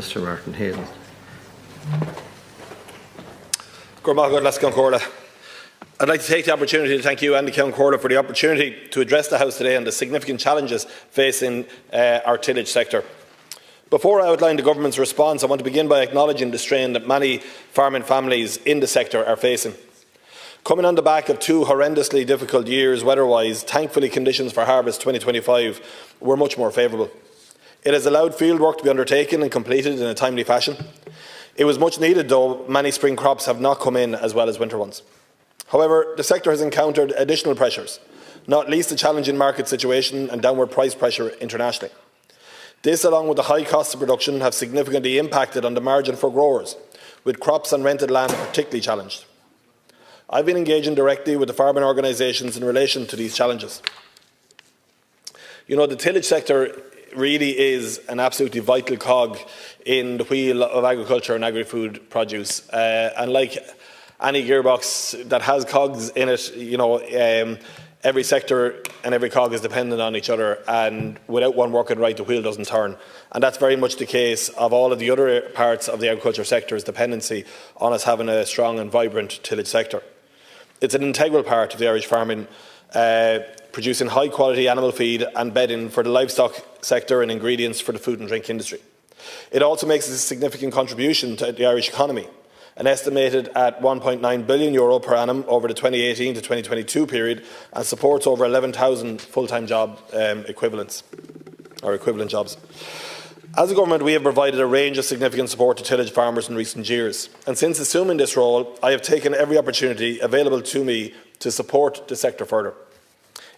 Minister Martin Hale. I'd like to take the opportunity to thank you and the County Corla for the opportunity to address the House today on the significant challenges facing our tillage sector. Before I outline the Government's response, I want to begin by acknowledging the strain that many farming families in the sector are facing. Coming on the back of two horrendously difficult years weather-wise, thankfully conditions for harvest 2025 were much more favourable. It has allowed field work to be undertaken and completed in a timely fashion. It was much needed, though many spring crops have not come in as well as winter ones. However, the sector has encountered additional pressures, not least the challenging market situation and downward price pressure internationally. This, along with the high costs of production, have significantly impacted on the margin for growers, with crops on rented land particularly challenged. I've been engaging directly with the farming organisations in relation to these challenges. You know, the tillage sector really is an absolutely vital cog in the wheel of agriculture and agri-food produce. And like any gearbox that has cogs in it, you know, every sector and every cog is dependent on each other, and without one working right, the wheel doesn't turn. And that's very much the case of all of the other parts of the agriculture sector's dependency on us having a strong and vibrant tillage sector. It's an integral part of the Irish farming, producing high-quality animal feed and bedding for the livestock sector and ingredients for the food and drink industry. It also makes a significant contribution to the Irish economy, and estimated at €1.9 billion per annum over the 2018 to 2022 period, and supports over 11,000 full-time job equivalent jobs. As a government, we have provided a range of significant support to tillage farmers in recent years, and since assuming this role, I have taken every opportunity available to me to support the sector further.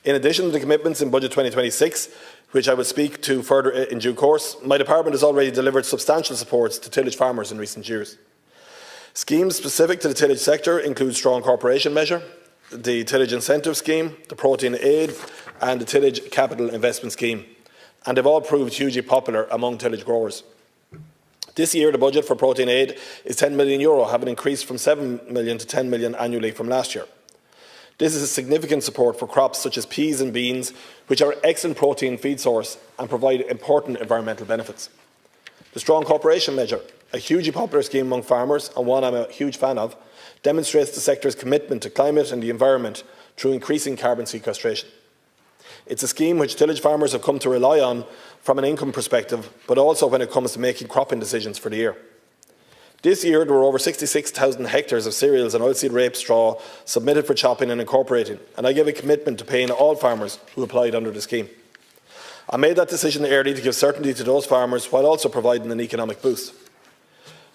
In addition to the commitments in Budget 2026, which I will speak to further in due course, my department has already delivered substantial supports to tillage farmers in recent years. Schemes specific to the tillage sector include Strong Corporation Measure, the Tillage Incentive Scheme, the Protein Aid and the Tillage Capital Investment Scheme, and they've all proved hugely popular among tillage growers. This year, the budget for Protein Aid is €10 million, having increased from €7 million to €10 million annually from last year. This is a significant support for crops such as peas and beans, which are an excellent protein feed source and provide important environmental benefits. The Strong Corporation Measure, a hugely popular scheme among farmers and one I'm a huge fan of, demonstrates the sector's commitment to climate and the environment through increasing carbon sequestration. It's a scheme which tillage farmers have come to rely on from an income perspective, but also when it comes to making cropping decisions for the year. This year, there were over 66,000 hectares of cereals and oilseed rape straw submitted for chopping and incorporating, and I gave a commitment to paying all farmers who applied under the scheme. I made that decision early to give certainty to those farmers while also providing an economic boost.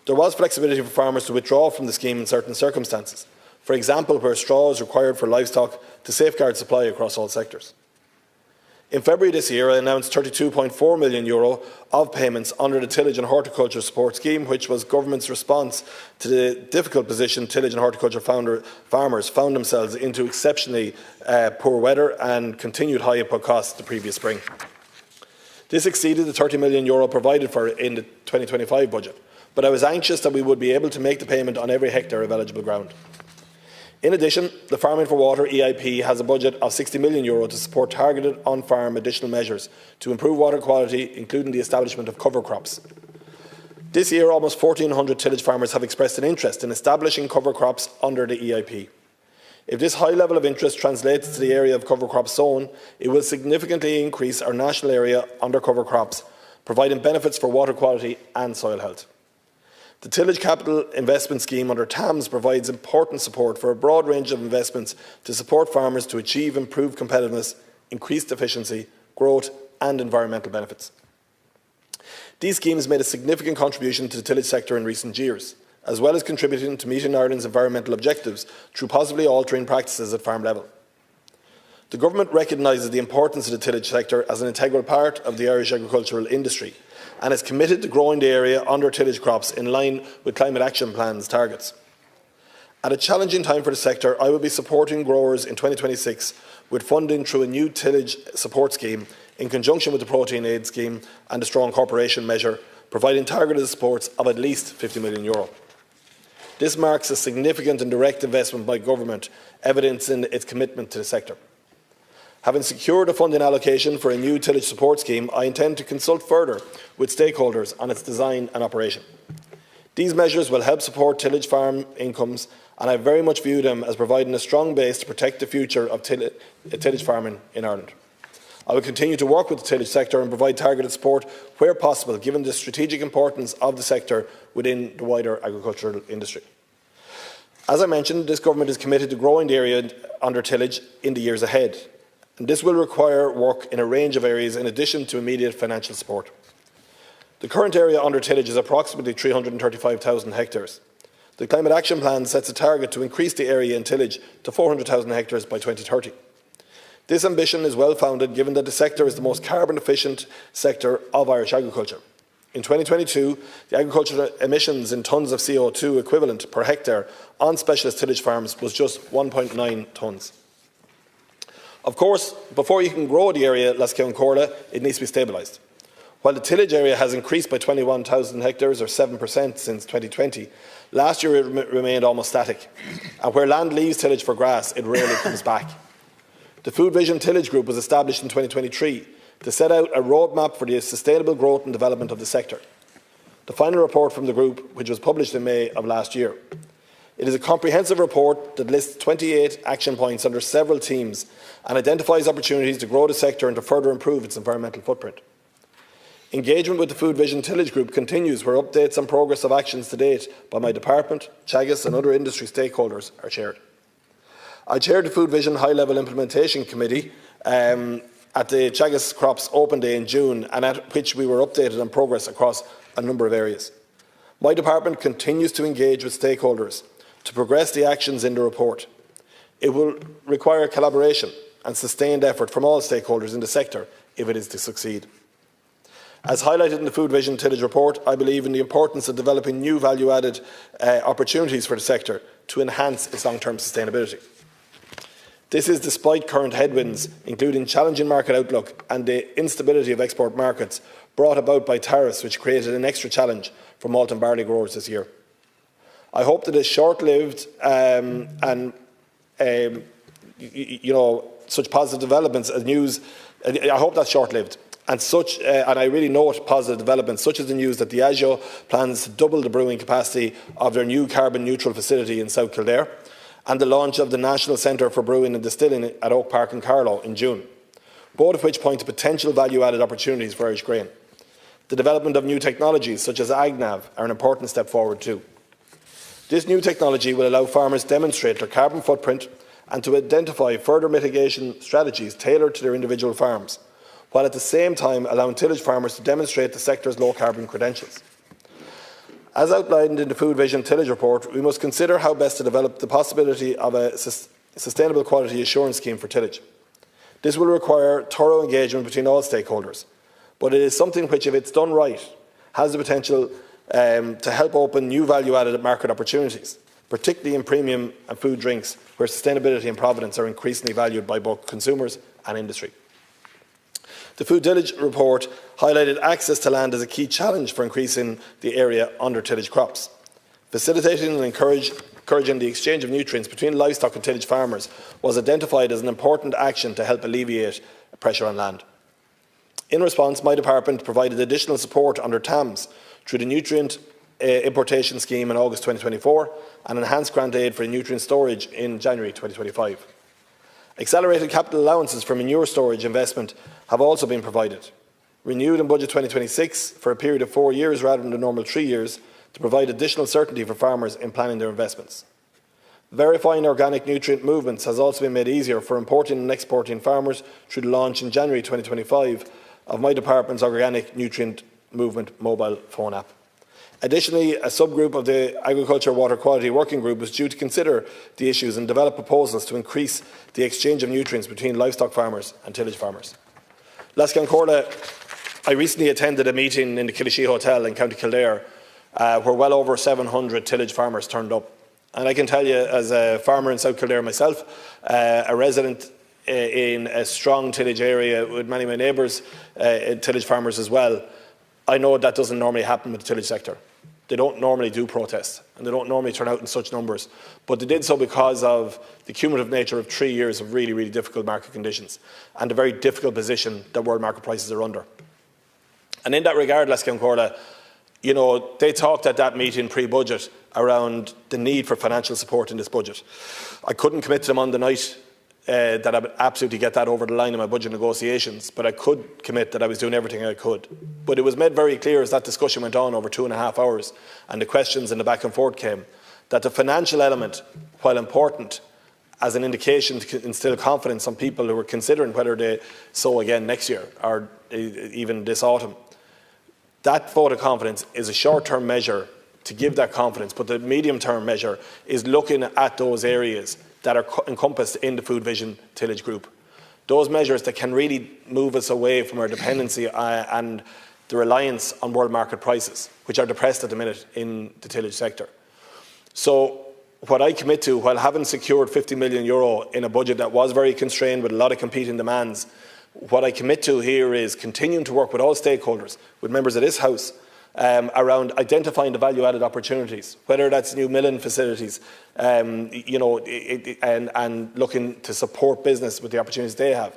There was flexibility for farmers to withdraw from the scheme in certain circumstances, for example where straw is required for livestock to safeguard supply across all sectors. In February this year, I announced €32.4 million of payments under the Tillage and Horticulture Support Scheme, which was Government's response to the difficult position tillage and horticulture farmers found themselves into exceptionally poor weather and continued high input costs the previous spring. This exceeded the €30 million provided for in the 2025 budget, but I was anxious that we would be able to make the payment on every hectare of eligible ground. In addition, the Farming for Water EIP has a budget of €60 million to support targeted on-farm additional measures to improve water quality, including the establishment of cover crops. This year, almost 1,400 tillage farmers have expressed an interest in establishing cover crops under the EIP. If this high level of interest translates to the area of cover crops sown, it will significantly increase our national area under cover crops, providing benefits for water quality and soil health. The Tillage Capital Investment Scheme under TAMS provides important support for a broad range of investments to support farmers to achieve improved competitiveness, increased efficiency, growth and environmental benefits. These schemes made a significant contribution to the tillage sector in recent years, as well as contributing to meeting Ireland's environmental objectives through positively altering practices at farm level. The Government recognises the importance of the tillage sector as an integral part of the Irish agricultural industry and is committed to growing the area under tillage crops in line with Climate Action Plan's targets. At a challenging time for the sector, I will be supporting growers in 2026 with funding through a new tillage support scheme in conjunction with the Protein Aid scheme and the Strong Corporation Measure, providing targeted supports of at least €50 million. This marks a significant and direct investment by government, evidencing its commitment to the sector. Having secured a funding allocation for a new tillage support scheme, I intend to consult further with stakeholders on its design and operation. These measures will help support tillage farm incomes, and I very much view them as providing a strong base to protect the future of tillage farming in Ireland. I will continue to work with the tillage sector and provide targeted support where possible, given the strategic importance of the sector within the wider agricultural industry. As I mentioned, this government is committed to growing the area under tillage in the years ahead, and this will require work in a range of areas in addition to immediate financial support. The current area under tillage is approximately 335,000 hectares. The Climate Action Plan sets a target to increase the area in tillage to 400,000 hectares by 2030. This ambition is well founded, given that the sector is the most carbon efficient sector of Irish agriculture. In 2022, the agricultural emissions in tonnes of CO2 equivalent per hectare on specialist tillage farms was just 1.9 tonnes. Of course, before you can grow the area Lascaux Corla, it needs to be stabilised. While the tillage area has increased by 21,000 hectares, or 7% since 2020, last year it remained almost static. And where land leaves tillage for grass, it rarely comes back. The Food Vision Tillage Group was established in 2023 to set out a roadmap for the sustainable growth and development of the sector. The final report from the group, which was published in May of last year. It is a comprehensive report that lists 28 action points under several themes and identifies opportunities to grow the sector and to further improve its environmental footprint. Engagement with the Food Vision Tillage Group continues, where updates on progress of actions to date by my department, Teagasc and other industry stakeholders are shared. I chaired the Food Vision High-Level Implementation Committee at the Teagasc Crops Open Day in June, and at which we were updated on progress across a number of areas. My department continues to engage with stakeholders to progress the actions in the report. It will require collaboration and sustained effort from all stakeholders in the sector if it is to succeed. As highlighted in the Food Vision Tillage report, I believe in the importance of developing new value-added opportunities for the sector to enhance its long-term sustainability. This is despite current headwinds, including challenging market outlook and the instability of export markets brought about by tariffs, which created an extra challenge for malt and barley growers this year. I hope that it's short-lived such positive developments as news. I hope that's short-lived. And I really note positive developments, such as the news that Diageo plans to double the brewing capacity of their new carbon-neutral facility in South Kildare, and the launch of the National Centre for Brewing and Distilling at Oak Park in Carlow in June, both of which point to potential value-added opportunities for Irish grain. The development of new technologies, such as AgNav, are an important step forward too. This new technology will allow farmers to demonstrate their carbon footprint and to identify further mitigation strategies tailored to their individual farms, while at the same time allowing tillage farmers to demonstrate the sector's low-carbon credentials. As outlined in the Food Vision Tillage report, we must consider how best to develop the possibility of a sustainable quality assurance scheme for tillage. This will require thorough engagement between all stakeholders, but it is something which, if it's done right, has the potential to help open new value-added market opportunities, particularly in premium and food drinks, where sustainability and provenance are increasingly valued by both consumers and industry. The Food Tillage report highlighted access to land as a key challenge for increasing the area under tillage crops. Facilitating and encouraging the exchange of nutrients between livestock and tillage farmers was identified as an important action to help alleviate pressure on land. In response, my department provided additional support under TAMS through the Nutrient Importation Scheme in August 2024 and enhanced grant aid for nutrient storage in January 2025. Accelerated capital allowances for manure storage investment have also been provided, renewed in Budget 2026 for a period of 4 years rather than the normal 3 years, to provide additional certainty for farmers in planning their investments. Verifying organic nutrient movements has also been made easier for importing and exporting farmers through the launch in January 2025 of my department's Organic Nutrient Movement mobile phone app. Additionally, a subgroup of the Agriculture Water Quality Working Group is due to consider the issues and develop proposals to increase the exchange of nutrients between livestock farmers and tillage farmers. Lascaux Corla, I recently attended a meeting in the Killashee Hotel in County Kildare where well over 700 tillage farmers turned up. And I can tell you, as a farmer in South Kildare myself, a resident in a strong tillage area with many of my neighbours, tillage farmers as well, I know that doesn't normally happen with the tillage sector. They don't normally do protests, and they don't normally turn out in such numbers. But they did so because of the cumulative nature of 3 years of really, really difficult market conditions and the very difficult position that world market prices are under. And in that regard, Lescan Corla, you know, they talked at that meeting pre-budget around the need for financial support in this budget. I couldn't commit to them on the night that I would absolutely get that over the line in my budget negotiations, but I could commit that I was doing everything I could. But it was made very clear as that discussion went on over 2.5 hours and the questions and the back and forth came, that the financial element, while important as an indication to instill confidence on people who were considering whether they sow again next year or even this autumn, that vote of confidence is a short-term measure to give that confidence, but the medium-term measure is looking at those areas that are encompassed in the Food Vision Tillage Group. Those measures that can really move us away from our dependency and the reliance on world market prices, which are depressed at the minute in the tillage sector. So what I commit to, while having secured €50 million in a budget that was very constrained with a lot of competing demands, what I commit to here is continuing to work with all stakeholders, with members of this House, around identifying the value-added opportunities, whether that's new milling facilities, you know, and looking to support business with the opportunities they have,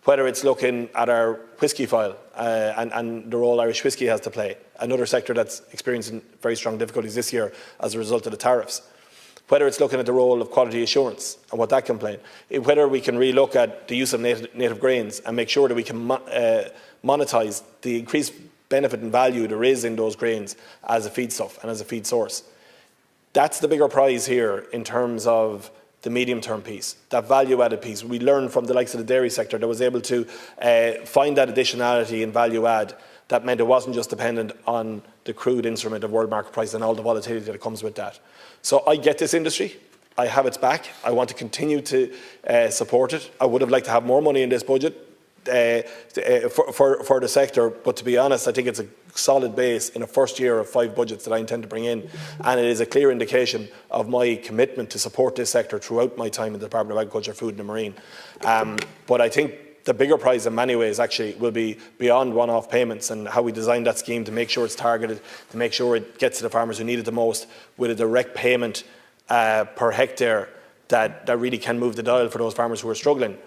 whether it's looking at our whisky file and the role Irish whisky has to play, another sector that's experiencing very strong difficulties this year as a result of the tariffs, whether it's looking at the role of quality assurance and what that can play, whether we can relook at the use of native grains and make sure that we can monetise the increased benefit and value there is in those grains as a feedstuff and as a feed source. That's the bigger prize here in terms of the medium-term piece, that value-added piece. We learned from the likes of the dairy sector that was able to find that additionality in value-add that meant it wasn't just dependent on the crude instrument of world market price and all the volatility that comes with that. So I get this industry. I have its back. I want to continue to support it. I would have liked to have more money in this budget for the sector, but to be honest, I think it's a solid base in a first year of 5 budgets that I intend to bring in, and it is a clear indication of my commitment to support this sector throughout my time in the Department of Agriculture, Food and Marine. But I think the bigger prize in many ways actually will be beyond one-off payments and how we design that scheme to make sure it's targeted, to make sure it gets to the farmers who need it the most with a direct payment per hectare that really can move the dial for those farmers who are struggling.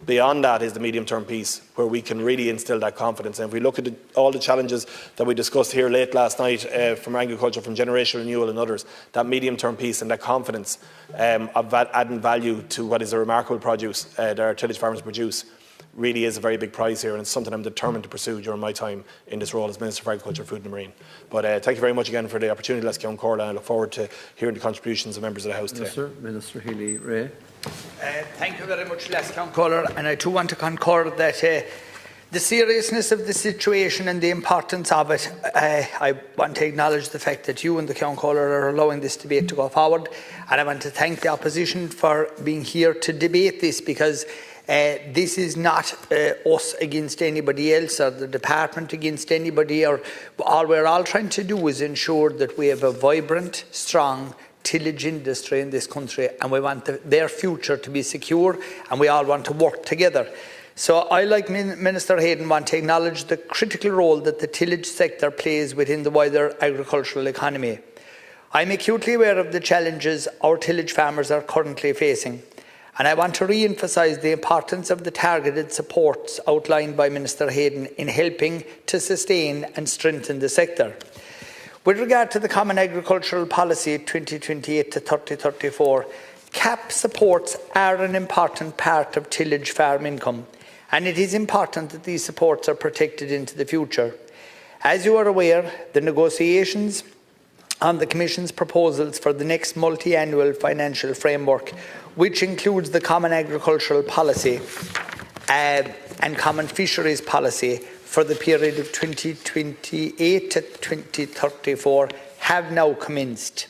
Beyond that is the medium-term piece where we can really instil that confidence. And if we look at all the challenges that we discussed here late last night from agriculture, from generational renewal and others, that medium-term piece and that confidence of adding value to what is a remarkable produce that our tillage farmers produce really is a very big prize here, and it's something I'm determined to pursue during my time in this role as Minister for Agriculture, Food and Marine. But thank you very much again for the opportunity, Lescan Corla, and I look forward to hearing the contributions of members of the House today. Minister Healy-Rae. Thank you very much, Lescan Corla, and I too want to concur that the seriousness of the situation and the importance of it, I want to acknowledge the fact that you and the Count Caller are allowing this debate to go forward, and I want to thank the opposition for being here to debate this, because this is not us against anybody else or the department against anybody. Or all we're all trying to do is ensure that we have a vibrant, strong tillage industry in this country, and we want their future to be secure, and we all want to work together. So I, like Minister Hayden, want to acknowledge the critical role that the tillage sector plays within the wider agricultural economy. I'm acutely aware of the challenges our tillage farmers are currently facing, and I want to re-emphasise the importance of the targeted supports outlined by Minister Hayden in helping to sustain and strengthen the sector. With regard to the Common Agricultural Policy 2028 to 3034, CAP supports are an important part of tillage farm income, and it is important that these supports are protected into the future. As you are aware, the negotiations on the Commission's proposals for the next multi-annual financial framework, which includes the Common Agricultural Policy and Common Fisheries Policy for the period of 2028 to 2034, have now commenced.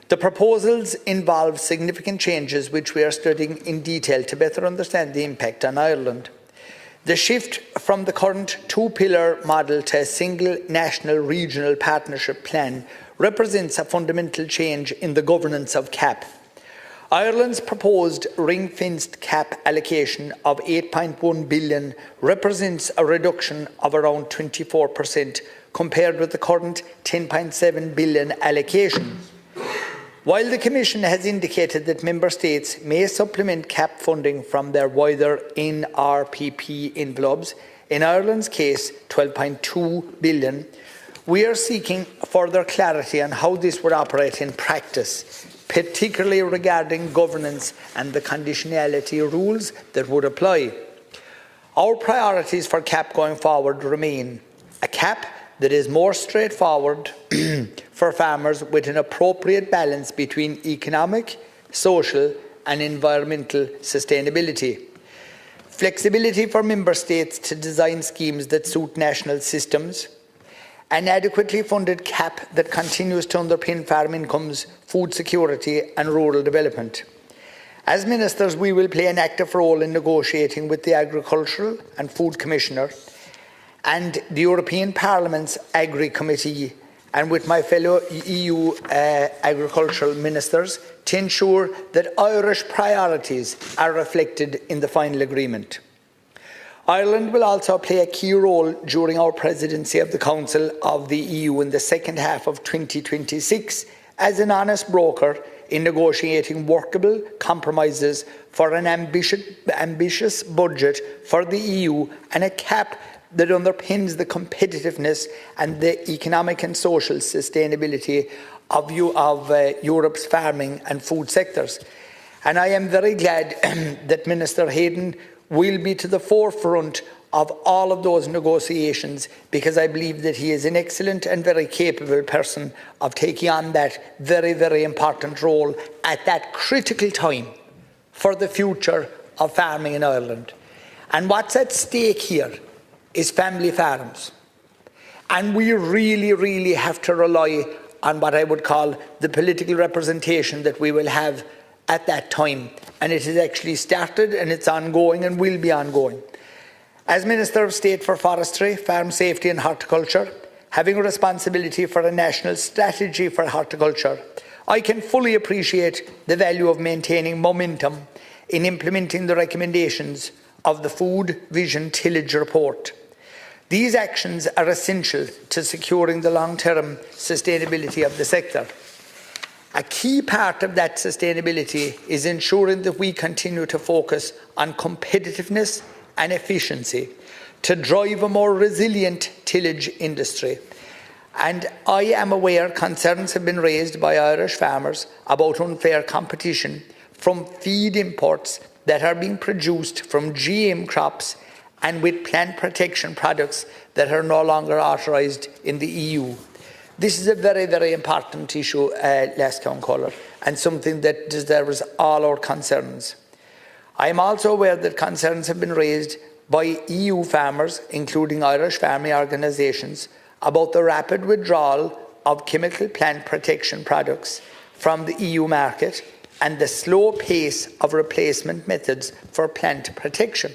The proposals involve significant changes which we are studying in detail to better understand the impact on Ireland. The shift from the current two-pillar model to a single national regional partnership plan represents a fundamental change in the governance of CAP. Ireland's proposed ring-fenced cap allocation of 8.1 billion represents a reduction of around 24% compared with the current 10.7 billion allocation. While the Commission has indicated that Member States may supplement cap funding from their wider NRPP envelopes, in Ireland's case 12.2 billion, we are seeking further clarity on how this would operate in practice, particularly regarding governance and the conditionality rules that would apply. Our priorities for CAP going forward remain a CAP that is more straightforward for farmers with an appropriate balance between economic, social and environmental sustainability. Flexibility for Member States to design schemes that suit national systems. An adequately funded CAP that continues to underpin farm incomes, food security and rural development. As Ministers, we will play an active role in negotiating with the Agricultural and Food Commissioner and the European Parliament's Agri Committee and with my fellow EU agricultural ministers to ensure that Irish priorities are reflected in the final agreement. Ireland will also play a key role during our presidency of the Council of the EU in the second half of 2026 as an honest broker in negotiating workable compromises for an ambitious budget for the EU and a CAP that underpins the competitiveness and the economic and social sustainability of Europe's farming and food sectors. And I am very glad that Minister Hayden will be to the forefront of all of those negotiations, because I believe that he is an excellent and very capable person of taking on that very, very important role at that critical time for the future of farming in Ireland. And what's at stake here is family farms. And we really, really have to rely on what I would call the political representation that we will have at that time. And it has actually started and it's ongoing and will be ongoing. As Minister of State for Forestry, Farm Safety and Horticulture, having a responsibility for a national strategy for horticulture, I can fully appreciate the value of maintaining momentum in implementing the recommendations of the Food Vision Tillage report. These actions are essential to securing the long-term sustainability of the sector. A key part of that sustainability is ensuring that we continue to focus on competitiveness and efficiency to drive a more resilient tillage industry. And I am aware concerns have been raised by Irish farmers about unfair competition from feed imports that are being produced from GM crops and with plant protection products that are no longer authorised in the EU. This is a very, very important issue, Lescaun, and something that deserves all our concerns. I am also aware that concerns have been raised by EU farmers, including Irish farming organisations, about the rapid withdrawal of chemical plant protection products from the EU market and the slow pace of replacement methods for plant protection.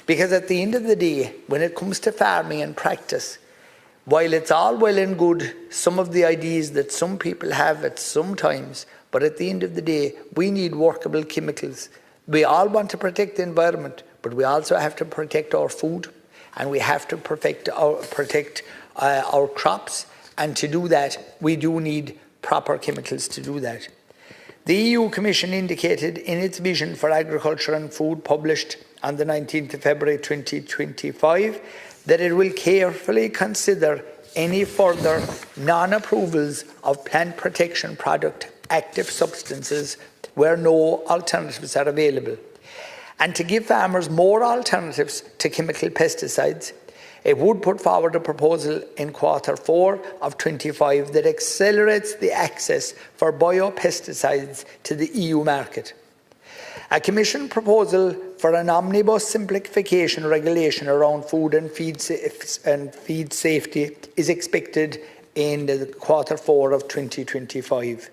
Because at the end of the day, when it comes to farming and practice, while it's all well and good, some of the ideas that some people have at some times, but at the end of the day, we need workable chemicals. We all want to protect the environment, but we also have to protect our food and we have to protect our crops. And to do that, we do need proper chemicals to do that. The EU Commission indicated in its vision for agriculture and food published on the 19th of February 2025 that it will carefully consider any further non-approvals of plant protection product active substances where no alternatives are available. And to give farmers more alternatives to chemical pesticides, it would put forward a proposal in Q4 of 25 that accelerates the access for biopesticides to the EU market. A Commission proposal for an omnibus simplification regulation around food and feed safety is expected in the Q4 of 2025.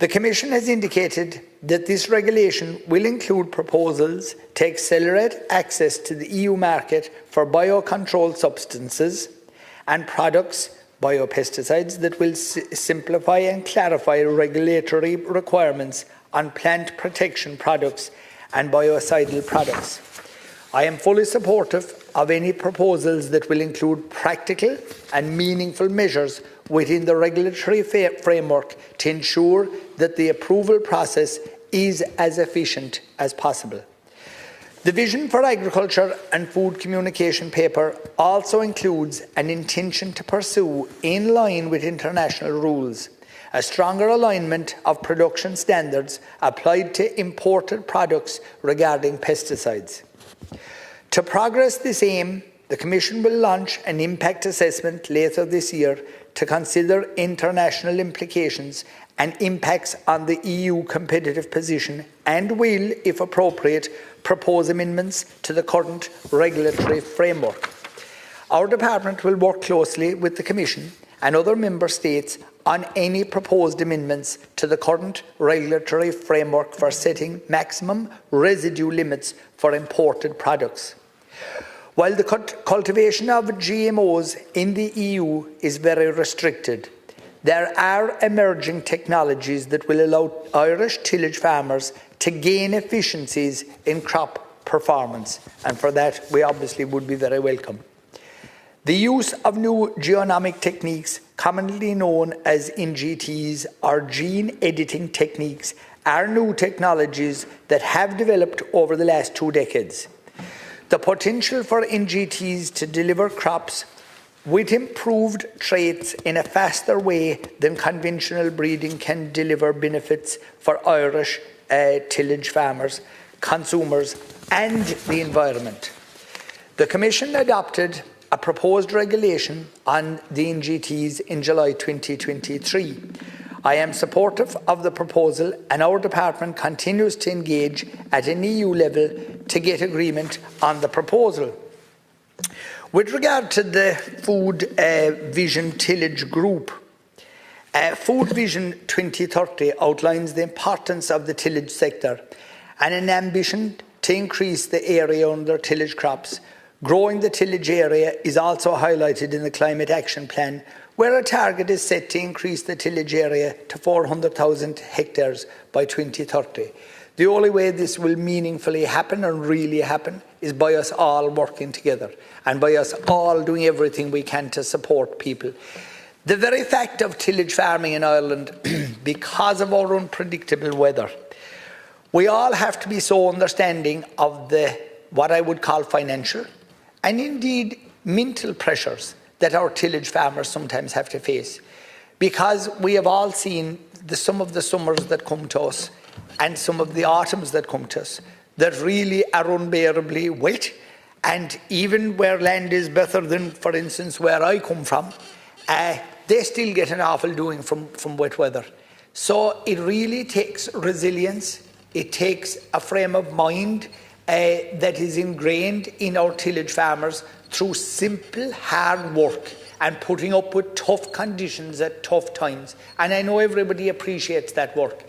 The Commission has indicated that this regulation will include proposals to accelerate access to the EU market for biocontrolled substances and products biopesticides that will simplify and clarify regulatory requirements on plant protection products and biocidal products. I am fully supportive of any proposals that will include practical and meaningful measures within the regulatory framework to ensure that the approval process is as efficient as possible. The Vision for Agriculture and Food Communication paper also includes an intention to pursue, in line with international rules, a stronger alignment of production standards applied to imported products regarding pesticides. To progress this aim, the Commission will launch an impact assessment later this year to consider international implications and impacts on the EU competitive position, and will, if appropriate, propose amendments to the current regulatory framework. Our department will work closely with the Commission and other Member States on any proposed amendments to the current regulatory framework for setting maximum residue limits for imported products. While the cultivation of GMOs in the EU is very restricted, there are emerging technologies that will allow Irish tillage farmers to gain efficiencies in crop performance, and for that we obviously would be very welcome. The use of new genomic techniques, commonly known as NGTs or gene editing techniques, are new technologies that have developed over the last 2 decades. The potential for NGTs to deliver crops with improved traits in a faster way than conventional breeding can deliver benefits for Irish tillage farmers, consumers and the environment. The Commission adopted a proposed regulation on the NGTs in July 2023. I am supportive of the proposal, and our department continues to engage at an EU level to get agreement on the proposal. With regard to the Food Vision Tillage Group, Food Vision 2030 outlines the importance of the tillage sector and an ambition to increase the area under tillage crops. Growing the tillage area is also highlighted in the Climate Action Plan, where a target is set to increase the tillage area to 400,000 hectares by 2030. The only way this will meaningfully happen and really happen is by us all working together and by us all doing everything we can to support people. The very fact of tillage farming in Ireland, because of our unpredictable weather, we all have to be so understanding of what I would call financial and indeed mental pressures that our tillage farmers sometimes have to face, because we have all seen some of the summers that come to us and some of the autumns that come to us that really are unbearably wet, and even where land is better than, for instance, where I come from, they still get an awful doing from wet weather. So it really takes resilience, it takes a frame of mind that is ingrained in our tillage farmers through simple hard work and putting up with tough conditions at tough times. And I know everybody appreciates that work.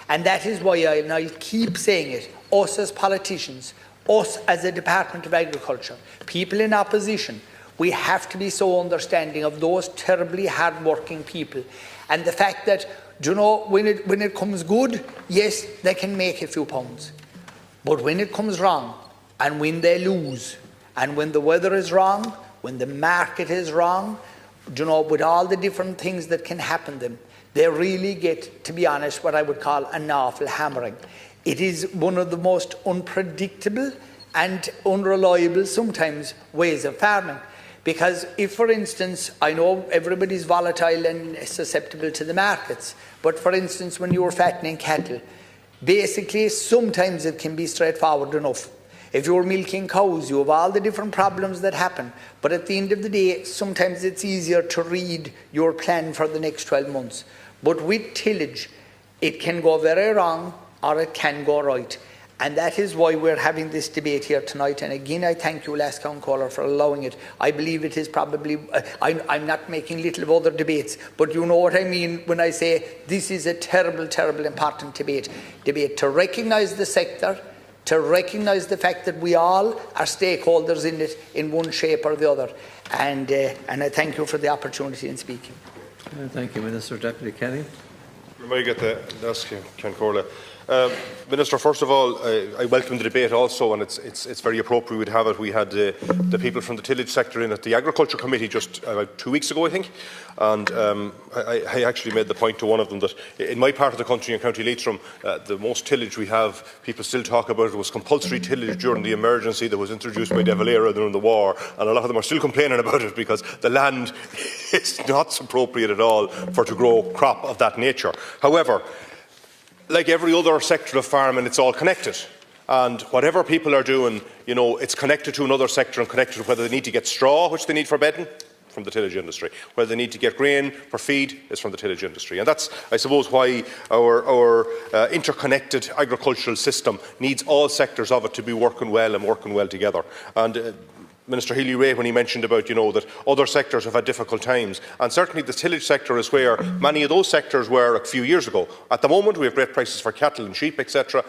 And that is why I'll keep saying it, us as politicians, us as a Department of Agriculture, people in opposition, we have to be so understanding of those terribly hard-working people. And the fact that, you know, when it comes good, yes, they can make a few pounds. But when it comes wrong, and when they lose, and when the weather is wrong, when the market is wrong, you know, with all the different things that can happen to them, they really get, to be honest, what I would call an awful hammering. It is one of the most unpredictable and unreliable sometimes ways of farming. Because if, for instance, I know everybody's volatile and susceptible to the markets, but for instance, when you're fattening cattle, basically sometimes it can be straightforward enough. If you're milking cows, you have all the different problems that happen. But at the end of the day, sometimes it's easier to read your plan for the next 12 months. But with tillage, it can go very wrong or it can go right. And that is why we're having this debate here tonight. And again, I thank you, last caller, for allowing it. I believe it is probably, I'm not making little of other debates, but you know what I mean when I say this is a terrible, terrible important debate. Debate to recognise the sector, to recognise the fact that we all are stakeholders in it in one shape or the other. And I thank you for the opportunity in speaking. Thank you, Minister. Deputy Kenny. Minister, first of all, I welcome the debate also, and it's very appropriate we'd have it. We had the people from the tillage sector in at the Agriculture Committee just about 2 weeks ago, I think, and I actually made the point to one of them that in my part of the country, in County Leitrim, the most tillage we have, people still talk about it, was compulsory tillage during the emergency that was introduced by De Valera during the war, and a lot of them are still complaining about it because the land is not appropriate at all for to grow crop of that nature. However, like every other sector of farming, it's all connected. And whatever people are doing, you know, it's connected to another sector and connected to whether they need to get straw, which they need for bedding, from the tillage industry. Whether they need to get grain for feed is from the tillage industry. And that's, I suppose, why our interconnected agricultural system needs all sectors of it to be working well and working well together. And Minister Healy-Rae, when he mentioned about, you know, that other sectors have had difficult times, and certainly the tillage sector is where many of those sectors were a few years ago. At the moment, we have great prices for cattle and sheep, etc.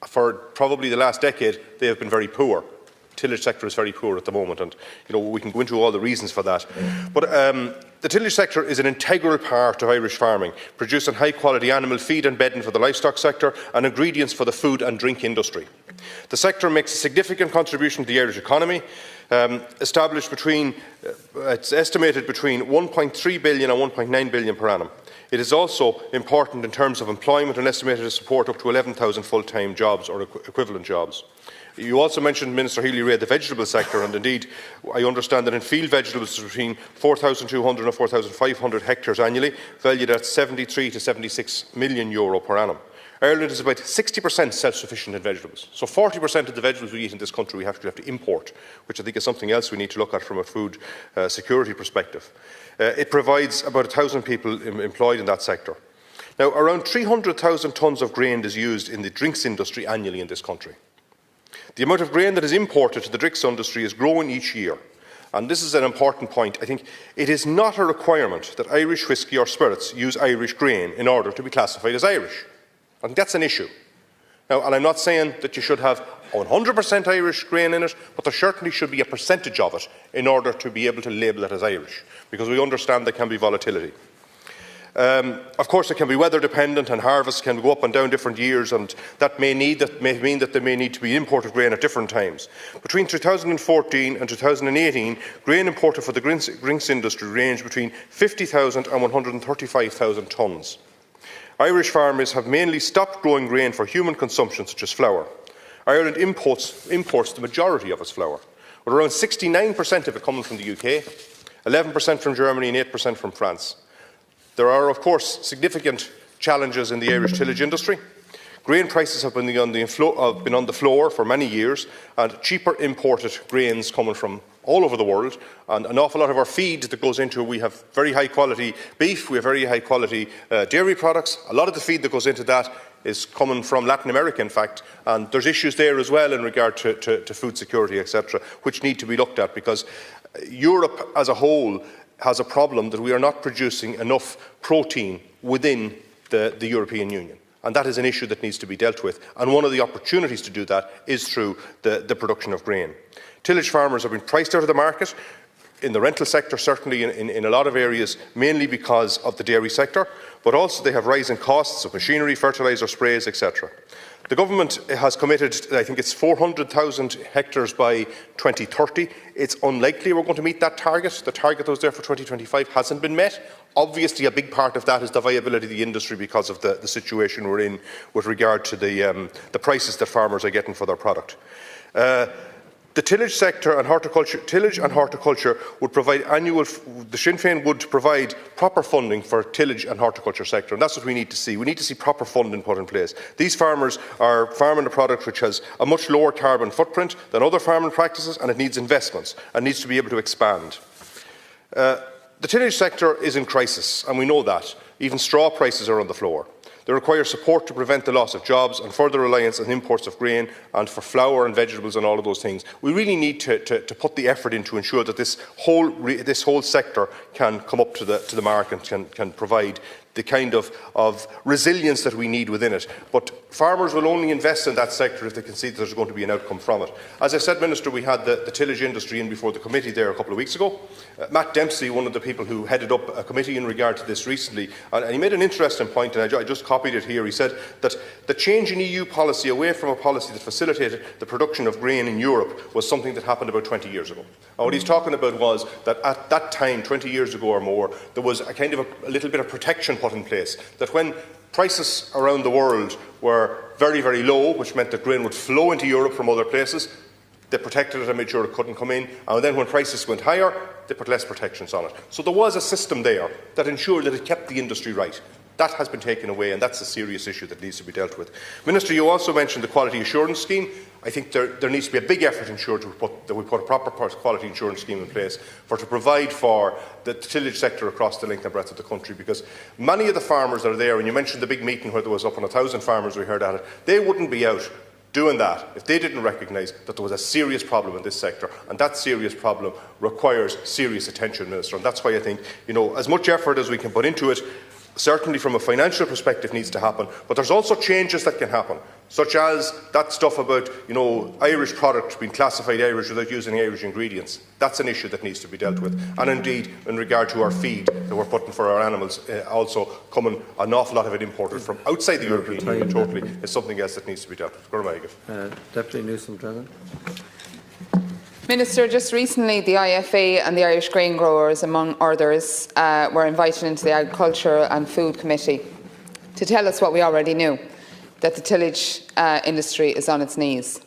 For probably the last decade, they have been very poor. The tillage sector is very poor at the moment, and you know we can go into all the reasons for that. But the tillage sector is an integral part of Irish farming, producing high-quality animal feed and bedding for the livestock sector and ingredients for the food and drink industry. The sector makes a significant contribution to the Irish economy. It's estimated between 1.3 billion and 1.9 billion per annum. It is also important in terms of employment and estimated to support up to 11,000 full-time jobs or equivalent jobs. You also mentioned, Minister Healy-Rae, the vegetable sector, and indeed I understand that in field vegetables between 4,200 and 4,500 hectares annually, valued at €73 to 76 million per annum. Ireland is about 60% self-sufficient in vegetables. So 40% of the vegetables we eat in this country we have to import, which I think is something else we need to look at from a food security perspective. It provides about 1,000 people employed in that sector. Now, around 300,000 tonnes of grain is used in the drinks industry annually in this country. The amount of grain that is imported to the drinks industry is growing each year. And this is an important point. I think it is not a requirement that Irish whisky or spirits use Irish grain in order to be classified as Irish. I think that's an issue. Now, and I'm not saying that you should have 100% Irish grain in it, but there certainly should be a percentage of it in order to be able to label it as Irish, because we understand there can be volatility. Of course, it can be weather dependent, and harvests can go up and down different years, and that may mean that there may need to be imported grain at different times. Between 2014 and 2018, grain imported for the drinks industry ranged between 50,000 and 135,000 tonnes. Irish farmers have mainly stopped growing grain for human consumption, such as flour. Ireland imports the majority of its flour, with around 69% of it coming from the UK, 11% from Germany and 8% from France. There are, of course, significant challenges in the Irish tillage industry. Grain prices have been on the floor for many years, and cheaper imported grains coming from all over the world, and an awful lot of our feed that goes into it. We have very high quality beef, we have very high quality dairy products. A lot of the feed that goes into that is coming from Latin America, in fact, and there's issues there as well in regard to food security, etc., which need to be looked at, because Europe as a whole has a problem that we are not producing enough protein within the European Union. And that is an issue that needs to be dealt with. And one of the opportunities to do that is through the production of grain. Tillage farmers have been priced out of the market, in the rental sector certainly, in a lot of areas, mainly because of the dairy sector, but also they have rising costs of machinery, fertiliser, sprays, etc. The government has committed, I think it's 400,000 hectares by 2030. It's unlikely we're going to meet that target. The target that was there for 2025 hasn't been met. Obviously, a big part of that is the viability of the industry because of the situation we're in with regard to the prices that farmers are getting for their product. The tillage sector and horticulture would provide the Sinn Féin would provide proper funding for tillage and horticulture sector, and that's what we need to see. We need to see proper funding put in place. These farmers are farming a product which has a much lower carbon footprint than other farming practices, and it needs investments and needs to be able to expand. The tillage sector is in crisis, and we know that. Even straw prices are on the floor. They require support to prevent the loss of jobs and further reliance on imports of grain and for flour and vegetables and all of those things. We really need to put the effort in to ensure that this whole sector can come up to the mark and can provide kind of resilience that we need within it. But farmers will only invest in that sector if they can see that there's going to be an outcome from it. As I said, Minister, we had the tillage industry in before the committee there a couple of weeks ago. Matt Dempsey, one of the people who headed up a committee in regard to this recently, and he made an interesting point, and I just copied it here. He said that the change in EU policy away from a policy that facilitated the production of grain in Europe was something that happened about 20 years ago. And what he's talking about was that at that time, 20 years ago or more, there was a kind of a little bit of protection put in place, that when prices around the world were very, very low, which meant that grain would flow into Europe from other places, they protected it and made sure it couldn't come in. And then when prices went higher, they put less protections on it. So there was a system there that ensured that it kept the industry right. That has been taken away, and that's a serious issue that needs to be dealt with. Minister, you also mentioned the quality assurance scheme. I think there needs to be a big effort ensured that we put a proper quality insurance scheme in place to provide for the tillage sector across the length and breadth of the country, because many of the farmers that are there, and you mentioned the big meeting where there was up on 1,000 farmers we heard at it, they wouldn't be out doing that if they didn't recognise that there was a serious problem in this sector, and that serious problem requires serious attention, Minister. And that's why I think, as much effort as we can put into it, certainly from a financial perspective, needs to happen. But there's also changes that can happen, such as that stuff about, Irish products being classified Irish without using Irish ingredients. That's an issue that needs to be dealt with. And indeed, in regard to our feed that we're putting for our animals, also coming an awful lot of it imported from outside the European Union totally, is something else that needs to be dealt with. Deputy Newsom-Dragon. Minister, just recently the IFA and the Irish Grain Growers, among others, were invited into the Agriculture and Food Committee to tell us what we already knew, that the tillage industry is on its knees.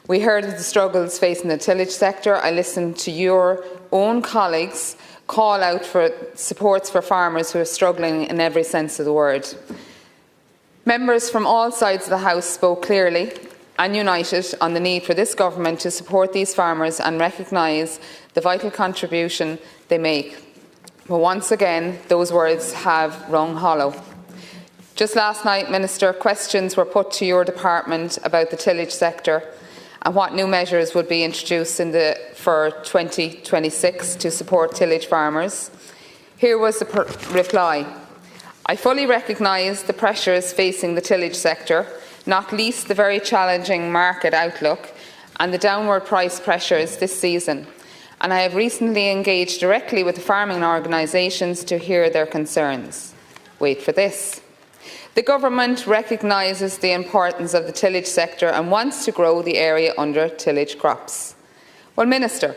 We heard of the struggles facing the tillage sector. I listened to your own colleagues call out for supports for farmers who are struggling in every sense of the word. Members from all sides of the House spoke clearly and united on the need for this government to support these farmers and recognise the vital contribution they make. But once again, those words have rung hollow. Just last night, Minister, questions were put to your department about the tillage sector and what new measures would be introduced for 2026 to support tillage farmers. Here was the reply. I fully recognise the pressures facing the tillage sector, not least the very challenging market outlook and the downward price pressures this season, and I have recently engaged directly with the farming organisations to hear their concerns. Wait for this. The government recognises the importance of the tillage sector and wants to grow the area under tillage crops. Well, Minister,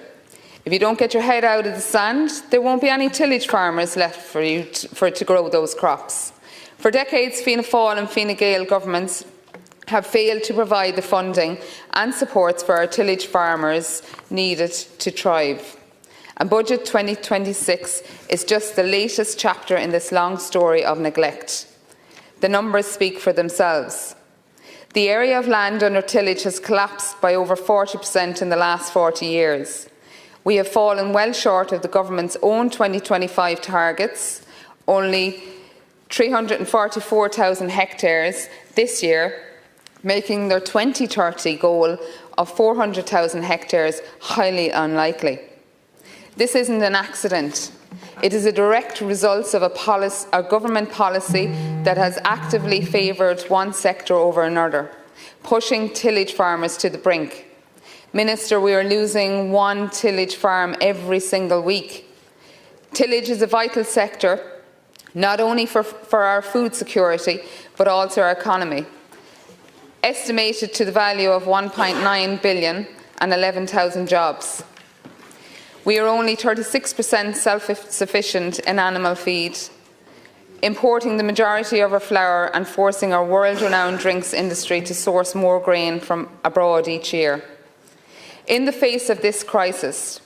if you don't get your head out of the sand, there won't be any tillage farmers left for you to grow those crops. For decades, Fianna Fáil and Fine Gael governments have failed to provide the funding and supports for our tillage farmers needed to thrive. And Budget 2026 is just the latest chapter in this long story of neglect. The numbers speak for themselves. The area of land under tillage has collapsed by over 40% in the last 40 years. We have fallen well short of the government's own 2025 targets, only 344,000 hectares this year, making their 2030 goal of 400,000 hectares highly unlikely. This isn't an accident. It is a direct result of a government policy that has actively favoured one sector over another, pushing tillage farmers to the brink. Minister, we are losing one tillage farm every single week. Tillage is a vital sector, not only for our food security, but also our economy. Estimated to the value of 1.9 billion and 11,000 jobs. We are only 36% self-sufficient in animal feed, importing the majority of our flour and forcing our world-renowned drinks industry to source more grain from abroad each year. In the face of this crisis,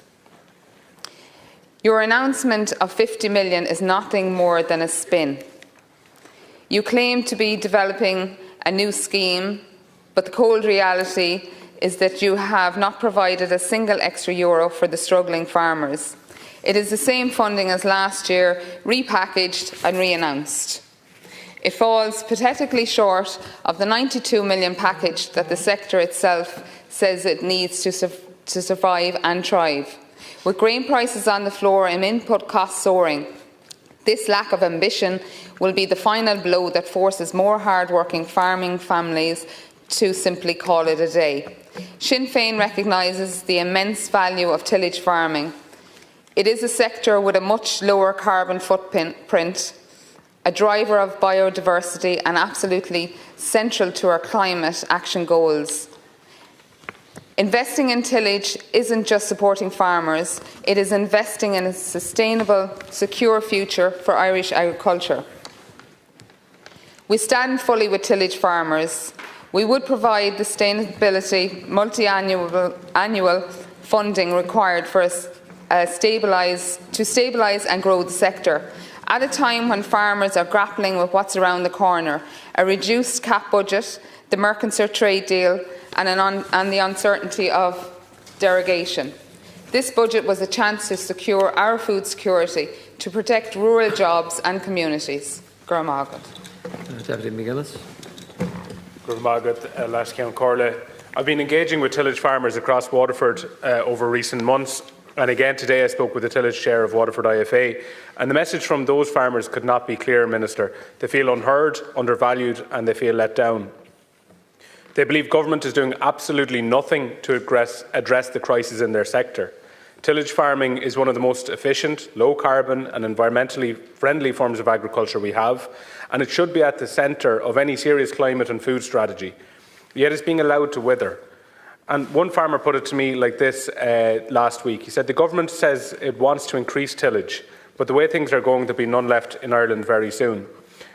your announcement of 50 million is nothing more than a spin. You claim to be developing a new scheme, but the cold reality is that you have not provided a single extra euro for the struggling farmers. It is the same funding as last year, repackaged and re-announced. It falls pathetically short of the 92 million package that the sector itself says it needs to survive and thrive. With grain prices on the floor and input costs soaring, This lack of ambition will be the final blow that forces more hard-working farming families to simply call it a day. Sinn Féin recognises the immense value of tillage farming. It is a sector with a much lower carbon footprint, a driver of biodiversity and absolutely central to our climate action goals. Investing in tillage isn't just supporting farmers, it is investing in a sustainable, secure future for Irish agriculture. We stand fully with tillage farmers. We would provide the sustainability multi-annual funding required for to stabilise and grow the sector. At a time when farmers are grappling with what's around the corner, a reduced CAP budget, the Mercosur trade deal and the uncertainty of derogation. This budget was a chance to secure our food security, to protect rural jobs and communities. Deputy McGuinness. I've been engaging with tillage farmers across Waterford over recent months, and again today I spoke with the tillage chair of Waterford IFA, and the message from those farmers could not be clearer, Minister. They feel unheard, undervalued and they feel let down. They believe government is doing absolutely nothing to address the crisis in their sector. Tillage farming is one of the most efficient, low-carbon and environmentally friendly forms of agriculture we have, and it should be at the centre of any serious climate and food strategy. Yet it's being allowed to wither. And one farmer put it to me like this last week. He said, the government says it wants to increase tillage, but the way things are going, there'll be none left in Ireland very soon.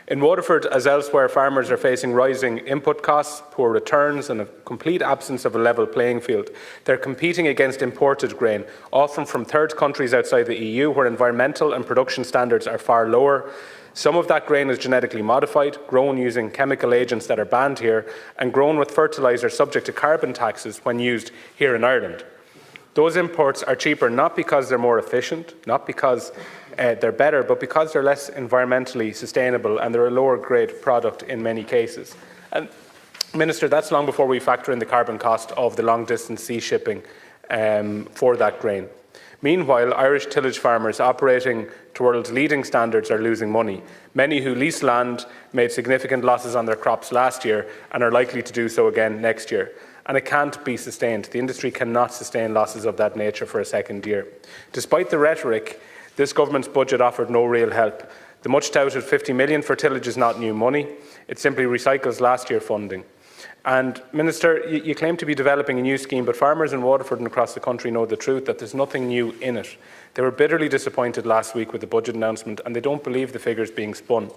In Waterford, as elsewhere, farmers are facing rising input costs, poor returns and a complete absence of a level playing field. They're competing against imported grain, often from third countries outside the EU, where environmental and production standards are far lower. Some of that grain is genetically modified, grown using chemical agents that are banned here, and grown with fertiliser subject to carbon taxes when used here in Ireland. Those imports are cheaper not because they're more efficient, not because they're better, but because they're less environmentally sustainable and they're a lower grade product in many cases. And Minister, that's long before we factor in the carbon cost of the long distance sea shipping for that grain. Meanwhile, Irish tillage farmers operating to world's leading standards are losing money. Many who lease land made significant losses on their crops last year and are likely to do so again next year. And it can't be sustained. The industry cannot sustain losses of that nature for a second year. Despite the rhetoric, this government's budget offered no real help. The much touted 50 million for tillage is not new money. It simply recycles last year's funding. And Minister, you claim to be developing a new scheme, but farmers in Waterford and across the country know the truth, that there's nothing new in it. They were bitterly disappointed last week with the budget announcement, and they don't believe the figures being spun.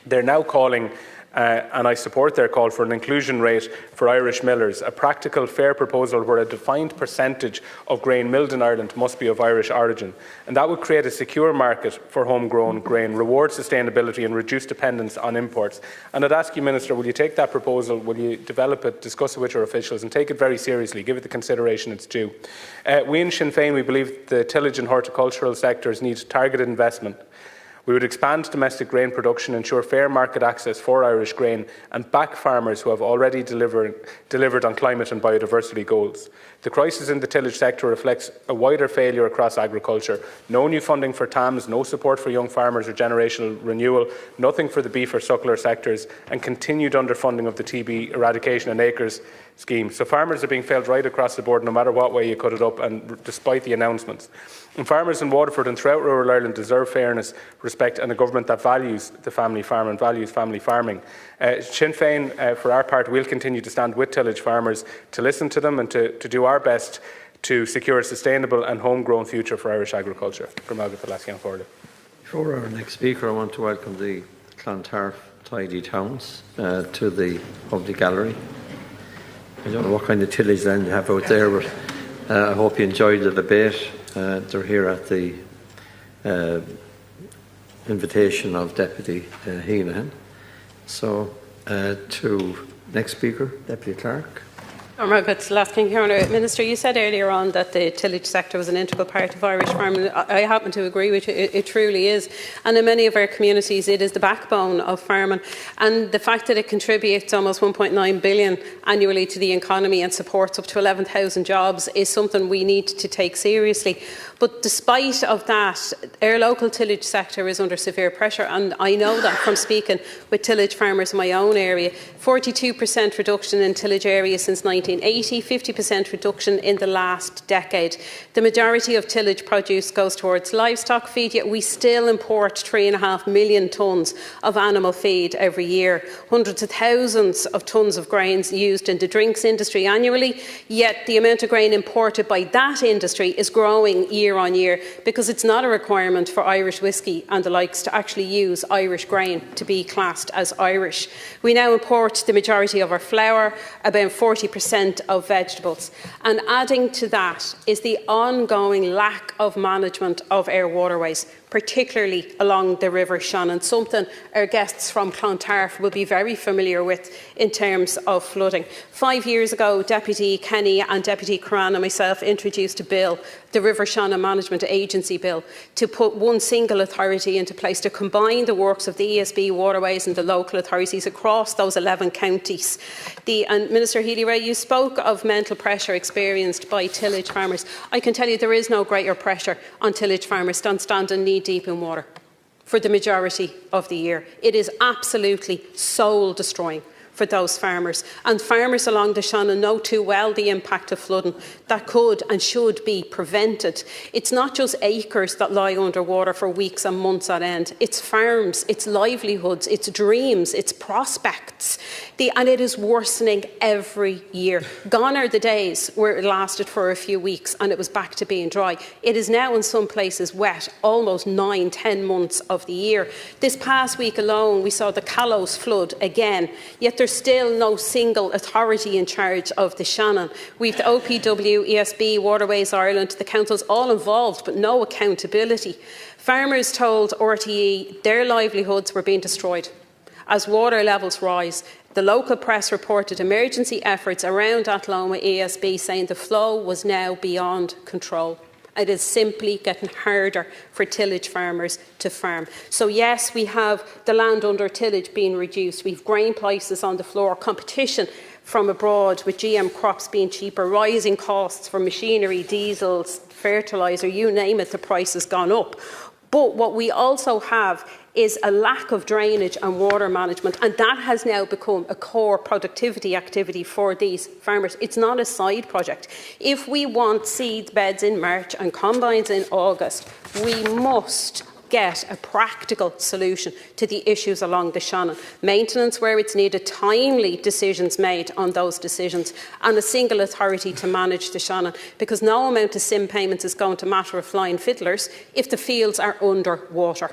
They're now calling, and I support their call, for an inclusion rate for Irish millers, a practical, fair proposal where a defined percentage of grain milled in Ireland must be of Irish origin. And that would create a secure market for homegrown grain, reward sustainability and reduce dependence on imports. And I'd ask you, Minister, will you take that proposal, will you develop it, discuss it with your officials and take it very seriously, give it the consideration it's due? We in Sinn Féin, we believe the tillage and horticultural sectors need targeted investment. We would expand domestic grain production, ensure fair market access for Irish grain and back farmers who have already delivered on climate and biodiversity goals. The crisis in the tillage sector reflects a wider failure across agriculture. No new funding for TAMs, no support for young farmers or generational renewal, nothing for the beef or suckler sectors, and continued underfunding of the TB eradication and acres scheme. So farmers are being failed right across the board, no matter what way you cut it up, and despite the announcements. And farmers in Waterford and throughout rural Ireland deserve fairness, respect and a government that values the family farm and values family farming. Sinn Féin, for our part, will continue to stand with tillage farmers, to listen to them and to do our best to secure a sustainable and homegrown future for Irish agriculture. Before our next speaker, I want to welcome the Clontarf Tidy Towns to the public gallery. I don't know what kind of tillage land you have out there, but I hope you enjoyed the debate. They're here at the invitation of Deputy Heenan. So, to next speaker, Deputy Clerk. Minister, you said earlier on that the tillage sector was an integral part of Irish farming. I happen to agree with you. It truly is. And in many of our communities, it is the backbone of farming. And the fact that it contributes almost 1.9 billion annually to the economy and supports up to 11,000 jobs is something we need to take seriously. But despite of that, our local tillage sector is under severe pressure. And I know that from speaking with tillage farmers in my own area. 42% reduction in tillage area since 1980, 50% reduction in the last decade. The majority of tillage produce goes towards livestock feed, yet we still import 3.5 million tonnes of animal feed every year. Hundreds of thousands of tonnes of grains used in the drinks industry annually, yet the amount of grain imported by that industry is growing year on year because it's not a requirement for Irish whisky and the likes to actually use Irish grain to be classed as Irish. We now import the majority of our flour, about 40% of vegetables. And adding to that is the ongoing lack of management of our waterways, particularly along the River Shannon, something our guests from Clontarf will be very familiar with in terms of flooding. 5 years ago, Deputy Kenny and Deputy Curran and myself introduced a bill, the River Shannon Management Agency Bill, to put one single authority into place to combine the works of the ESB waterways and the local authorities across those 11 counties. And Minister Healy-Rae, you spoke of mental pressure experienced by tillage farmers. I can tell you there is no greater pressure on tillage farmers than standing knee-deep in water for the majority of the year. It is absolutely soul-destroying for those farmers. And farmers along the Shannon know too well the impact of flooding that could and should be prevented. It's not just acres that lie underwater for weeks and months on end. It's farms, it's livelihoods, it's dreams, it's prospects. And it is worsening every year. Gone are the days where it lasted for a few weeks and it was back to being dry. It is now in some places wet almost 9-10 months of the year. This past week alone we saw the Callows flood again, yet there's still no single authority in charge of the Shannon. We've the OPW, ESB, Waterways Ireland, the councils all involved but no accountability. Farmers told RTE their livelihoods were being destroyed as water levels rise. The local press reported emergency efforts around Athlone ESB saying the flow was now beyond control. It is simply getting harder for tillage farmers to farm. So yes, we have the land under tillage being reduced. We've grain prices on the floor, competition from abroad with GM crops being cheaper, rising costs for machinery, diesels, fertiliser, you name it, the price has gone up. But what we also have is a lack of drainage and water management, and that has now become a core productivity activity for these farmers. It's not a side project. If we want seed beds in March and combines in August, we must get a practical solution to the issues along the Shannon. Maintenance where it's needed, timely decisions made on those decisions, and a single authority to manage the Shannon, because no amount of SIM payments is going to matter of flying fiddlers if the fields are under water.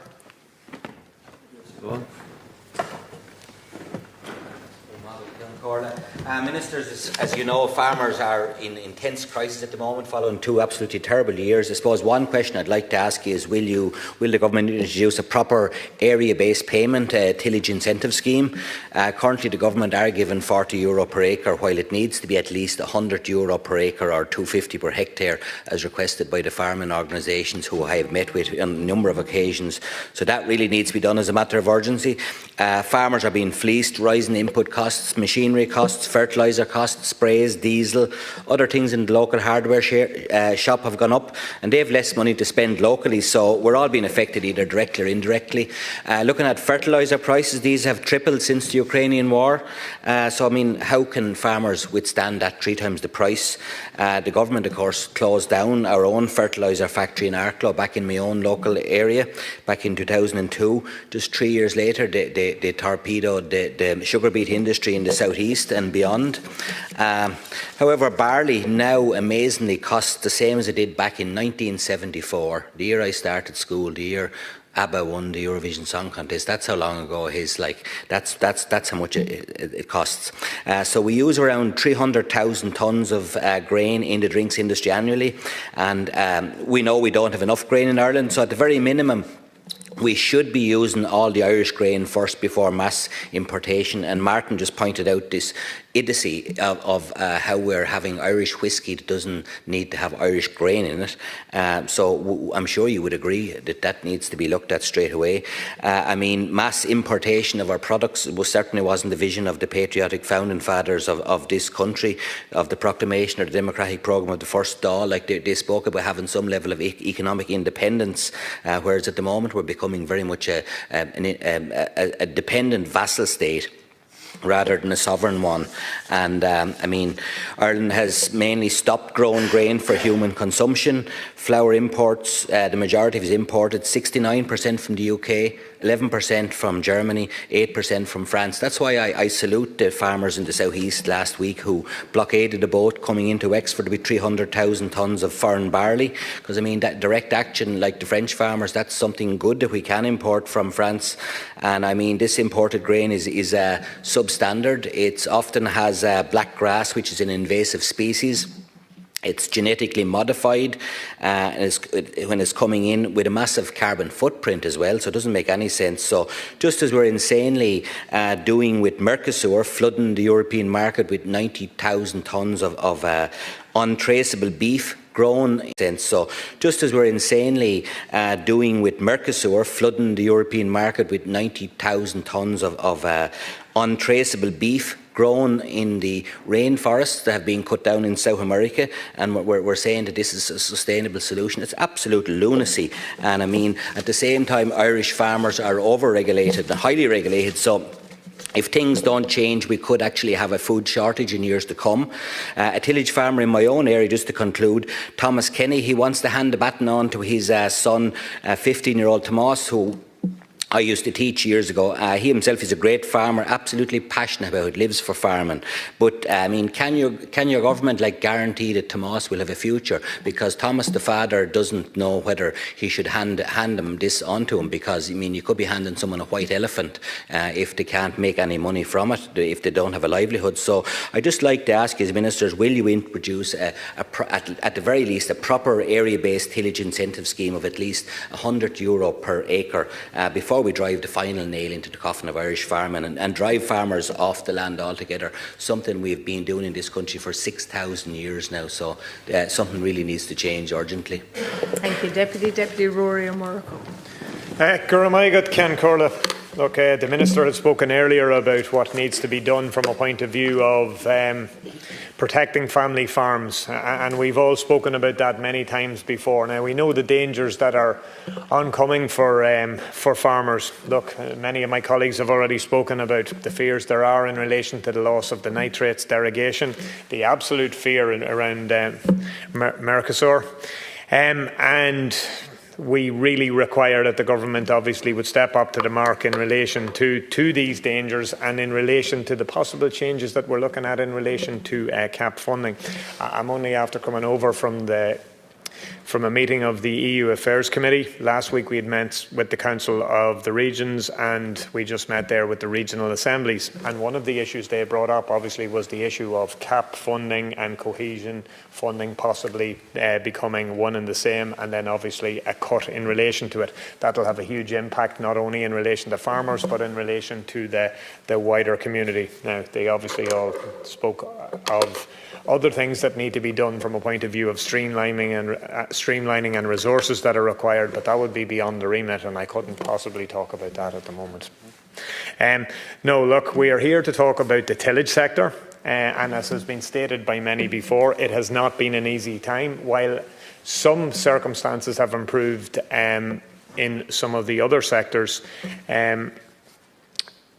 Ministers, as you know, farmers are in intense crisis at the moment following 2 absolutely terrible years. I suppose one question I'd like to ask you is will the government introduce a proper area-based payment tillage incentive scheme? Currently the government are given €40 per acre while it needs to be at least €100 per acre or $250 per hectare as requested by the farming organisations who I have met with on a number of occasions. So that really needs to be done as a matter of urgency. Farmers are being fleeced, rising input costs, machinery costs, fertiliser costs, sprays, diesel, other things in the local hardware shop have gone up, and they have less money to spend locally, so we're all being affected either directly or indirectly. Looking at fertiliser prices, these have tripled since the Ukrainian war, so I mean, how can farmers withstand that 3 times the price? The government, of course, closed down our own fertiliser factory in Arklow back in my own local area back in 2002. Just 3 years later, they torpedoed the sugar beet industry in the southeast and beyond. However, barley now amazingly costs the same as it did back in 1974, the year I started school, the year ABBA won the Eurovision Song Contest. That's how long ago it is. Like that's how much it costs. So we use around 300,000 tonnes of grain in the drinks industry annually, and we know we don't have enough grain in Ireland. So at the very minimum, we should be using all the Irish grain first before mass importation. And Martin just pointed out this idiocy of how we're having Irish whiskey that doesn't need to have Irish grain in it. So I'm sure you would agree that that needs to be looked at straight away. I mean, mass importation of our products certainly wasn't the vision of the patriotic founding fathers of this country, of the proclamation or the democratic programme of the first Dáil. Like they spoke about having some level of economic independence, whereas at the moment we're becoming very much a dependent vassal state rather than a sovereign one. And I mean, Ireland has mainly stopped growing grain for human consumption. Flour imports, the majority of it is imported, 69% from the UK, 11% from Germany, 8% from France. That's why I salute the farmers in the South East last week who blockaded a boat coming into Wexford with 300,000 tonnes of foreign barley. Because I mean, that direct action, like the French farmers, that's something good that we can import from France. And I mean, this imported grain is substandard. It often has black grass, which is an invasive species. It's genetically modified when it's coming in with a massive carbon footprint as well, so it doesn't make any sense. So just as we're insanely doing with Mercosur, flooding the European market with 90,000 tonnes of untraceable beef grown. So just as we're insanely doing with Mercosur, flooding the European market with 90,000 tonnes of untraceable beef grown in the rainforests that have been cut down in South America, and we're saying that this is a sustainable solution. It's absolute lunacy. And I mean, at the same time, Irish farmers are over-regulated and highly regulated. So if things don't change, we could actually have a food shortage in years to come. A tillage farmer in my own area, just to conclude, Thomas Kenny, he wants to hand the baton on to his son, 15-year-old Tomas, who I used to teach years ago. He himself is a great farmer, absolutely passionate about it, lives for farming. But I mean, can your government guarantee that Tomas will have a future? Because Thomas, the father, doesn't know whether he should hand him this onto him. Because I mean, you could be handing someone a white elephant if they can't make any money from it, if they don't have a livelihood. So I just like to ask you, as ministers, will you introduce at the very least a proper area-based tillage incentive scheme of at least €100 per acre before we drive the final nail into the coffin of Irish farming and drive farmers off the land altogether, something we've been doing in this country for 6,000 years now. So something really needs to change urgently. Thank you. Deputy Rory O'Murray. Guramaigad Ken Corla. Look, the Minister had spoken earlier about what needs to be done from a point of view of protecting family farms, and we've all spoken about that many times before. Now, we know the dangers that are oncoming for farmers. Look, many of my colleagues have already spoken about the fears there are in relation to the loss of the nitrates derogation, the absolute fear around Mercosur, and we really require that the government obviously would step up to the mark in relation to these dangers and in relation to the possible changes that we're looking at in relation to CAP funding. I'm only after coming over from a meeting of the EU Affairs Committee. Last week we had met with the Council of the Regions, and we just met there with the regional assemblies. And one of the issues they brought up obviously was the issue of CAP funding and cohesion funding possibly becoming one and the same, and then obviously a cut in relation to it. That will have a huge impact not only in relation to farmers but in relation to the wider community. Now, they obviously all spoke of other things that need to be done from a point of view of streamlining and resources that are required, but that would be beyond the remit, and I couldn't possibly talk about that at the moment. No, look, we are here to talk about the tillage sector, and as has been stated by many before, it has not been an easy time. While some circumstances have improved in some of the other sectors,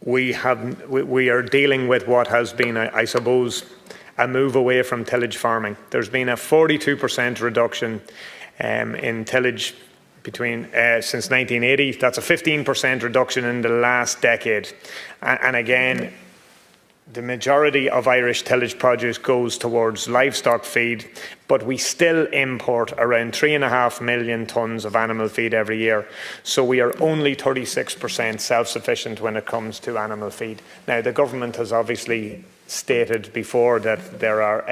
we are dealing with what has been, I suppose, a move away from tillage farming. There's been a 42% reduction in tillage since 1980. That's a 15% reduction in the last decade. And again, the majority of Irish tillage produce goes towards livestock feed, but we still import around 3.5 million tonnes of animal feed every year. So we are only 36% self-sufficient when it comes to animal feed. Now, the government has obviously stated before that there are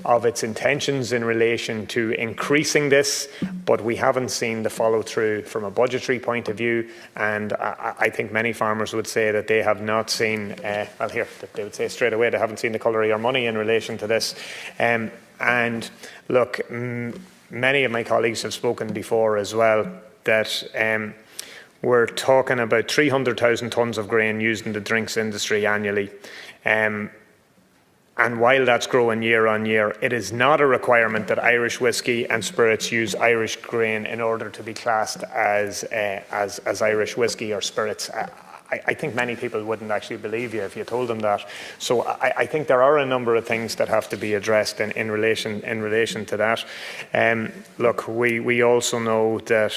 of its intentions in relation to increasing this, but we haven't seen the follow through from a budgetary point of view, and I think many farmers would say that they have not seen, they would say straight away they haven't seen the colour of your money in relation to this. And look, many of my colleagues have spoken before as well that we're talking about 300,000 tonnes of grain used in the drinks industry annually. And while that's growing year on year, it is not a requirement that Irish whisky and spirits use Irish grain in order to be classed as Irish whisky or spirits. I think many people wouldn't actually believe you if you told them that. So I think there are a number of things that have to be addressed in relation to that. Look, we also know that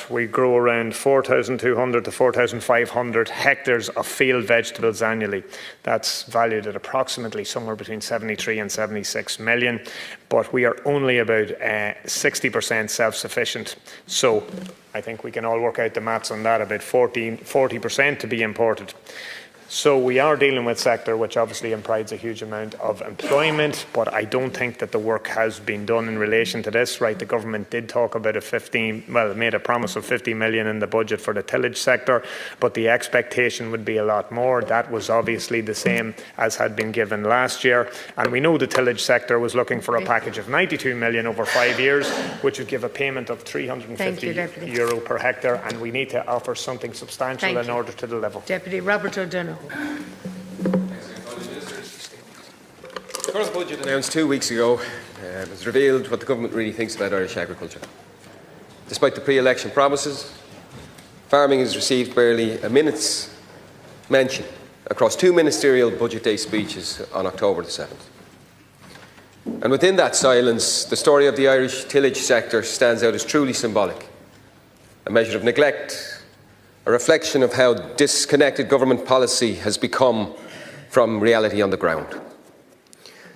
we grow around 4,200 to 4,500 hectares of field vegetables annually. That's valued at approximately somewhere between 73 and 76 million, but we are only about 60% self-sufficient. So I think we can all work out the maths on that, about 40% to be imported. So we are dealing with a sector which obviously provides a huge amount of employment, but I don't think that the work has been done in relation to this. Right, the government did talk about made a promise of 50 million in the budget for the tillage sector, but the expectation would be a lot more. That was obviously the same as had been given last year, and we know the tillage sector was looking for a package of 92 million over 5 years, which would give a payment of €350 per hectare, and we need to offer something substantial in order to deliver. Deputy Robert O'Donoghue. The current budget announced 2 weeks ago has revealed what the government really thinks about Irish agriculture. Despite the pre-election promises, farming has received barely a minute's mention across 2 ministerial budget day speeches on October the 7th. And within that silence, the story of the Irish tillage sector stands out as truly symbolic, a measure of neglect, a reflection of how disconnected government policy has become from reality on the ground.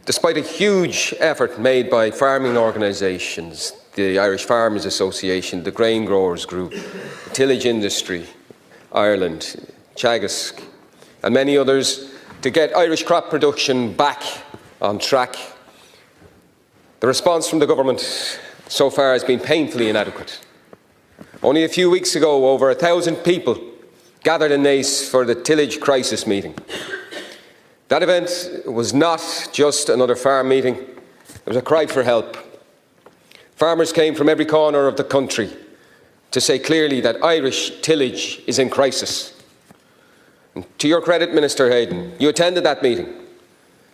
Despite a huge effort made by farming organisations, the Irish Farmers Association, the Grain Growers Group, the Tillage Industry, Ireland, Teagasc, and many others, to get Irish crop production back on track, the response from the government so far has been painfully inadequate. Only a few weeks ago, over 1,000 people gathered in Naas for the Tillage Crisis meeting. That event was not just another farm meeting, it was a cry for help. Farmers came from every corner of the country to say clearly that Irish tillage is in crisis. And to your credit, Minister Hayden, you attended that meeting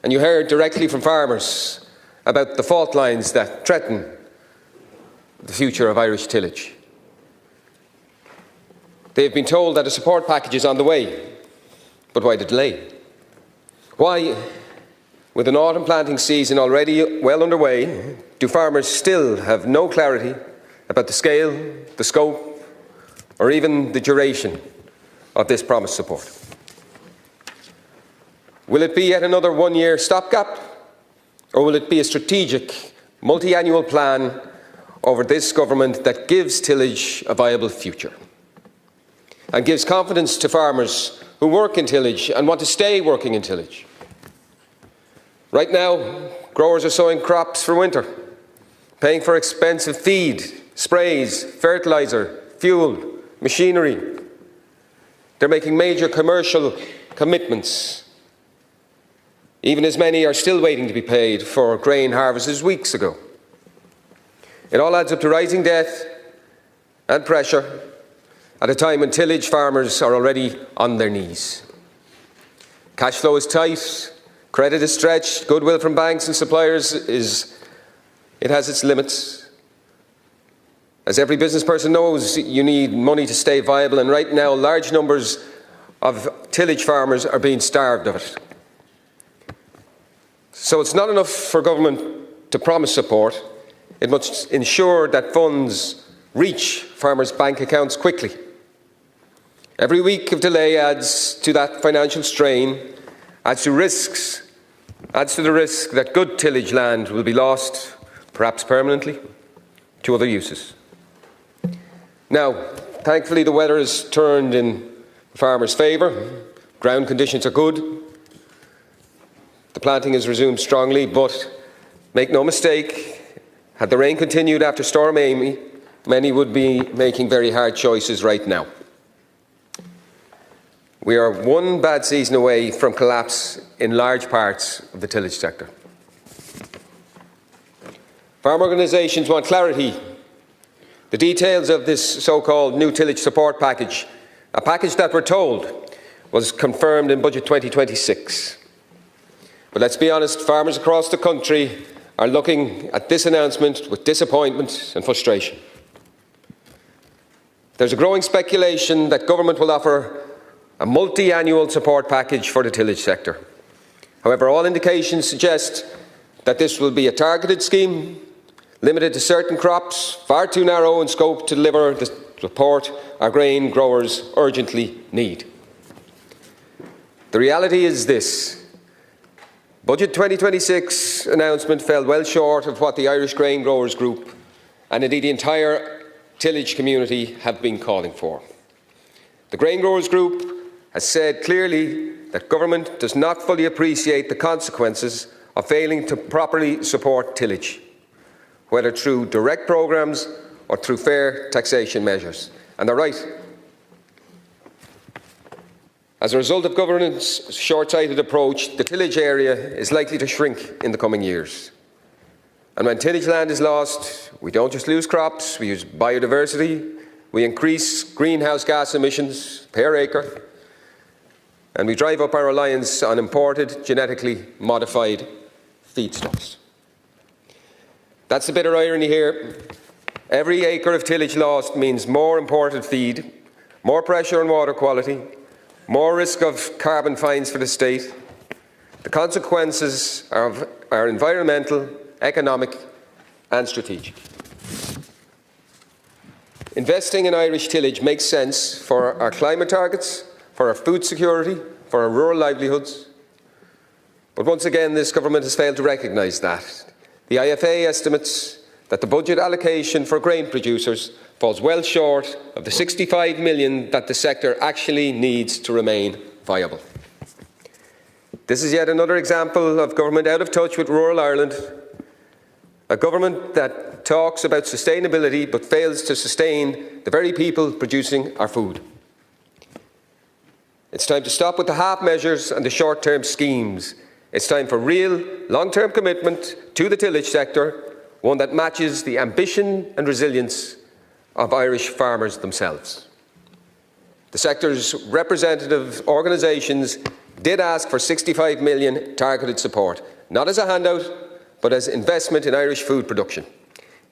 and you heard directly from farmers about the fault lines that threaten the future of Irish tillage. They have been told that a support package is on the way, but why the delay? Why, with an autumn planting season already well underway, do farmers still have no clarity about the scale, the scope, or even the duration of this promised support? Will it be yet another one-year stopgap, or will it be a strategic, multi-annual plan over this government that gives tillage a viable future and gives confidence to farmers who work in tillage and want to stay working in tillage? Right now, growers are sowing crops for winter, paying for expensive feed, sprays, fertiliser, fuel, machinery. They're making major commercial commitments, even as many are still waiting to be paid for grain harvested weeks ago. It all adds up to rising debt and pressure at a time when tillage farmers are already on their knees. Cash flow is tight, credit is stretched, goodwill from banks and suppliers has its limits. As every business person knows, you need money to stay viable, and right now large numbers of tillage farmers are being starved of it. So it's not enough for government to promise support. It must ensure that funds reach farmers' bank accounts quickly. Every week of delay adds to that financial strain, adds to the risk that good tillage land will be lost, perhaps permanently, to other uses. Now, thankfully the weather has turned in farmers' favour. Ground conditions are good. The planting has resumed strongly, but make no mistake, had the rain continued after Storm Amy, many would be making very hard choices right now. We are one bad season away from collapse in large parts of the tillage sector. Farm organisations want clarity. The details of this so-called new tillage support package, a package that we're told was confirmed in Budget 2026. But let's be honest, farmers across the country are looking at this announcement with disappointment and frustration. There's a growing speculation that government will offer a multi-annual support package for the tillage sector. However, all indications suggest that this will be a targeted scheme, limited to certain crops, far too narrow in scope to deliver the support our grain growers urgently need. The reality is this. Budget 2026 announcement fell well short of what the Irish Grain Growers Group and indeed the entire tillage community have been calling for. The Grain Growers Group has said clearly that government does not fully appreciate the consequences of failing to properly support tillage, whether through direct programmes or through fair taxation measures. And they're right. As a result of government's short-sighted approach, the tillage area is likely to shrink in the coming years. And when tillage land is lost, we don't just lose crops, we lose biodiversity, we increase greenhouse gas emissions per acre, and we drive up our reliance on imported, genetically modified feedstuffs. That's the bitter irony here. Every acre of tillage lost means more imported feed, more pressure on water quality, more risk of carbon fines for the state. The consequences are environmental, economic and strategic. Investing in Irish tillage makes sense for our climate targets, for our food security, for our rural livelihoods. But once again, this government has failed to recognise that. The IFA estimates that the budget allocation for grain producers falls well short of the 65 million that the sector actually needs to remain viable. This is yet another example of government out of touch with rural Ireland, a government that talks about sustainability but fails to sustain the very people producing our food. It's time to stop with the half measures and the short-term schemes. It's time for real, long-term commitment to the tillage sector, one that matches the ambition and resilience of Irish farmers themselves. The sector's representative organisations did ask for 65 million targeted support, not as a handout, but as investment in Irish food production,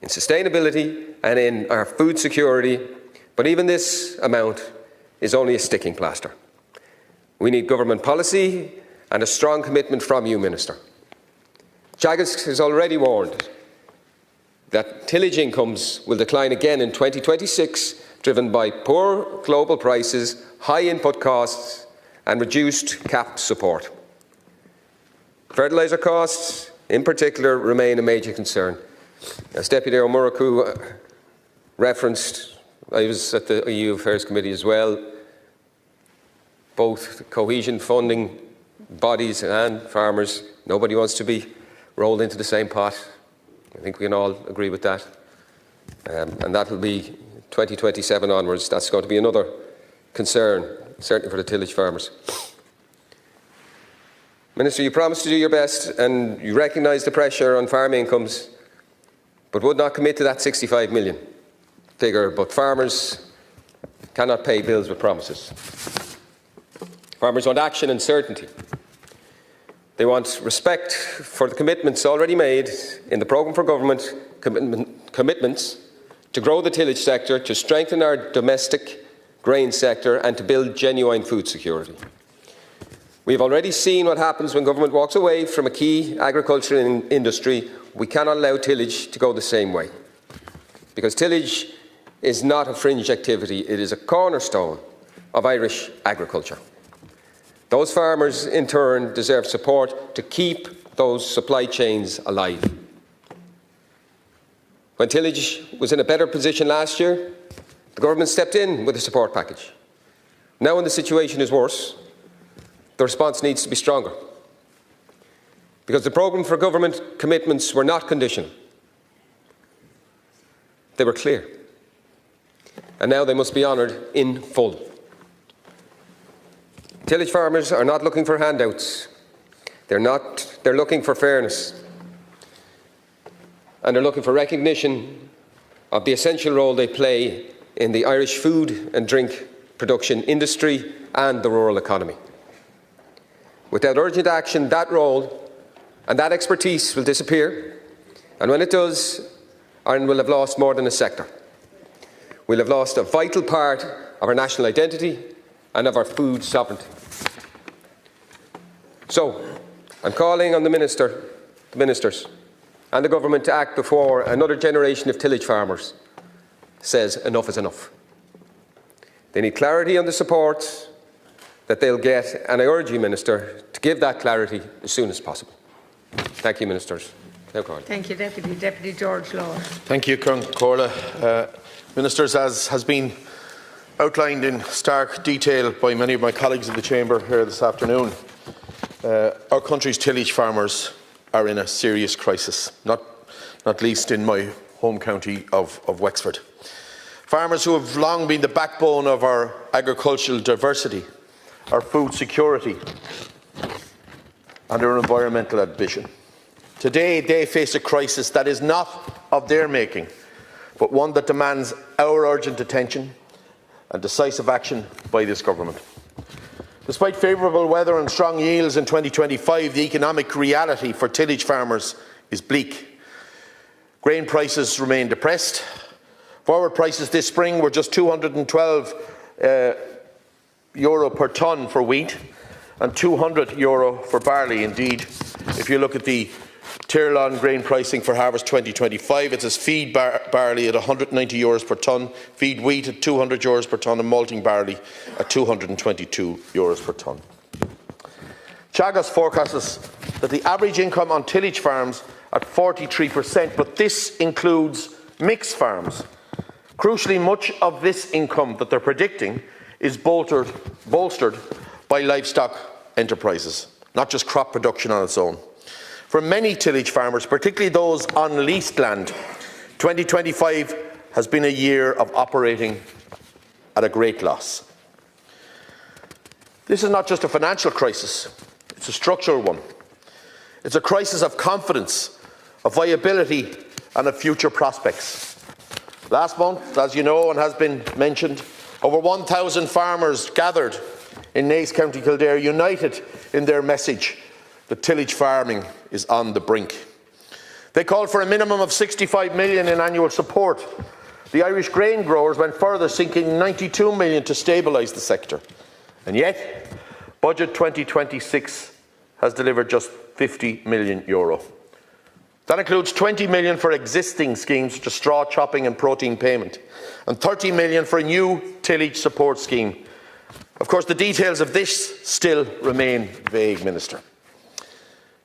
in sustainability and in our food security. But even this amount is only a sticking plaster. We need government policy and a strong commitment from you, Minister. Teagasc has already warned that tillage incomes will decline again in 2026, driven by poor global prices, high input costs and reduced CAP support. Fertiliser costs, in particular, remain a major concern. As Deputy O'Murrochú referenced, I was at the EU Affairs Committee as well. Both cohesion funding bodies and farmers, nobody wants to be rolled into the same pot. I think we can all agree with that. And that will be 2027 onwards. That's going to be another concern, certainly for the tillage farmers. Minister, you promised to do your best and you recognise the pressure on farm incomes, but would not commit to that 65 million figure. But farmers cannot pay bills with promises. Farmers want action and certainty. They want respect for the commitments already made in the programme for government, commitments to grow the tillage sector, to strengthen our domestic grain sector and to build genuine food security. We have already seen what happens when government walks away from a key agricultural industry. We cannot allow tillage to go the same way, because tillage is not a fringe activity, it is a cornerstone of Irish agriculture. Those farmers, in turn, deserve support to keep those supply chains alive. When tillage was in a better position last year, the government stepped in with a support package. Now when the situation is worse, the response needs to be stronger. because the programme for government commitments were not conditional. They were clear. And now they must be honoured in full. Tillage farmers are not looking for handouts. They're looking for fairness. And they're looking for recognition of the essential role they play in the Irish food and drink production industry and the rural economy. Without urgent action, that role and that expertise will disappear, and when it does, Ireland will have lost more than a sector. We'll have lost a vital part of our national identity and of our food sovereignty. So, I'm calling on the ministers and the government to act before another generation of tillage farmers says enough is enough. They need clarity on the support that they'll get, and I urge you, Minister, to give that clarity as soon as possible. Thank you, Ministers. Thank you, Deputy. Deputy George Lord. Thank you, Corla. Ministers, as has been outlined in stark detail by many of my colleagues in the Chamber here this afternoon, our country's tillage farmers are in a serious crisis, not least in my home county of Wexford. Farmers who have long been the backbone of our agricultural diversity, our food security and our environmental ambition. Today they face a crisis that is not of their making, but one that demands our urgent attention and decisive action by this government. Despite favourable weather and strong yields in 2025, the economic reality for tillage farmers is bleak. Grain prices remain depressed. Forward prices this spring were just €212 per tonne for wheat and €200 for barley. Indeed, if you look at the Tillage grain pricing for harvest 2025, it says feed barley at €190 per tonne, feed wheat at €200 per tonne and malting barley at €222 per tonne. Teagasc forecasts that the average income on tillage farms at 43%, but this includes mixed farms. Crucially, much of this income that they're predicting is bolstered by livestock enterprises, not just crop production on its own. For many tillage farmers, particularly those on leased land, 2025 has been a year of operating at a great loss. This is not just a financial crisis, it's a structural one. It's a crisis of confidence, of viability and of future prospects. Last month, as you know and has been mentioned, over 1,000 farmers gathered in Naas, County Kildare, united in their message that tillage farming is on the brink. They called for a minimum of €65 million in annual support. The Irish grain growers went further, sinking €92 million to stabilise the sector. And yet, Budget 2026 has delivered just €50 million. That includes €20 million for existing schemes such as straw chopping and protein payment, and €30 million for a new tillage support scheme. Of course, the details of this still remain vague, Minister.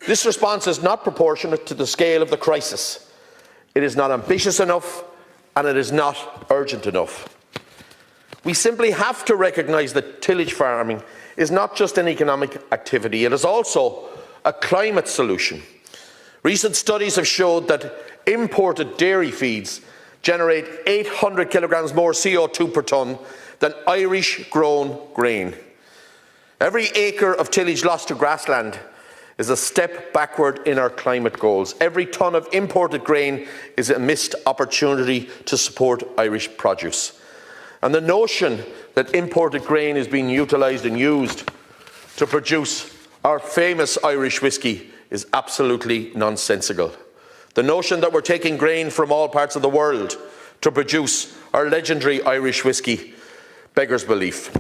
This response is not proportionate to the scale of the crisis. It is not ambitious enough and it is not urgent enough. We simply have to recognise that tillage farming is not just an economic activity, it is also a climate solution. Recent studies have showed that imported dairy feeds generate 800 kilograms more CO2 per tonne than Irish-grown grain. Every acre of tillage lost to grassland is a step backward in our climate goals. Every tonne of imported grain is a missed opportunity to support Irish produce. And the notion that imported grain is being utilised and used to produce our famous Irish whiskey is absolutely nonsensical. The notion that we're taking grain from all parts of the world to produce our legendary Irish whiskey beggars belief.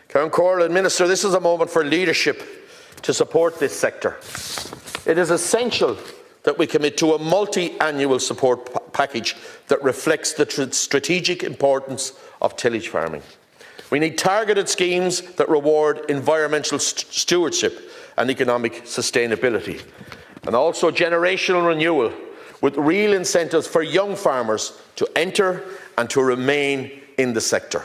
Count Corlin, Minister, this is a moment for leadership to support this sector. It is essential that we commit to a multi-annual support package that reflects the strategic importance of tillage farming. We need targeted schemes that reward environmental stewardship and economic sustainability, and also generational renewal with real incentives for young farmers to enter and to remain in the sector.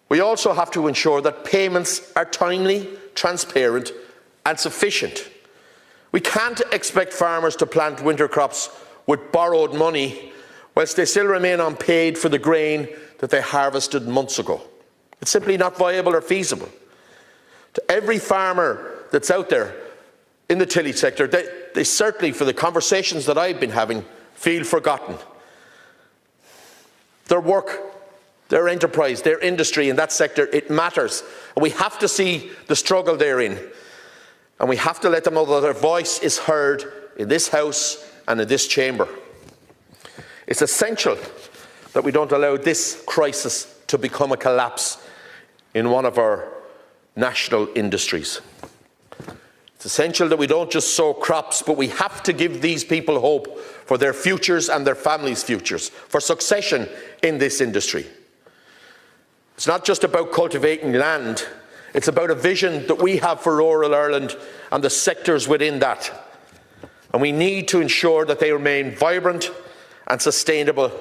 We also have to ensure that payments are timely, transparent and sufficient. We can't expect farmers to plant winter crops with borrowed money whilst they still remain unpaid for the grain that they harvested months ago. It's simply not viable or feasible. To every farmer that's out there in the tillage sector, they certainly, for the conversations that I've been having, feel forgotten. Their work, their enterprise, their industry in that sector, it matters. And we have to see the struggle therein. And we have to let them know that their voice is heard in this House and in this chamber. It's essential that we don't allow this crisis to become a collapse in one of our national industries. It's essential that we don't just sow crops, but we have to give these people hope for their futures and their families' futures, for succession in this industry. It's not just about cultivating land, it's about a vision that we have for rural Ireland and the sectors within that. And we need to ensure that they remain vibrant and sustainable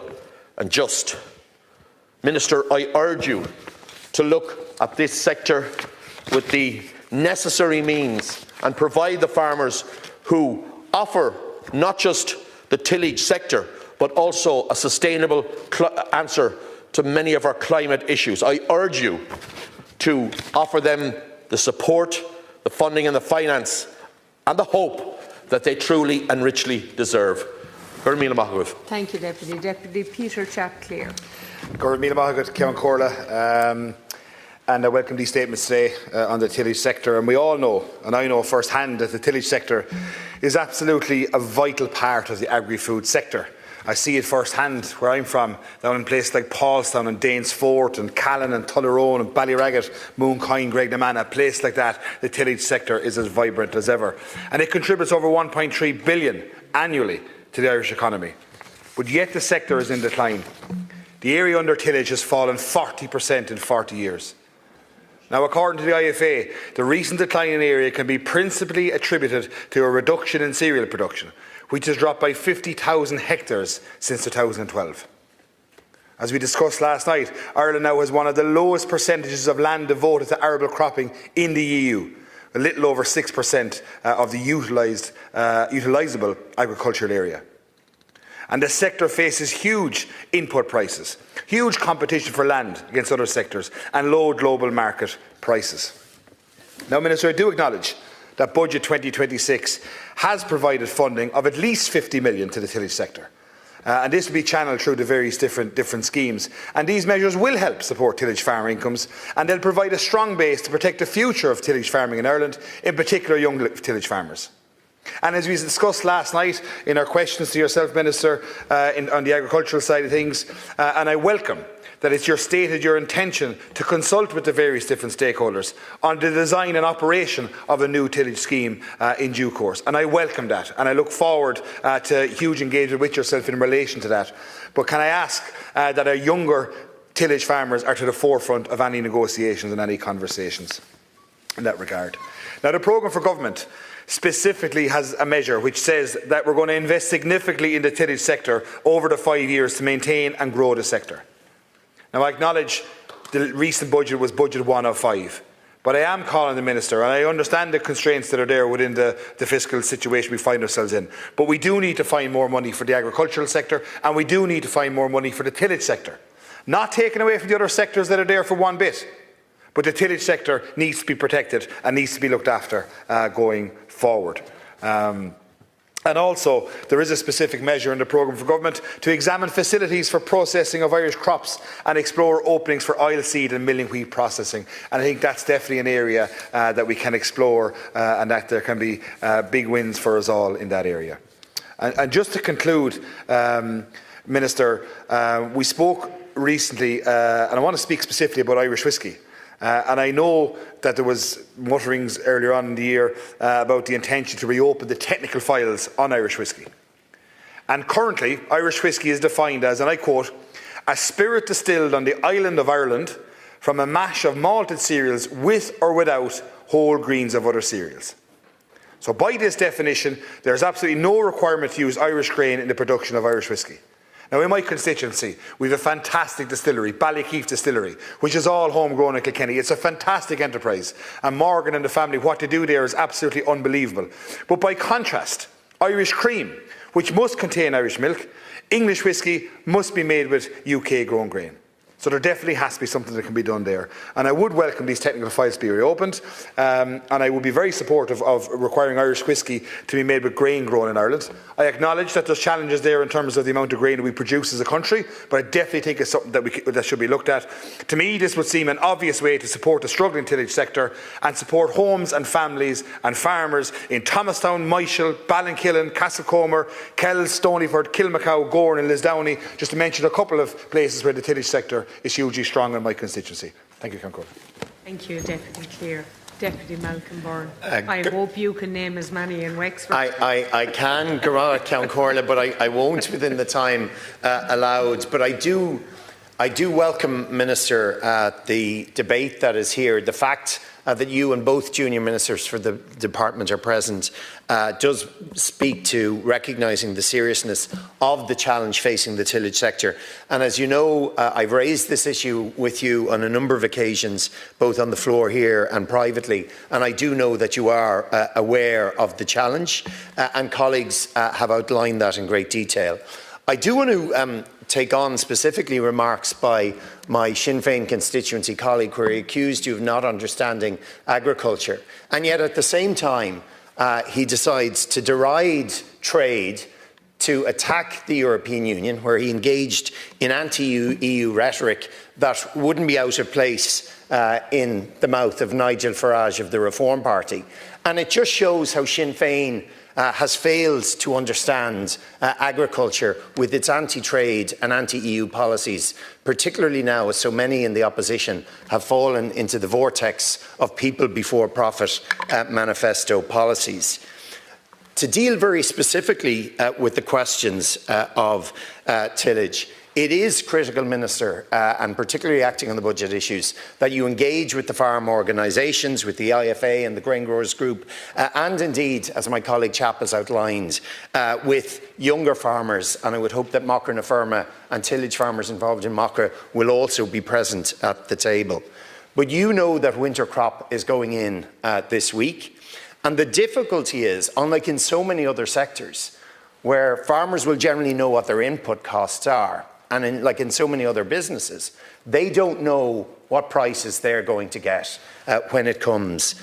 and just. Minister, I urge you to look at this sector with the necessary means and provide the farmers who offer not just the tillage sector but also a sustainable answer to many of our climate issues. I urge you to offer them the support, the funding and the finance and the hope that they truly and richly deserve. Thank you, Deputy. Deputy Peter Chapclear. And I welcome these statements today on the tillage sector. And we all know, and I know firsthand, that the tillage sector is absolutely a vital part of the agri-food sector. I see it firsthand where I'm from, down in places like Paulstown and Danesfort and Callan and Tullerone and Ballyragget, Mooncoin, Graignamanagh, places like that. The tillage sector is as vibrant as ever. And it contributes over 1.3 billion annually to the Irish economy. But yet the sector is in decline. The area under tillage has fallen 40% in 40 years. Now, according to the IFA, the recent decline in area can be principally attributed to a reduction in cereal production, which has dropped by 50,000 hectares since 2012. As we discussed last night, Ireland now has one of the lowest percentages of land devoted to arable cropping in the EU, a little over 6% of the utilisable agricultural area. And the sector faces huge input prices, huge competition for land against other sectors, and low global market prices. Now, Minister, I do acknowledge that Budget 2026 has provided funding of at least 50 million to the tillage sector. And this will be channelled through the various different schemes. And these measures will help support tillage farmer incomes, and they'll provide a strong base to protect the future of tillage farming in Ireland, in particular young tillage farmers. And as we discussed last night in our questions to yourself, Minister, on the agricultural side of things, and I welcome that it's stated your intention to consult with the various different stakeholders on the design and operation of a new tillage scheme in due course. And I welcome that, and I look forward to huge engagement with yourself in relation to that. But can I ask that our younger tillage farmers are to the forefront of any negotiations and any conversations in that regard? Now, the programme for government specifically has a measure which says that we're going to invest significantly in the tillage sector over the 5 years to maintain and grow the sector. Now, I acknowledge the recent budget was budget 105, but I am calling the Minister, and I understand the constraints that are there within the fiscal situation we find ourselves in, but we do need to find more money for the agricultural sector, and we do need to find more money for the tillage sector. Not taken away from the other sectors that are there for one bit, but the tillage sector needs to be protected and needs to be looked after going forward. And also, there is a specific measure in the programme for government to examine facilities for processing of Irish crops and explore openings for oilseed and milling wheat processing. And I think that's definitely an area that we can explore and that there can be big wins for us all in that area. And just to conclude, Minister, we spoke recently, and I want to speak specifically about Irish whiskey. And I know that there was mutterings earlier on in the year about the intention to reopen the technical files on Irish whiskey. And currently, Irish whiskey is defined as, and I quote, a spirit distilled on the island of Ireland from a mash of malted cereals with or without whole grains of other cereals. So by this definition, there is absolutely no requirement to use Irish grain in the production of Irish whiskey. Now, in my constituency, we have a fantastic distillery, Ballykeefe Distillery, which is all homegrown in Kilkenny. It's a fantastic enterprise. And Morgan and the family, what they do there is absolutely unbelievable. But by contrast, Irish cream, which must contain Irish milk, English whisky must be made with UK-grown grain. So there definitely has to be something that can be done there. And I would welcome these technical files to be reopened. And I would be very supportive of requiring Irish whisky to be made with grain grown in Ireland. I acknowledge that there's challenges there in terms of the amount of grain that we produce as a country, but I definitely think it's something that should be looked at. To me, this would seem an obvious way to support the struggling tillage sector and support homes and families and farmers in Thomastown, Michael, Ballinkillen, Castlecomer, Kells, Stonyford, Kilmacow, Gorn and Lisdowney, just to mention a couple of places where the tillage sector is hugely strong in my constituency. Thank you, Councillor. Thank you, Deputy Clare. Deputy Malcolm Byrne. I hope you can name as many in Wexford. I can, Count Corla, but I won't within the time allowed. But I do welcome, Minister, the debate that is here. The fact that you and both junior ministers for the department are present does speak to recognising the seriousness of the challenge facing the tillage sector. And as you know, I've raised this issue with you on a number of occasions, both on the floor here and privately, and I do know that you are aware of the challenge, and colleagues have outlined that in great detail. I do want to take on specifically remarks by my Sinn Féin constituency colleague where he accused you of not understanding agriculture. And yet at the same time, he decides to deride trade, to attack the European Union, where he engaged in anti-EU rhetoric that wouldn't be out of place in the mouth of Nigel Farage of the Reform Party. And it just shows how Sinn Féin has failed to understand agriculture with its anti-trade and anti-EU policies, particularly now as so many in the opposition have fallen into the vortex of people before profit manifesto policies. To deal very specifically with the questions of tillage, it is critical, Minister, and particularly acting on the budget issues, that you engage with the farm organisations, with the IFA and the Grain Growers Group, and indeed, as my colleague Chap has outlined, with younger farmers. And I would hope that Mocha na Firma and tillage farmers involved in Mocha will also be present at the table. But you know that winter crop is going in this week. And the difficulty is, unlike in so many other sectors, where farmers will generally know what their input costs are, and like in so many other businesses, they don't know what prices they're going to get when it comes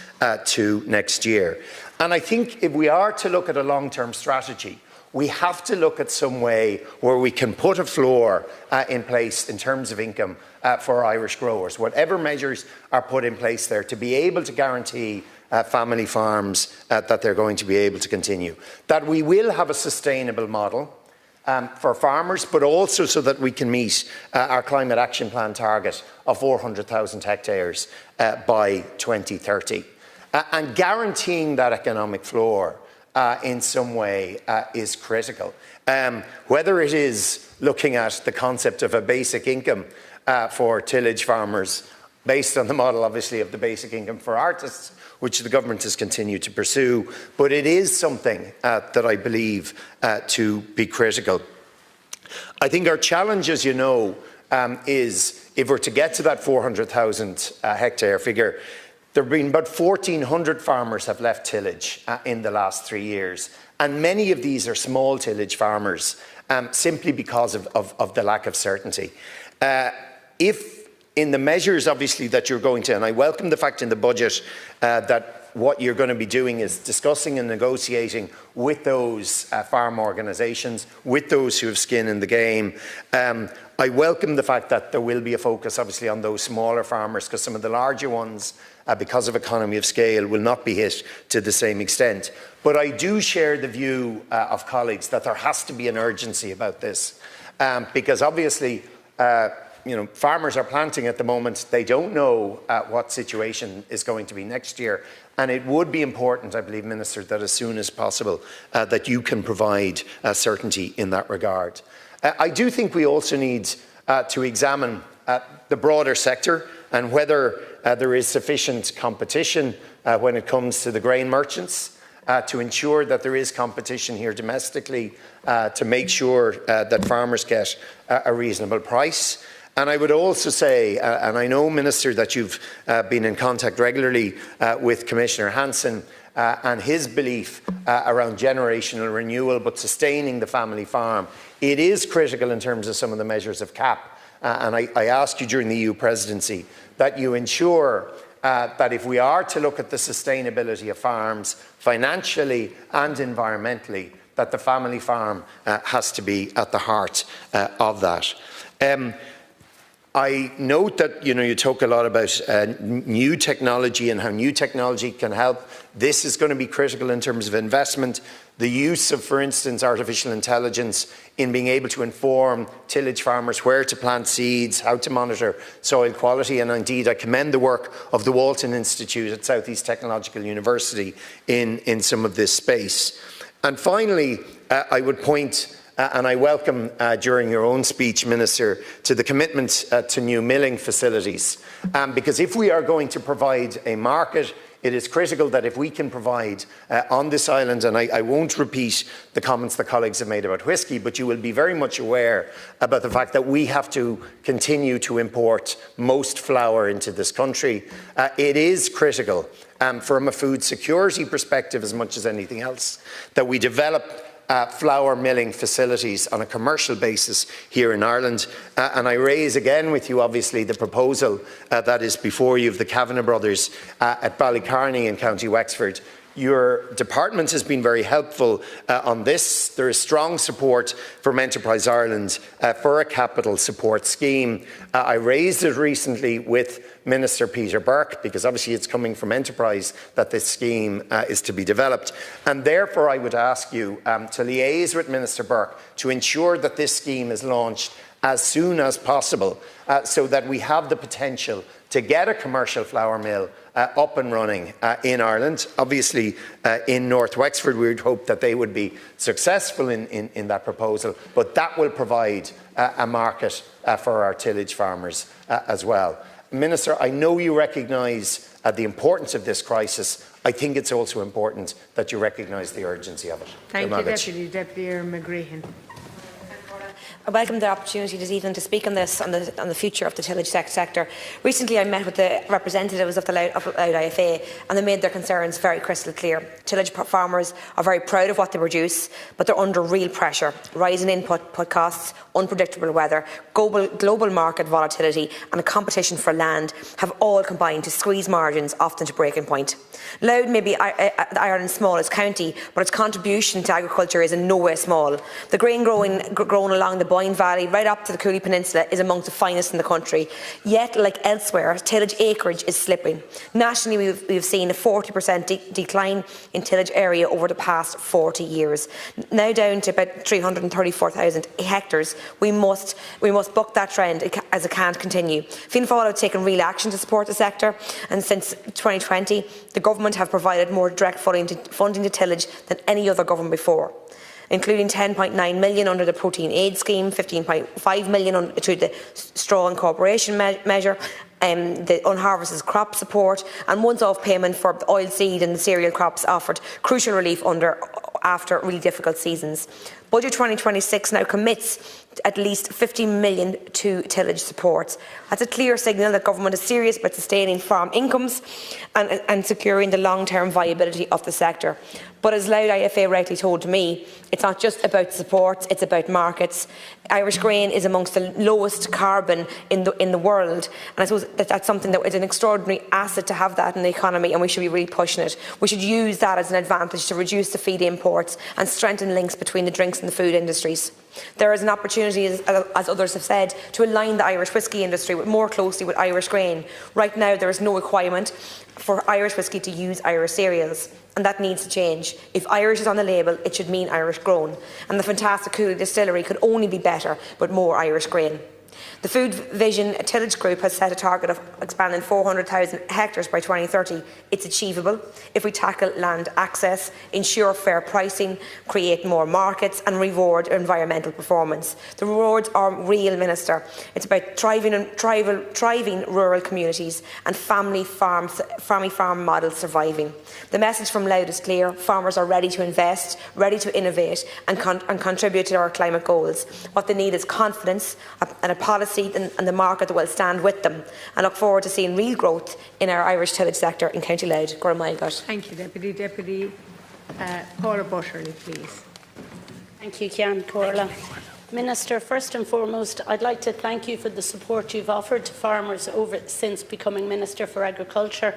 to next year. And I think if we are to look at a long-term strategy, we have to look at some way where we can put a floor in place in terms of income for Irish growers, whatever measures are put in place there to be able to guarantee family farms that they're going to be able to continue. That we will have a sustainable model for farmers, but also so that we can meet our Climate Action Plan target of 400,000 hectares by 2030. And guaranteeing that economic floor in some way is critical. Whether it is looking at the concept of a basic income for tillage farmers, based on the model, obviously, of the basic income for artists, which the government has continued to pursue, but it is something that I believe to be critical. I think our challenge, as you know, is if we're to get to that 400,000 hectare figure, there have been about 1,400 farmers have left tillage in the last 3 years, and many of these are small tillage farmers simply because of the lack of certainty. If in the measures, obviously, that you're going to, and I welcome the fact in the budget that what you're going to be doing is discussing and negotiating with those farm organisations, with those who have skin in the game. I welcome the fact that there will be a focus, obviously, on those smaller farmers, because some of the larger ones, because of economy of scale, will not be hit to the same extent. But I do share the view of colleagues that there has to be an urgency about this, because obviously, farmers are planting at the moment. They don't know what situation is going to be next year. And it would be important, I believe, Minister, that as soon as possible that you can provide certainty in that regard. I do think we also need to examine the broader sector and whether there is sufficient competition when it comes to the grain merchants. to ensure that there is competition here domestically to make sure that farmers get a reasonable price. And I would also say, and I know, Minister, that you've been in contact regularly with Commissioner Hansen and his belief around generational renewal but sustaining the family farm. It is critical in terms of some of the measures of CAP. And I ask you during the EU presidency that you ensure that if we are to look at the sustainability of farms financially and environmentally, that the family farm has to be at the heart of that. I note that you talk a lot about new technology and how new technology can help. This is going to be critical in terms of investment. The use of, for instance, artificial intelligence in being able to inform tillage farmers where to plant seeds, how to monitor soil quality, and indeed I commend the work of the Walton Institute at South East Technological University in some of this space. And finally, I would point and I welcome, during your own speech, Minister, to the commitment to new milling facilities. Because if we are going to provide a market, it is critical that if we can provide on this island, and I won't repeat the comments the colleagues have made about whisky, but you will be very much aware about the fact that we have to continue to import most flour into this country. It is critical from a food security perspective as much as anything else that we develop flour milling facilities on a commercial basis here in Ireland. And I raise again with you, obviously, the proposal that is before you of the Kavanagh brothers at Ballycarney in County Wexford. Your department has been very helpful on this. There is strong support from Enterprise Ireland for a capital support scheme. I raised it recently with Minister Peter Burke, because obviously it's coming from Enterprise that this scheme is to be developed. And therefore I would ask you to liaise with Minister Burke to ensure that this scheme is launched as soon as possible so that we have the potential to get a commercial flour mill up and running in Ireland. Obviously, in North Wexford, we would hope that they would be successful in that proposal, but that will provide a market for our tillage farmers as well. Minister, I know you recognise the importance of this crisis. I think it's also important that you recognise the urgency of it. Thank you, Deputy McGreehan. I welcome the opportunity this evening to speak on this, on the future of the tillage sector. Recently I met with the representatives of the Loud IFA and they made their concerns very crystal clear. Tillage farmers are very proud of what they produce, but they're under real pressure. Rising input costs, unpredictable weather, global market volatility and a competition for land have all combined to squeeze margins, often to breaking point. Loud may be Ireland's smallest county, but its contribution to agriculture is in no way small. The grain grown along the Boyne Valley, right up to the Cooley Peninsula, is amongst the finest in the country. Yet, like elsewhere, tillage acreage is slipping. Nationally, we've seen a 40% decline in tillage area over the past 40 years. Now down to about 334,000 hectares. We must buck that trend as it can't continue. Fianna Fáil have taken real action to support the sector, and since 2020, the government have provided more direct funding to tillage than any other government before, including 10.9 million under the Protein Aid Scheme, 15.5 million through the Straw Incorporation measure, the unharvested crop support, and once-off payment for the oilseed and the cereal crops offered crucial relief after really difficult seasons. Budget 2026 now commits at least 50 million to tillage support. That's a clear signal that government is serious about sustaining farm incomes and securing the long-term viability of the sector. But as Loud IFA rightly told me, it's not just about support, it's about markets. Irish grain is amongst the lowest carbon in the world, and I suppose that's something that is an extraordinary asset to have that in the economy, and we should be really pushing it. We should use that as an advantage to reduce the feed imports and strengthen links between the drinks and the food industries. There is an opportunity, as others have said, to align the Irish whisky industry more closely with Irish grain. Right now there is no requirement for Irish whisky to use Irish cereals, and that needs to change. If Irish is on the label, it should mean Irish grown, and the fantastic Cooley distillery could only be better with more Irish grain. The Food Vision Tillage Group has set a target of expanding 400,000 hectares by 2030. It's achievable if we tackle land access, ensure fair pricing, create more markets and reward environmental performance. The rewards are real, Minister. It's about thriving rural communities and family farm models surviving. The message from Louth is clear. Farmers are ready to invest, ready to innovate and contribute to our climate goals. What they need is confidence and a policy and the market that will stand with them. I look forward to seeing real growth in our Irish tillage sector in County Louth. Thank you, Deputy. Paula Butterley, please. Thank you, Ceann Comhairle. Minister, first and foremost, I'd like to thank you for the support you've offered to farmers since becoming Minister for Agriculture.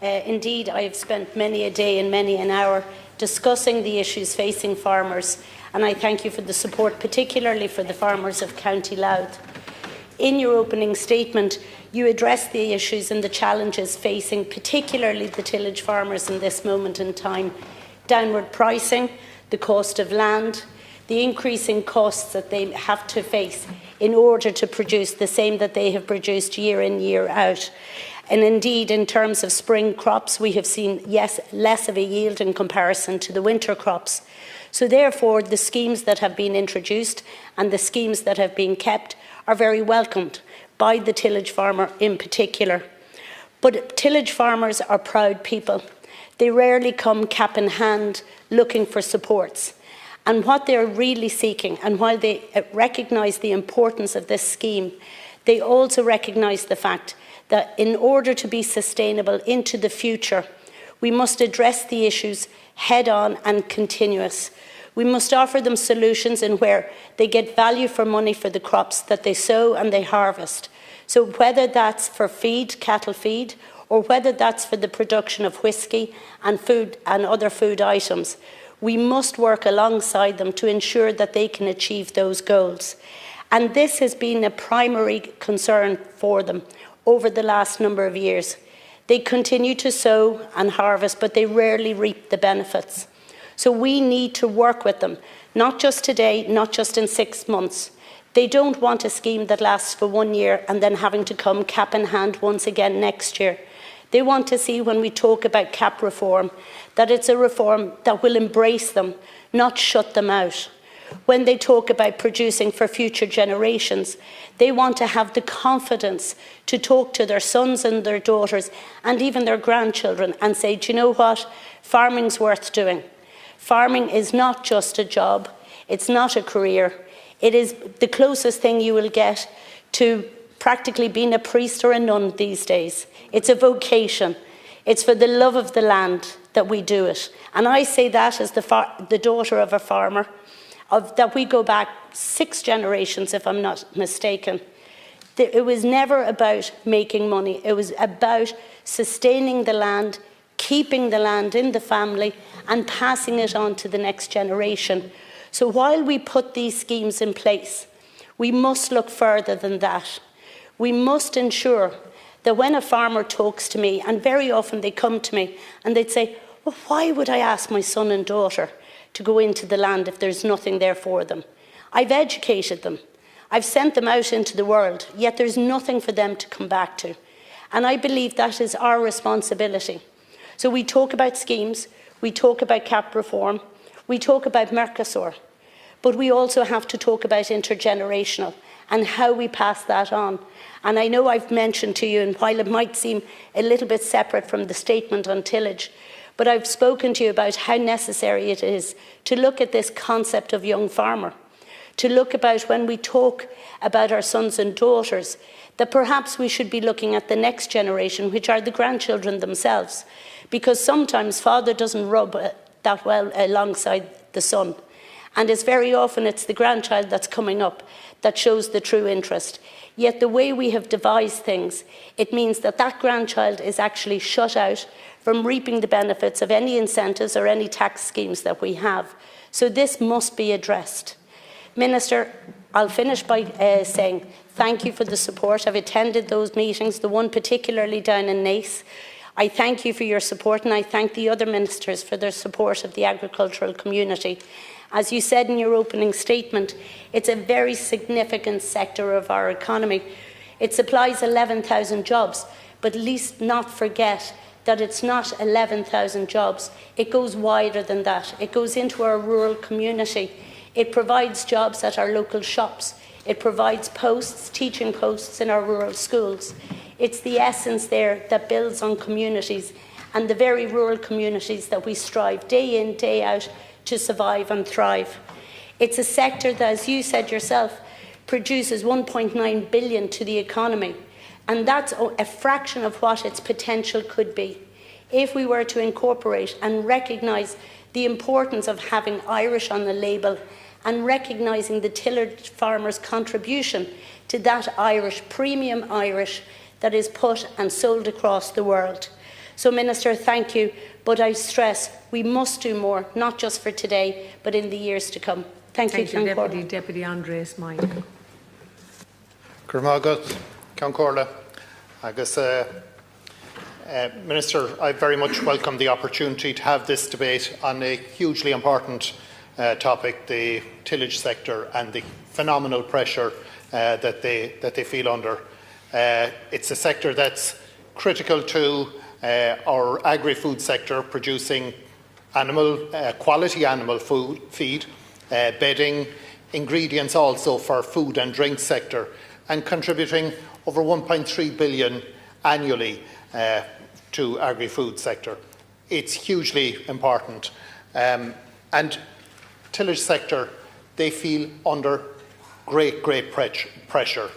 Indeed, I have spent many a day and many an hour discussing the issues facing farmers, and I thank you for the support, particularly for the farmers of County Louth. In your opening statement, you addressed the issues and the challenges facing particularly the tillage farmers in this moment in time. Downward pricing, the cost of land, the increasing costs that they have to face in order to produce the same that they have produced year in, year out. And indeed, in terms of spring crops, we have seen, yes, less of a yield in comparison to the winter crops. So therefore, the schemes that have been introduced and the schemes that have been kept are very welcomed by the tillage farmer in particular. But tillage farmers are proud people. They rarely come cap in hand looking for supports. And what they're really seeking, and while they recognise the importance of this scheme, they also recognise the fact that in order to be sustainable into the future, we must address the issues head on and continuous. We must offer them solutions in where they get value for money for the crops that they sow and they harvest. So whether that's for feed, cattle feed, or whether that's for the production of whisky and food and other food items, we must work alongside them to ensure that they can achieve those goals. And this has been a primary concern for them over the last number of years. They continue to sow and harvest, but they rarely reap the benefits. So we need to work with them, not just today, not just in 6 months. They don't want a scheme that lasts for 1 year and then having to come cap in hand once again next year. They want to see, when we talk about CAP reform, that it's a reform that will embrace them, not shut them out. When they talk about producing for future generations, they want to have the confidence to talk to their sons and their daughters and even their grandchildren and say, do you know what? Farming's worth doing. Farming is not just a job. It's not a career. It is the closest thing you will get to practically being a priest or a nun these days. It's a vocation. It's for the love of the land that we do it. And I say that as the daughter of a farmer, that we go back 6 generations, if I'm not mistaken. It was never about making money. It was about sustaining the land, keeping the land in the family, and passing it on to the next generation. So while we put these schemes in place, we must look further than that. We must ensure that when a farmer talks to me, and very often they come to me and they'd say, well, why would I ask my son and daughter to go into the land if there's nothing there for them? I've educated them. I've sent them out into the world, yet there's nothing for them to come back to. And I believe that is our responsibility. So we talk about schemes, we talk about CAP reform, we talk about Mercosur, but we also have to talk about intergenerational and how we pass that on. And I know I've mentioned to you, and while it might seem a little bit separate from the statement on tillage, but I've spoken to you about how necessary it is to look at this concept of young farmer, to look about when we talk about our sons and daughters, that perhaps we should be looking at the next generation, which are the grandchildren themselves, because sometimes father doesn't rub that well alongside the son. And it's very often it's the grandchild that's coming up that shows the true interest. Yet the way we have devised things, it means that that grandchild is actually shut out from reaping the benefits of any incentives or any tax schemes that we have. So this must be addressed. Minister, I'll finish by saying thank you for the support. I've attended those meetings, the one particularly down in Naas. I thank you for your support, and I thank the other ministers for their support of the agricultural community. As you said in your opening statement, it's a very significant sector of our economy. It supplies 11,000 jobs, but at least not forget that it's not 11,000 jobs. It goes wider than that. It goes into our rural community. It provides jobs at our local shops. It provides posts, teaching posts in our rural schools. It's the essence there that builds on communities and the very rural communities that we strive day in, day out to survive and thrive. It's a sector that, as you said yourself, produces 1.9 billion to the economy, and that's a fraction of what its potential could be if we were to incorporate and recognise the importance of having Irish on the label and recognising the tillage farmers' contribution to that Irish, premium Irish, that is put and sold across the world. So, Minister, thank you, but I stress we must do more, not just for today, but in the years to come. Thank you, Deputy Andreas Mike. Minister, I very much welcome the opportunity to have this debate on a hugely important topic, the tillage sector and the phenomenal pressure that they feel under. It's a sector that's critical to our agri-food sector, producing quality animal feed, bedding, ingredients also for food and drink sector, and contributing over 1.3 billion annually to agri-food sector. It's hugely important. And tillage sector, they feel under great pressure,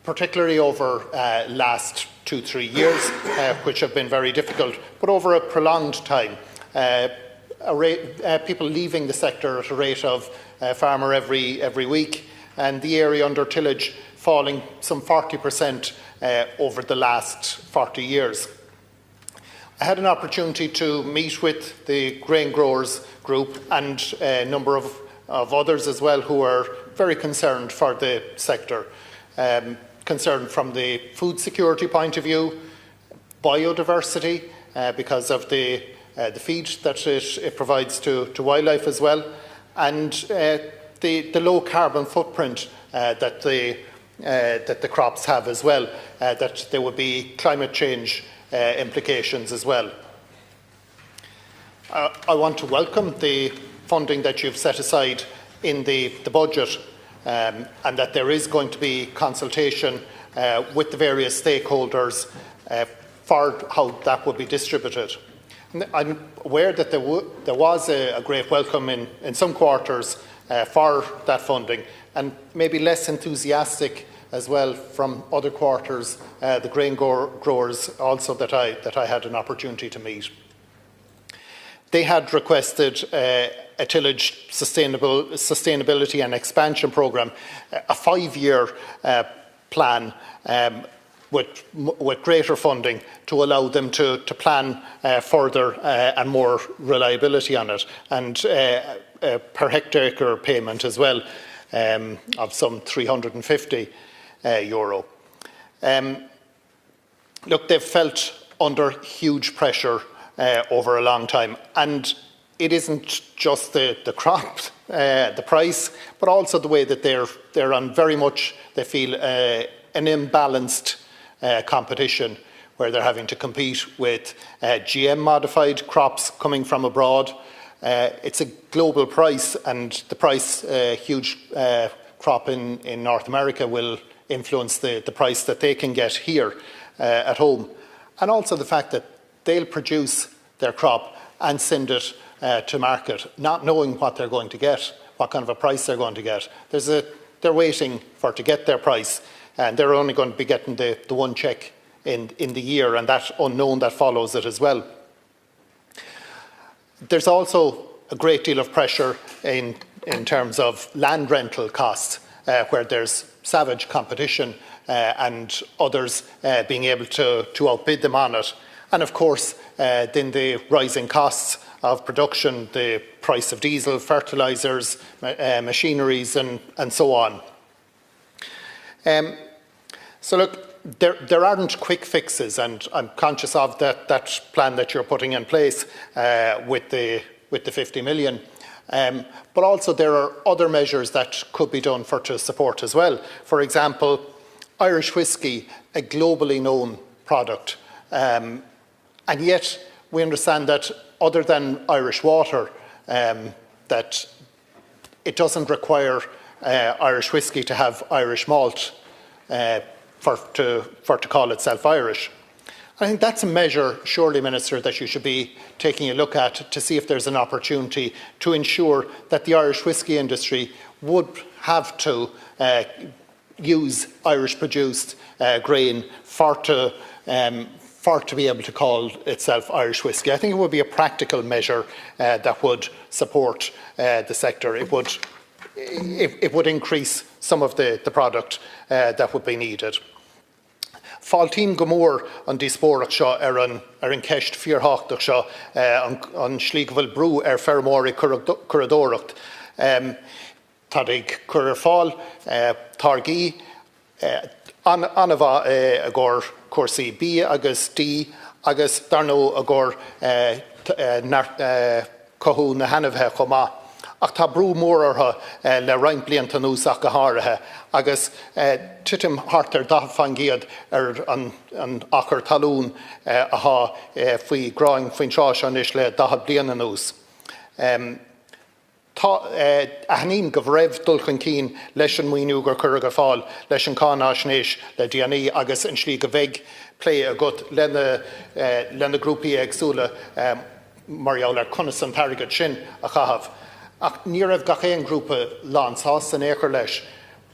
particularly over last 2-3 years, which have been very difficult, but over a prolonged time. People leaving the sector at a rate of farmer every week, and the area under tillage falling some 40% over the last 40 years. I had an opportunity to meet with the grain growers group and a number of others as well who are very concerned for the sector. Concerned from the food security point of view, biodiversity because of the feed that it provides to wildlife as well, and the low carbon footprint that the crops have as well, that there would be climate change implications as well. I want to welcome the funding that you've set aside in the budget, and that there is going to be consultation with the various stakeholders for how that would be distributed. And I'm aware that there was a great welcome in some quarters for that funding, and maybe less enthusiastic as well from other quarters, the grain growers also that I had an opportunity to meet. They had requested a tillage sustainability and expansion programme, a 5-year plan with greater funding to allow them to plan further and more reliability on it, and per hectare payment as well of some €350. Look, they've felt under huge pressure over a long time, and it isn't just the crop, the price, but also the way that they're on very much, they feel, an imbalanced competition where they're having to compete with GM-modified crops coming from abroad. It's a global price, and the price, huge crop in North America will influence the price that they can get here at home. And also the fact that they'll produce their crop and send it to market, not knowing what they're going to get, what kind of a price they're going to get. They're waiting to get their price, and they're only going to be getting the one check in the year, and that unknown that follows it as well. There's also a great deal of pressure in terms of land rental costs, where there's savage competition and others being able to outbid them on it. And of course, then the rising costs of production, the price of diesel, fertilisers, machineries and so on. So look, there aren't quick fixes, and I'm conscious of that plan that you're putting in place with the 50 million. But also there are other measures that could be done to support as well. For example, Irish whiskey, a globally known product, and yet we understand that other than Irish water, that it doesn't require Irish whiskey to have Irish malt to call itself Irish. I think that's a measure, surely, Minister, that you should be taking a look at to see if there's an opportunity to ensure that the Irish whiskey industry would have to use Irish-produced grain to be able to call itself Irish whiskey. I think it would be a practical measure that would support the sector. It would increase some of the product that would be needed. Fáiltín go mór an díospóireacht seo ar an ceist fíorthachtaach seo an slí go bhfuil brú ar fearmóirí curadóireacht. Tá ag cur ar fáil, targaí, anna bheith a gcóir cuasaí bí agus dí agus darnó a gcóir cothú na hanamhthe chomh ach tá brú mór ortha le roinnt blianta nús ach go háirithe agus titim hart ar dath fangiad ar an achar talún atá faoi gráin faoin seo sean is le dath bliana nús. Tá aithnín go bhreibh dulchan cín leis an muoinú gur cur go fáil leis an cáná snéis le DNA agus an slí go bheith lé a gut lena grúpaí agsúla marall ar conas an targad sin a chahabh. Ach ní raibh gach éon grúpa lánsáis an éair leis,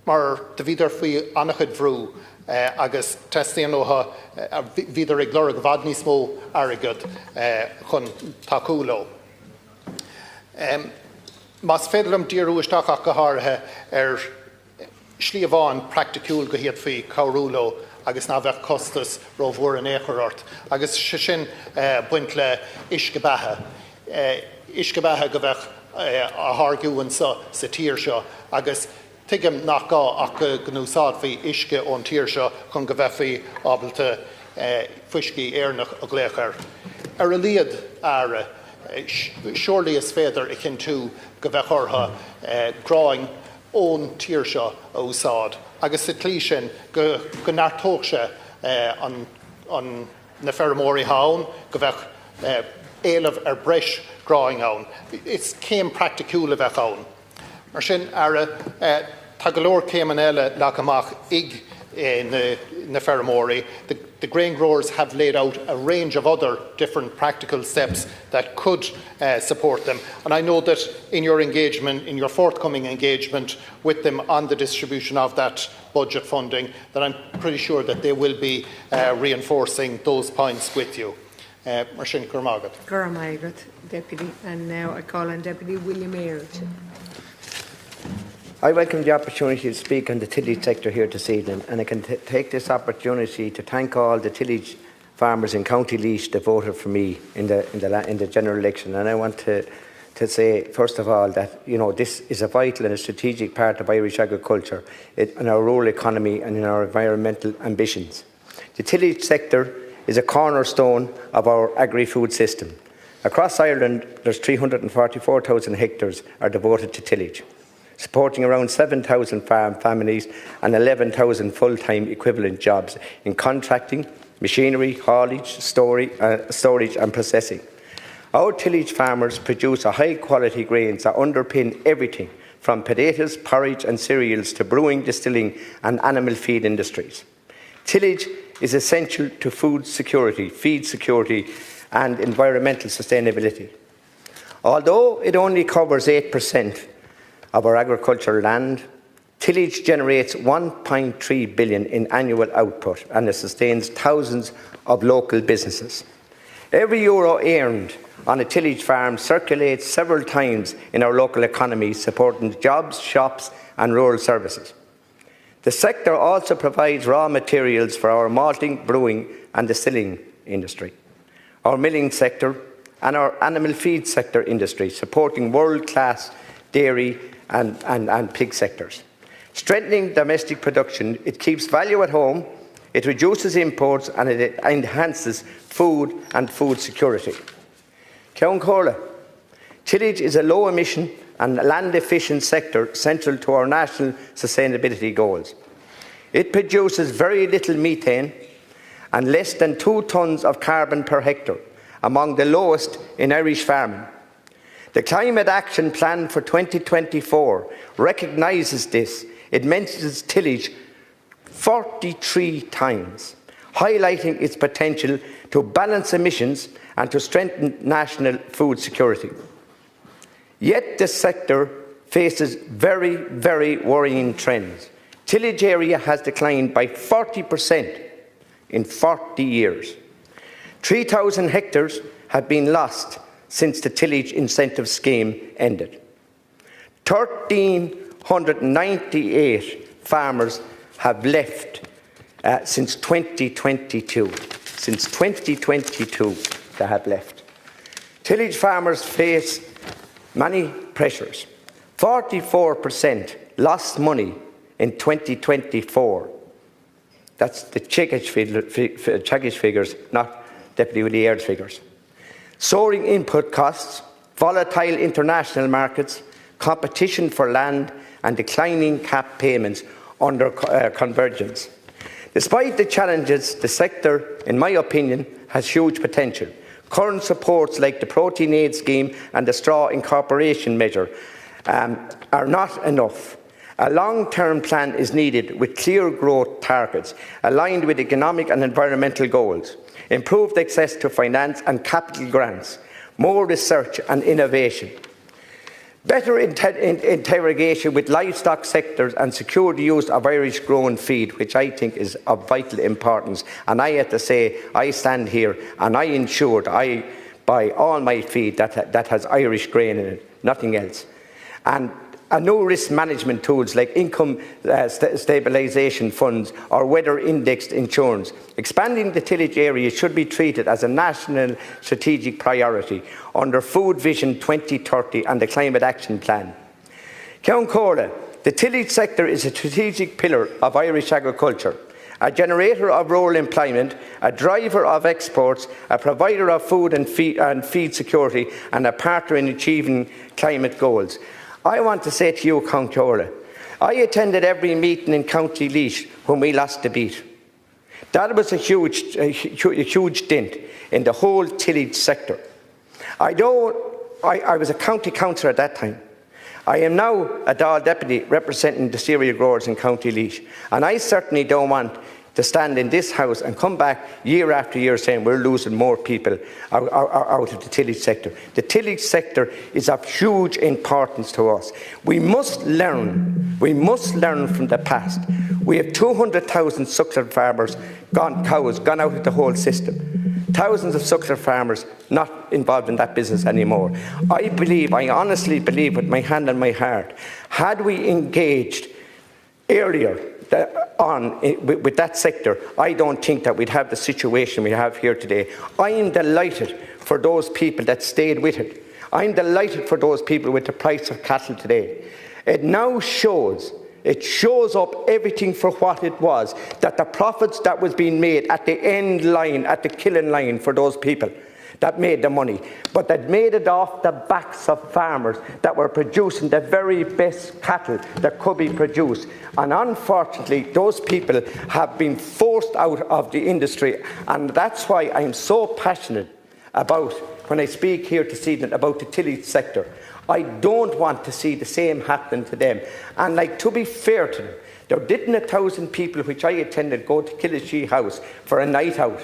mar de bhíidir faoi annachad bhrú agus testíon ótha bhíidir ag glóra go bhfad níos mó airgad chun takeúló. Mas féidir am díorúisteach ach go háirithe ar slí amháin practicúil go hiad faoi cabhrúló agus ná bheith costas rómhór an éair ort. Agus sin buint le isce bethe. Isce bethe go bheith a thárgiúin sa tír seo agus tuigim nach gá ach go gnúsáid faoi isce ón tír seo chun go bheith faoi ábalta fuiscí éarnach a gléachar. Ar a líad ára, surely is féidir i cinn tú go bheith ortha gráin ón tír seo a úsáid. Agus sa tlí sin go neartóg se an na fearmóirí hán go bheith éilemh ar breis gráing ann. Is céim practicúla bheith ann. Mar sin ara tá go leor céim an eile leach amach ig na fearmóirí. The grain growers have laid out a range of other different practical steps that could support them. And I know that in your engagement, in your forthcoming engagement with them on the distribution of that budget funding, that I'm pretty sure that they will be reinforcing those points with you. Marsin Gurmagat. Gurmagat, Deputy. And now I call on Deputy William Aird. I welcome the opportunity to speak on the tillage sector here this evening, and I can take this opportunity to thank all the tillage farmers in County Laois that voted for me in the general election. And I want to say, first of all, that this is a vital and a strategic part of Irish agriculture in our rural economy and in our environmental ambitions. The tillage sector is a cornerstone of our agri-food system. Across Ireland, there's 344,000 hectares are devoted to tillage, supporting around 7,000 farm families and 11,000 full-time equivalent jobs in contracting, machinery, haulage, storage and processing. Our tillage farmers produce a high-quality grains that underpin everything from potatoes, porridge and cereals to brewing, distilling and animal feed industries. Tillage is essential to food security, feed security and environmental sustainability. Although it only covers 8% of our agricultural land, tillage generates 1.3 billion in annual output and it sustains thousands of local businesses. Every euro earned on a tillage farm circulates several times in our local economy, supporting jobs, shops and rural services. The sector also provides raw materials for our malting, brewing and distilling industry, our milling sector and our animal feed sector industry, supporting world-class dairy and pig sectors. Strengthening domestic production, it keeps value at home, it reduces imports and it enhances food and food security. Ceann Comhairle, Tillage is a low-emission and land-efficient sector central to our national sustainability goals. It produces very little methane and less than 2 tonnes of carbon per hectare, among the lowest in Irish farming. The Climate Action Plan for 2024 recognises this. It mentions tillage 43 times, highlighting its potential to balance emissions and to strengthen national food security. Yet the sector faces very, very worrying trends. Tillage area has declined by 40% in 40 years. 3,000 hectares have been lost since the tillage incentive scheme ended. 1,398 farmers have left since 2022. Since 2022, they have left. Tillage farmers face many pressures. 44% lost money in 2024. That's the Checkish figures, not Deputy Willie Aird's figures. Soaring input costs, volatile international markets, competition for land and declining cap payments under convergence. Despite the challenges, the sector, in my opinion, has huge potential. Current supports like the Protein Aid Scheme and the Straw Incorporation Measure are not enough. A long-term plan is needed with clear growth targets, aligned with economic and environmental goals, improved access to finance and capital grants, more research and innovation, better interrogation with livestock sectors and secure the use of Irish-grown feed, which I think is of vital importance. And I have to say, I stand here and I ensured I buy all my feed that has Irish grain in it, nothing else. And no risk management tools like income stabilisation funds or weather indexed insurance. Expanding the tillage area should be treated as a national strategic priority under Food Vision 2030 and the Climate Action Plan. Ceann Comhairle, the tillage sector is a strategic pillar of Irish agriculture, a generator of rural employment, a driver of exports, a provider of food and feed security, and a partner in achieving climate goals. I want to say to you, Ceann Comhairle, I attended every meeting in County Laois when we lost the beat. That was a huge dent in the whole tillage sector. I was a county councillor at that time. I am now a Dáil deputy representing the cereal growers in County Laois, and I certainly don't want to stand in this House and come back year after year saying we're losing more people out of the tillage sector. The tillage sector is of huge importance to us. We must learn from the past. We have 200,000 suckler farmers, cows, gone out of the whole system. Thousands of suckler farmers not involved in that business anymore. I honestly believe with my hand on my heart, had we engaged earlier with that sector, I don't think that we'd have the situation we have here today. I am delighted for those people that stayed with it. I'm delighted for those people with the price of cattle today. It now shows up everything for what it was, that the profits that was being made at the end line, at the killing line for those people that made the money, but that made it off the backs of farmers that were producing the very best cattle that could be produced. And unfortunately, those people have been forced out of the industry, and that's why I'm so passionate about, when I speak here this evening, about the tillage sector. I don't want to see the same happen to them. And to be fair to them, there didn't 1,000 people, which I attended, go to Killishy House for a night out.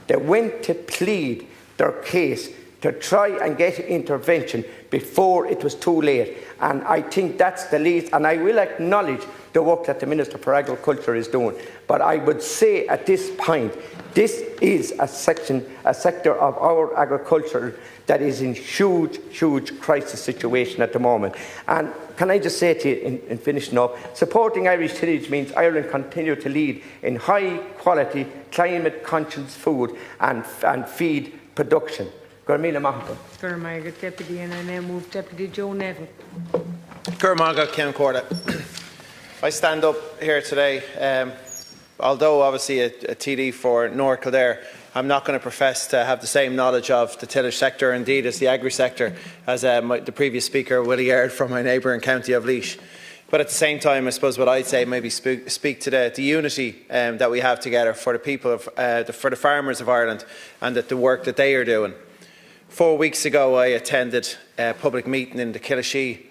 They went to plead their case to try and get intervention before it was too late. And I think that's the least, and I will acknowledge the work that the Minister for Agriculture is doing. But I would say at this point, this is a sector of our agriculture that is in huge crisis situation at the moment. And can I just say to you, in finishing up, supporting Irish tillage means Ireland continue to lead in high quality, climate conscious food and feed production. Deputy, and I now move Deputy Joe Neville. Ceann Comhairle. I stand up here today, although obviously a TD for North Kildare, I'm not going to profess to have the same knowledge of the tillage sector, indeed as the agri sector, as the previous speaker, Willie Aird, from my neighbouring county of Laois. But at the same time, I suppose what I'd say, maybe speak to the unity that we have together for the people of, for the farmers of Ireland, and the work that they are doing. 4 weeks ago, I attended a public meeting in the Killashee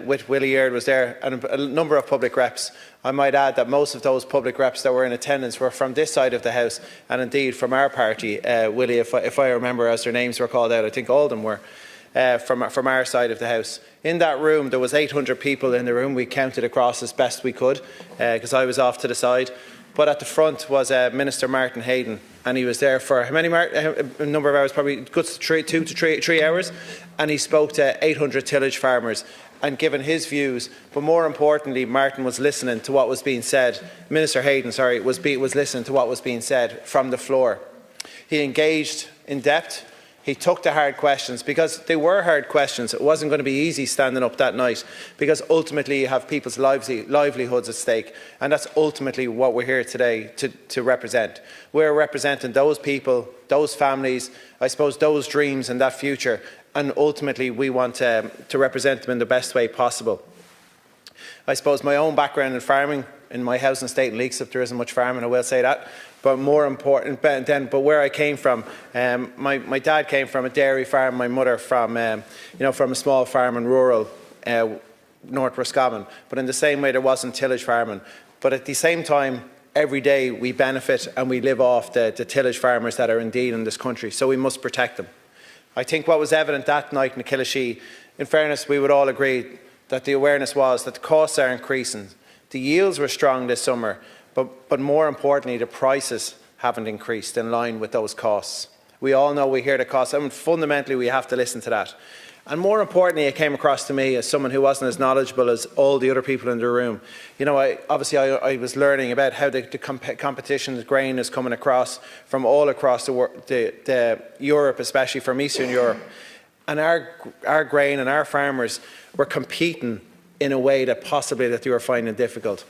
with Willie Aird was there, and a number of public reps. I might add that most of those public reps that were in attendance were from this side of the House, and indeed from our party. Willie, if I remember as their names were called out, I think all of them were. From our side of the House. In that room, there was 800 people in the room. We counted across as best we could, because I was off to the side. But at the front was Minister Martin Hayden, and he was there for how many, a number of hours, probably good 2 to 3 hours, and he spoke to 800 tillage farmers and given his views. But more importantly, Martin was listening to what was being said. Minister Hayden, sorry, was listening to what was being said from the floor. He engaged in depth. He took the hard questions, because they were hard questions. It wasn't going to be easy standing up that night, because ultimately you have people's livelihoods at stake, and that's ultimately what we're here today to represent. We're representing those people, those families, I suppose those dreams and that future, and ultimately we want to represent them in the best way possible. I suppose my own background in farming, in my house and estate in Leixlip, there isn't much farming, I will say that. But more important, but where I came from, my dad came from a dairy farm, my mother from, from a small farm in rural North Roscommon. But in the same way, there wasn't tillage farming. But at the same time, every day we benefit and we live off the tillage farmers that are indeed in this country. So we must protect them. I think what was evident that night in the Killashee, in fairness, we would all agree that the awareness was that the costs are increasing. The yields were strong this summer. But more importantly, the prices haven't increased in line with those costs. We all know, we hear the costs, and fundamentally we have to listen to that. And more importantly, it came across to me as someone who wasn't as knowledgeable as all the other people in the room. You know, I was learning about how the competition with grain is coming across from all across the Europe, especially from Eastern Europe. And our grain and our farmers were competing in a way that possibly that they were finding difficult.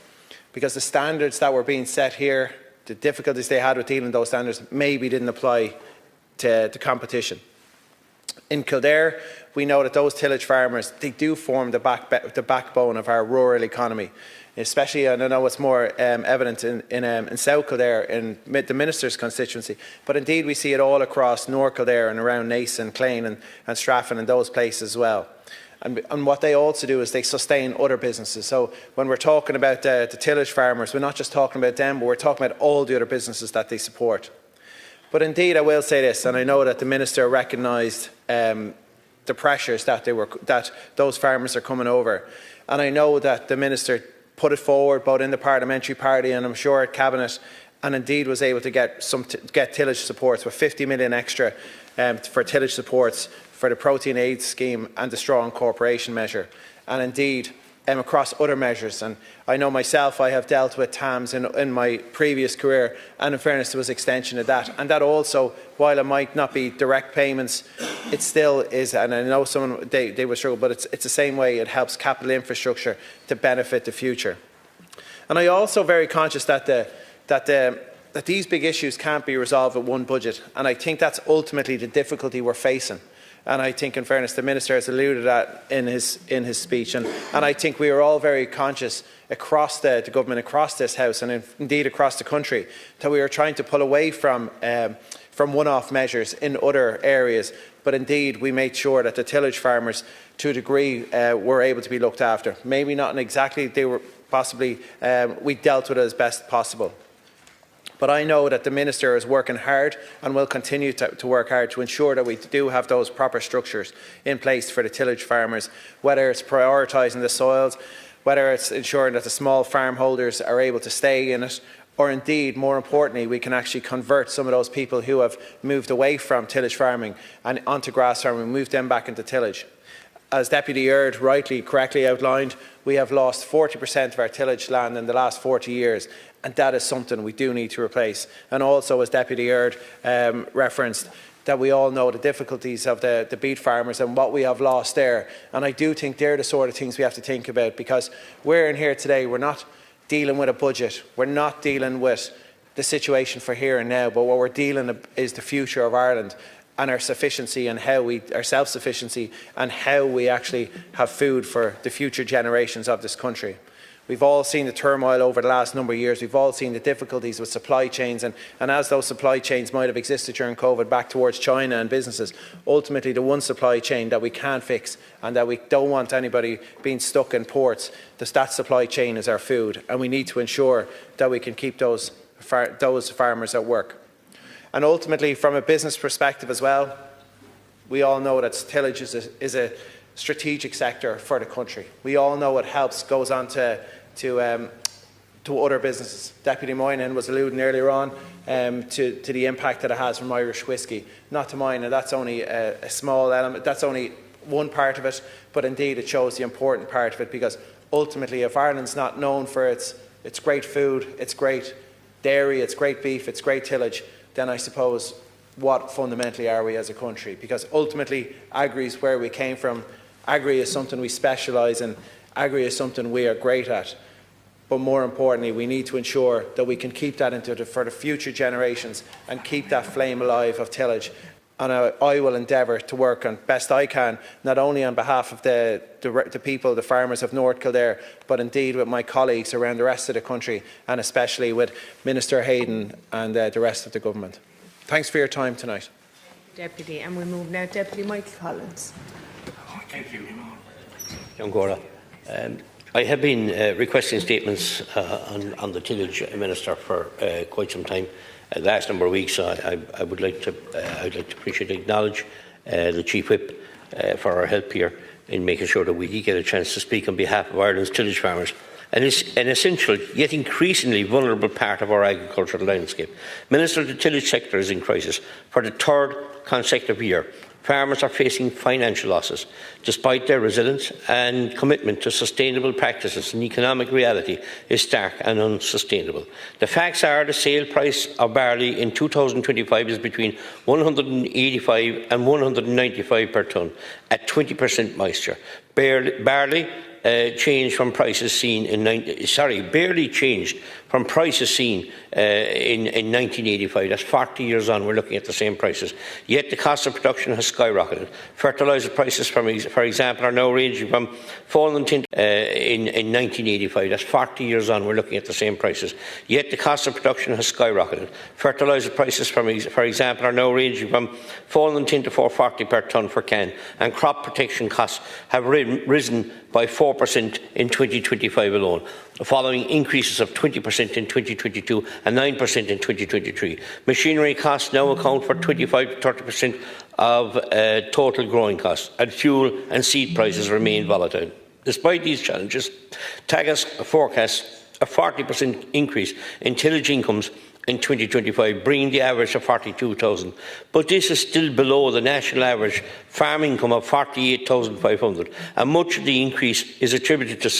Because the standards that were being set here, the difficulties they had with dealing with those standards, maybe didn't apply to competition. In Kildare, we know that those tillage farmers, they do form the backbone of our rural economy. Especially, and I know it's more evident in South Kildare, in the Minister's constituency, but indeed we see it all across North Kildare and around Naas and Clane and Straffan and those places as well. And what they also do is they sustain other businesses. So when we're talking about the tillage farmers, we're not just talking about them, but we're talking about all the other businesses that they support. But indeed, I will say this, and I know that the Minister recognised the pressures that those farmers are coming over. And I know that the Minister put it forward both in the parliamentary party and I'm sure at Cabinet, and indeed was able to get tillage supports with 50 million extra for tillage supports for the protein aid scheme and the straw incorporation measure, and indeed across other measures. And I know myself, I have dealt with TAMS in my previous career, and in fairness there was extension of that. And that also, while it might not be direct payments, it still is, and I know someone, they will struggle, but it's the same way. It helps capital infrastructure to benefit the future. And I'm also very conscious that these big issues can't be resolved with one budget, and I think that's ultimately the difficulty we're facing. And I think, in fairness, the Minister has alluded to that in his speech. And I think we are all very conscious across the government, across this House, and indeed across the country, that we are trying to pull away from one-off measures in other areas. But indeed, we made sure that the tillage farmers, to a degree, were able to be looked after. Maybe not in exactly, they were possibly, we dealt with it as best possible. But I know that the Minister is working hard and will continue to work hard to ensure that we do have those proper structures in place for the tillage farmers, whether it's prioritising the soils, whether it's ensuring that the small farm holders are able to stay in it, or indeed, more importantly, we can actually convert some of those people who have moved away from tillage farming and onto grass farming, move them back into tillage. As Deputy Aird correctly outlined, we have lost 40% of our tillage land in the last 40 years. And that is something we do need to replace. And also, as Deputy Aird referenced, that we all know the difficulties of the beet farmers and what we have lost there. And I do think they're the sort of things we have to think about, because we're in here today, we're not dealing with a budget, we're not dealing with the situation for here and now, but what we're dealing is the future of Ireland and our sufficiency and our self-sufficiency and how we actually have food for the future generations of this country. We've all seen the turmoil over the last number of years. We've all seen the difficulties with supply chains, and as those supply chains might have existed during COVID back towards China and businesses, ultimately the one supply chain that we can't fix and that we don't want anybody being stuck in ports, that supply chain is our food, and we need to ensure that we can keep those farmers at work. And ultimately, from a business perspective as well, we all know that tillage is a strategic sector for the country. We all know it goes on to other businesses. Deputy Moynihan was alluding earlier on to the impact that it has from Irish whisky. Not to mine, and that's only a small element, that's only one part of it, but indeed it shows the important part of it, because ultimately if Ireland's not known for its great food, its great dairy, its great beef, its great tillage, then I suppose what fundamentally are we as a country? Because ultimately agri is where we came from. Agri is something we specialise in. Agri is something we are great at. But more importantly, we need to ensure that we can keep that for the future generations and keep that flame alive of tillage. And I will endeavour to work on best I can, not only on behalf of the people, the farmers of North Kildare, but indeed with my colleagues around the rest of the country, and especially with Minister Hayden and the rest of the government. Thanks for your time tonight. Deputy, and we move now to Deputy Michael Collins. Thank you. I have been requesting statements on the tillage minister for quite some time. Last number of weeks, I would like to appreciate and acknowledge the Chief Whip for our help here in making sure that we get a chance to speak on behalf of Ireland's tillage farmers. And it's an essential, yet increasingly vulnerable part of our agricultural landscape. Minister, the tillage sector is in crisis for the third consecutive year. Farmers are facing financial losses. Despite their resilience and commitment to sustainable practices, and economic reality is stark and unsustainable. The facts are the sale price of barley in 2025 is between 185 and 195 per tonne at 20% moisture. Barley changed from prices seen in barely changed from prices seen in 1985. That's 40 years on. We're looking at the same prices. Yet the cost of production has skyrocketed. Fertiliser prices, for example, are now ranging from fallen in 1985. That's 40 years on. We're looking at the same prices. Yet the cost of production has skyrocketed. Fertiliser prices, for example, are now ranging from fallen to 440 per tonne for can, and crop protection costs have risen by 4% in 2025 alone, following increases of 20% in 2022 and 9% in 2023. Machinery costs now account for 25 to 30% of total growing costs, and fuel and seed prices remain volatile. Despite these challenges, Tagas forecasts a 40% increase in tillage incomes in 2025, bringing the average to 42,000. But this is still below the national average farm income of 48,500, and much of the increase is attributed to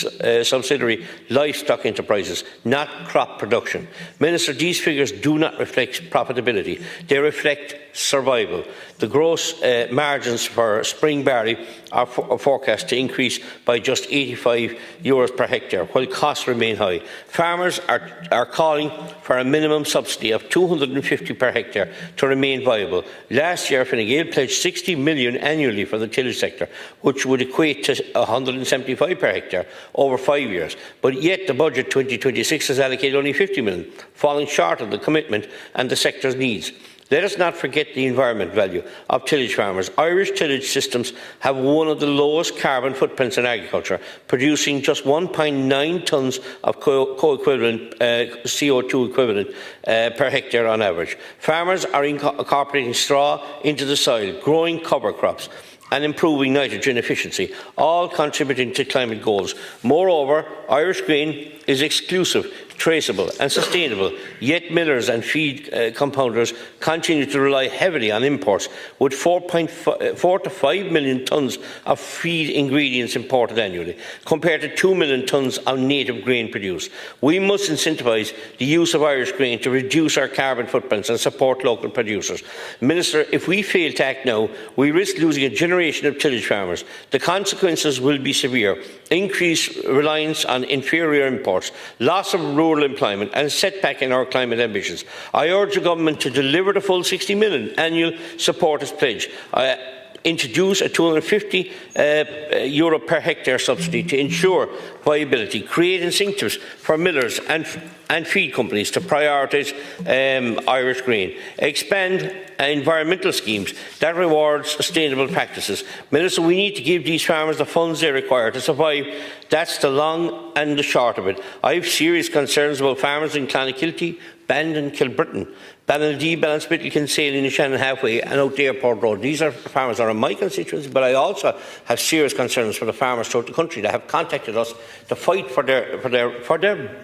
subsidiary livestock enterprises, not crop production. Minister, these figures do not reflect profitability. They reflect survival. The gross margins for spring barley are forecast to increase by just €85 per hectare, while costs remain high. Farmers are calling for a minimum subsidy of €250 per hectare to remain viable. Last year, Fine Gael pledged €60 million annually for the tillage sector, which would equate to €175 per hectare over 5 years. But yet the budget 2026 has allocated only €50 million, falling short of the commitment and the sector's needs. Let us not forget the environment value of tillage farmers. Irish tillage systems have one of the lowest carbon footprints in agriculture, producing just 1.9 tonnes of CO2 equivalent per hectare on average. Farmers are incorporating straw into the soil, growing cover crops, and improving nitrogen efficiency, all contributing to climate goals. Moreover, Irish grain is exclusive, traceable and sustainable, yet millers and feed compounders continue to rely heavily on imports, with 4 to 5 million tonnes of feed ingredients imported annually, compared to 2 million tonnes of native grain produced. We must incentivise the use of Irish grain to reduce our carbon footprints and support local producers. Minister, if we fail to act now, we risk losing a generation of tillage farmers. The consequences will be severe: increased reliance on inferior imports, loss of rural rural employment and a setback in our climate ambitions. I urge the Government to deliver the full €60 million annual support as pledged. Introduce a €250 per hectare subsidy to ensure viability, create incentives for millers and feed companies to prioritise Irish grain, expand environmental schemes that reward sustainable practices. Minister, we need to give these farmers the funds they require to survive. That's the long and the short of it. I have serious concerns about farmers in Clonakilty, Bandon, Kilbrittain, Ballinadee, Ballinspittle, Kinsale, Shannon Halfway and out the Airport Road. These are farmers that are in my constituency, but I also have serious concerns for the farmers throughout the country that have contacted us to fight for their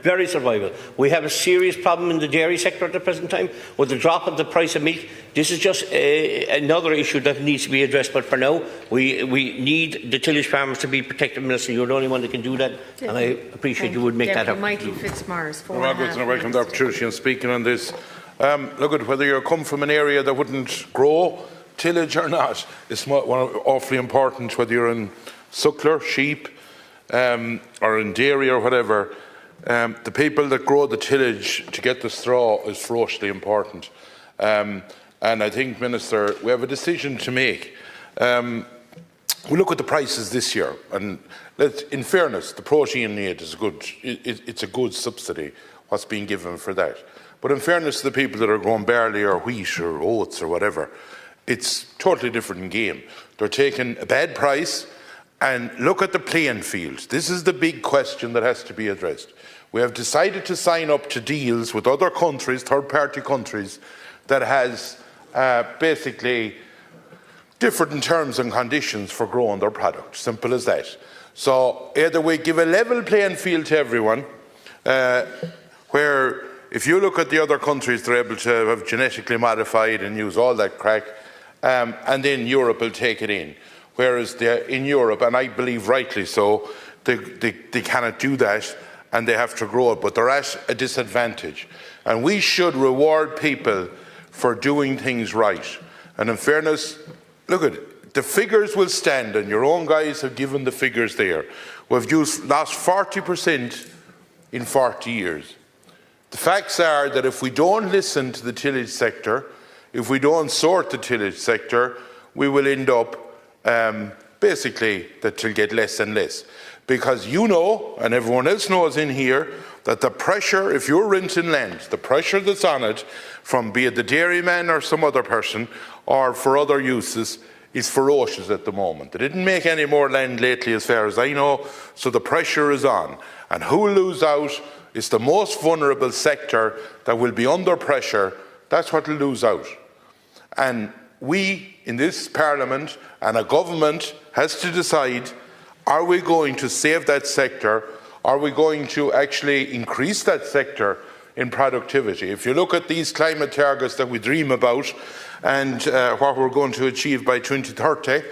very survival. We have a serious problem in the dairy sector at the present time with the drop of the price of milk. This is just another issue that needs to be addressed, but for now we need the tillage farmers to be protected. Minister, you're the only one that can do that, and I appreciate you would make that happen. Michael Fitzmaurice, I welcome the opportunity in speaking on this. Look at whether you come from an area that wouldn't grow tillage or not. It's awfully important whether you're in suckler, sheep, or in dairy or whatever. The people that grow the tillage to get the straw is ferociously important. And I think, Minister, we have a decision to make. We look at the prices this year, and in fairness, the protein aid is good. It's a good subsidy, what's being given for that. But in fairness to the people that are growing barley or wheat or oats or whatever, it's a totally different game. They're taking a bad price, and look at the playing field. This is the big question that has to be addressed. We have decided to sign up to deals with other countries, third-party countries, that has basically different terms and conditions for growing their product. Simple as that. So either we give a level playing field to everyone, where if you look at the other countries, they're able to have genetically modified and use all that crack, and then Europe will take it in. Whereas in Europe, and I believe rightly so, they cannot do that and they have to grow it, but they're at a disadvantage. And we should reward people for doing things right. And in fairness, look at it, the figures will stand, and your own guys have given the figures there. We've lost 40% in 40 years. The facts are that if we don't listen to the tillage sector, if we don't sort the tillage sector, we will end up basically that will get less and less. Because you know, and everyone else knows in here, that the pressure, if you're renting land, the pressure that's on it from be it the dairyman or some other person or for other uses is ferocious at the moment. They didn't make any more land lately as far as I know, so the pressure is on. And who will lose out? It's the most vulnerable sector that will be under pressure. That's what will lose out. And we in this Parliament and a government has to decide, are we going to save that sector? Are we going to actually increase that sector in productivity? If you look at these climate targets that we dream about and what we're going to achieve by 2030,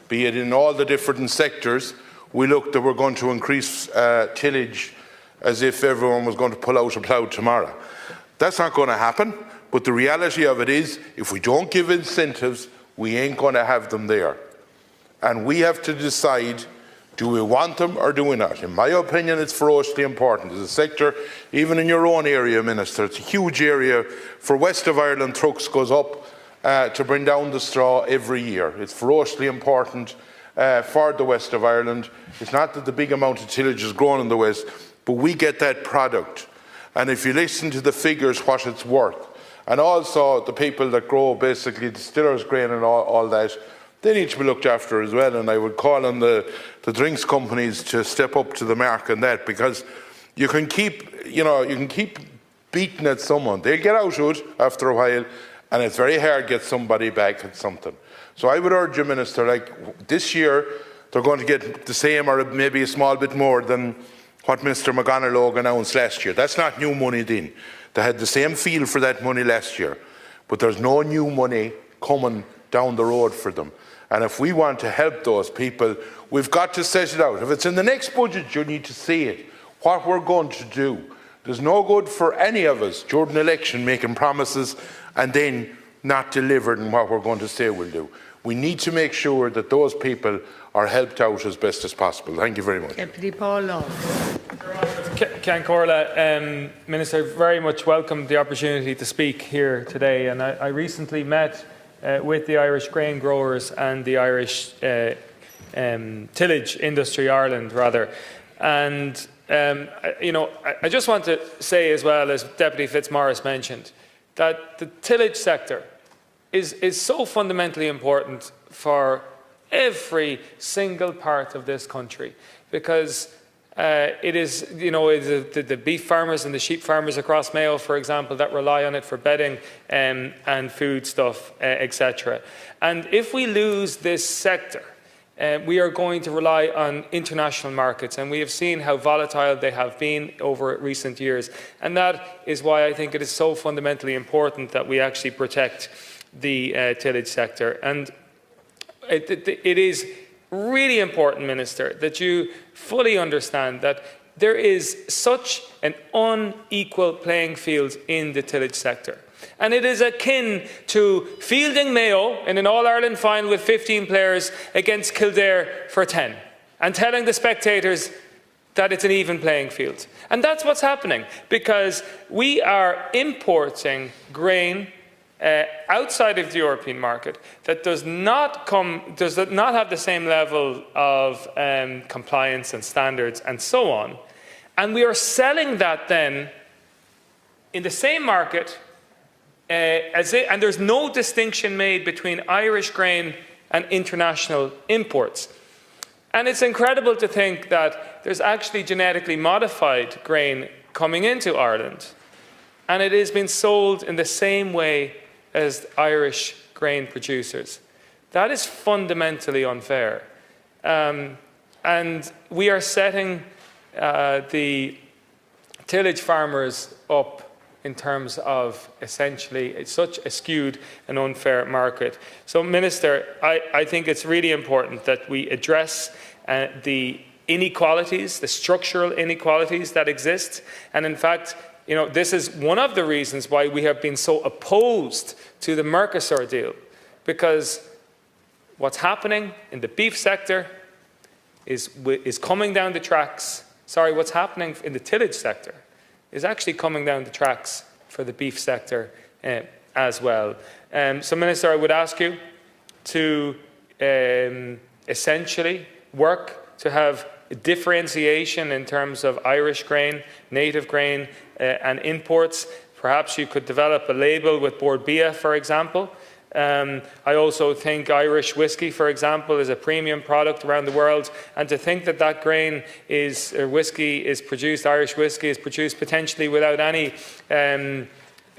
be it in all the different sectors, we look that we're going to increase tillage as if everyone was going to pull out a plough tomorrow. That's not going to happen, but the reality of it is, if we don't give incentives, we ain't going to have them there. And we have to decide, do we want them or do we not? In my opinion, it's ferociously important. As a sector, even in your own area, Minister, it's a huge area. For West of Ireland, trucks goes up to bring down the straw every year. It's ferociously important for the West of Ireland. It's not that the big amount of tillage is grown in the West, but we get that product. And if you listen to the figures, what it's worth, and also the people that grow basically distillers' grain and all that, they need to be looked after as well. And I would call on the drinks companies to step up to the mark on that, because you can keep beating at someone. They'll get out of it after a while, and it's very hard to get somebody back at something. So I would urge you, Minister, like this year, they're going to get the same or maybe a small bit more than what Mr McGonagall announced last year. That's not new money then. They had the same feel for that money last year, but there's no new money coming down the road for them. And if we want to help those people, we've got to set it out. If it's in the next budget, you need to see it, what we're going to do. There's no good for any of us during an election making promises and then not delivering what we're going to say we'll do. We need to make sure that those people are helped out as best as possible. Thank you very much. Deputy Paul Law. Ceann Comhairle, Minister, very much welcome the opportunity to speak here today. And I recently met with the Irish grain growers and the Irish tillage industry, Ireland rather. And I just want to say as well, as Deputy Fitzmaurice mentioned, that the tillage sector is so fundamentally important for every single part of this country, because it is, the beef farmers and the sheep farmers across Mayo, for example, that rely on it for bedding and food stuff, etc. And if we lose this sector, we are going to rely on international markets, and we have seen how volatile they have been over recent years. And that is why I think it is so fundamentally important that we actually protect the tillage sector. And it is really important, Minister, that you fully understand that there is such an unequal playing field in the tillage sector. And it is akin to fielding Mayo in an All-Ireland final with 15 players against Kildare for 10 and telling the spectators that it's an even playing field. And that's what's happening, because we are importing grain outside of the European market that does not have the same level of compliance and standards and so on. And we are selling that then in the same market, and there's no distinction made between Irish grain and international imports. And it's incredible to think that there's actually genetically modified grain coming into Ireland, and it is being sold in the same way as Irish grain producers. That is fundamentally unfair. And we are setting the tillage farmers up in terms of essentially such a skewed and unfair market. So, Minister, I think it's really important that we address the inequalities, the structural inequalities that exist. And in fact, this is one of the reasons why we have been so opposed to the Mercosur deal, because what's happening in the beef sector is coming down the tracks. Sorry, what's happening in the tillage sector is actually coming down the tracks for the beef sector as well. So, Minister, I would ask you to essentially work to have a differentiation in terms of Irish grain, native grain and imports. Perhaps you could develop a label with Bord Bia, for example. I also think Irish whiskey, for example, is a premium product around the world, and to think that that grain is, or whiskey is produced, Irish whiskey is produced potentially without any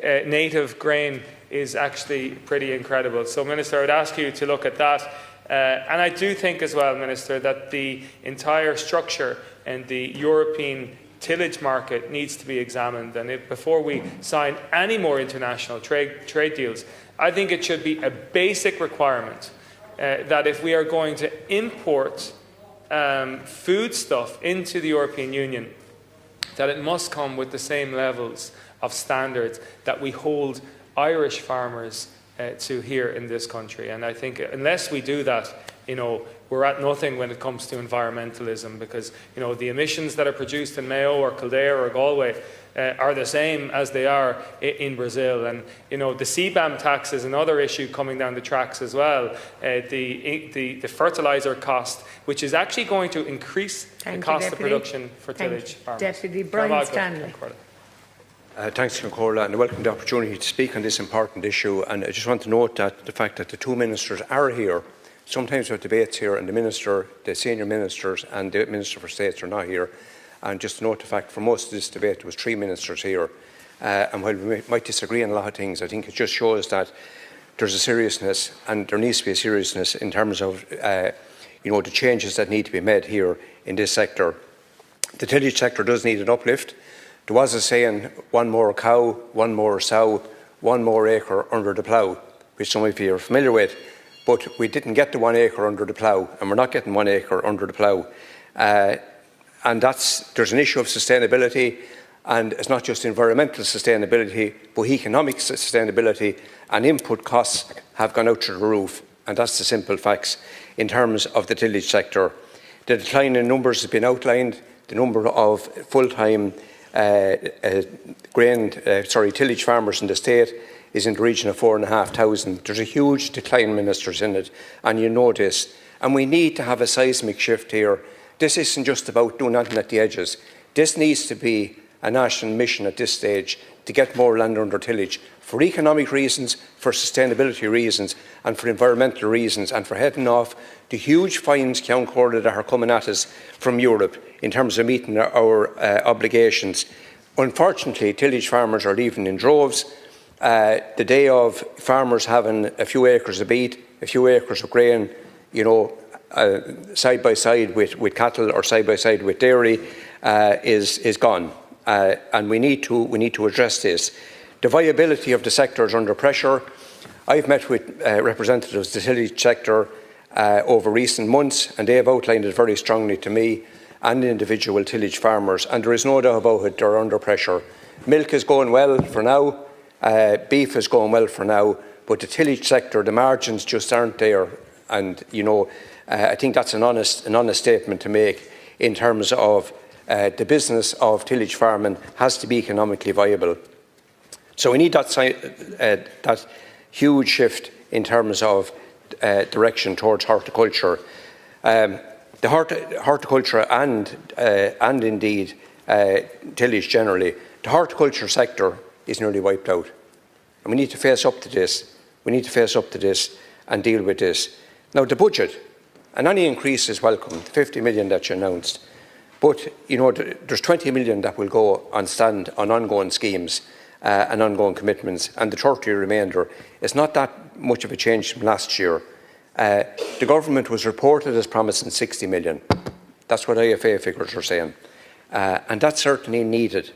native grain is actually pretty incredible. So, Minister, I would ask you to look at that. And I do think as well, Minister, that the entire structure and the European tillage market needs to be examined. And before we sign any more international trade deals, I think it should be a basic requirement that if we are going to import food stuff into the European Union, that it must come with the same levels of standards that we hold Irish farmers to here in this country. And I think unless we do that, we're at nothing when it comes to environmentalism, because the emissions that are produced in Mayo or Kildare or Galway are the same as they are in Brazil. And the CBAM tax is another issue coming down the tracks as well. The fertiliser cost, which is actually going to increase the cost of production for tillage farmers. Deputy Brian Stanley. Thanks, Ceann Comhairle, and I welcome the opportunity to speak on this important issue. And I just want to note that the fact that the two ministers are here. Sometimes we have debates here, and the senior ministers and the Minister for States are not here. And just to note the fact, for most of this debate, there was three ministers here. And while we might disagree on a lot of things, I think it just shows that there's a seriousness, and there needs to be a seriousness in terms of the changes that need to be made here in this sector. The tillage sector does need an uplift. There was a saying, one more cow, one more sow, one more acre under the plough, which some of you are familiar with. But we didn't get the 1 acre under the plough, and we're not getting 1 acre under the plough. And there's an issue of sustainability, and it's not just environmental sustainability, but economic sustainability, and input costs have gone out through the roof. And that's the simple facts in terms of the tillage sector. The decline in numbers has been outlined. the number of full-time tillage farmers in the state is in the region of 4,500. There's a huge decline, ministers, in it, and you know this. And we need to have a seismic shift here. This isn't just about doing nothing at the edges. This needs to be a national mission at this stage to get more land under tillage for economic reasons, for sustainability reasons, and for environmental reasons, and for heading off the huge fines, Count Corley, that are coming at us from Europe in terms of meeting our obligations. Unfortunately, tillage farmers are leaving in droves. The day of farmers having a few acres of beet, a few acres of grain, side by side with cattle or side by side with dairy, is gone. And we need to address this. The viability of the sector is under pressure. I've met with representatives of the tillage sector over recent months, and they have outlined it very strongly to me and individual tillage farmers, and there is no doubt about it, they're under pressure. Milk is going well for now, beef is going well for now, but the tillage sector, the margins just aren't there, and I think that's an honest statement to make in terms of the business of tillage farming has to be economically viable. So we need that huge shift in terms of direction towards horticulture. The horticulture and indeed tillage generally, the horticulture sector is nearly wiped out. And we need to face up to this. We need to face up to this and deal with this. Now, the budget, and any increase is welcome, the 50 million that you announced. But, there's 20 million that will go on ongoing schemes and ongoing commitments, and the 30 remainder is not that much of a change from last year. The government was reported as promising 60 million. That's what IFA figures are saying. And that's certainly needed.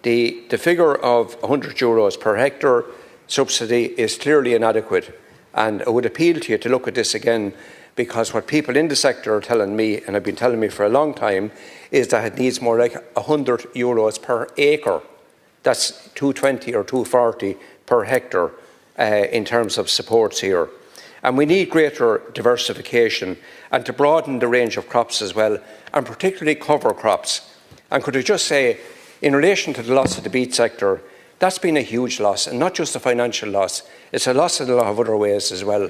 The figure of €100 per hectare subsidy is clearly inadequate. And I would appeal to you to look at this again, because what people in the sector are telling me, and have been telling me for a long time, is that it needs more like €100 per acre. That's 220 or 240 per hectare in terms of supports here. And we need greater diversification and to broaden the range of crops as well, and particularly cover crops. And could I just say, in relation to the loss of the beet sector, that's been a huge loss, and not just a financial loss, it's a loss in a lot of other ways as well.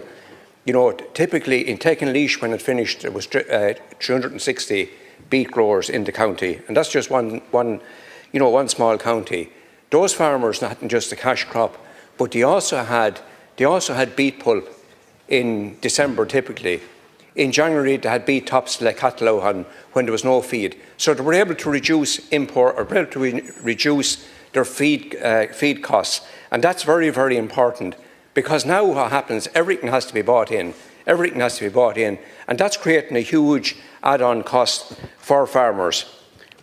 Typically in Tillage, when it finished, there was 360 beet growers in the county, and that's just one small county. Those farmers hadn't just a cash crop, but they also had beet pulp in December typically. In January they had beet tops like cattle when there was no feed. So they were able to reduce import, or able to reduce their feed costs, and that's very, very important. Because now what happens, everything has to be bought in. Everything has to be bought in. And that's creating a huge add-on cost for farmers.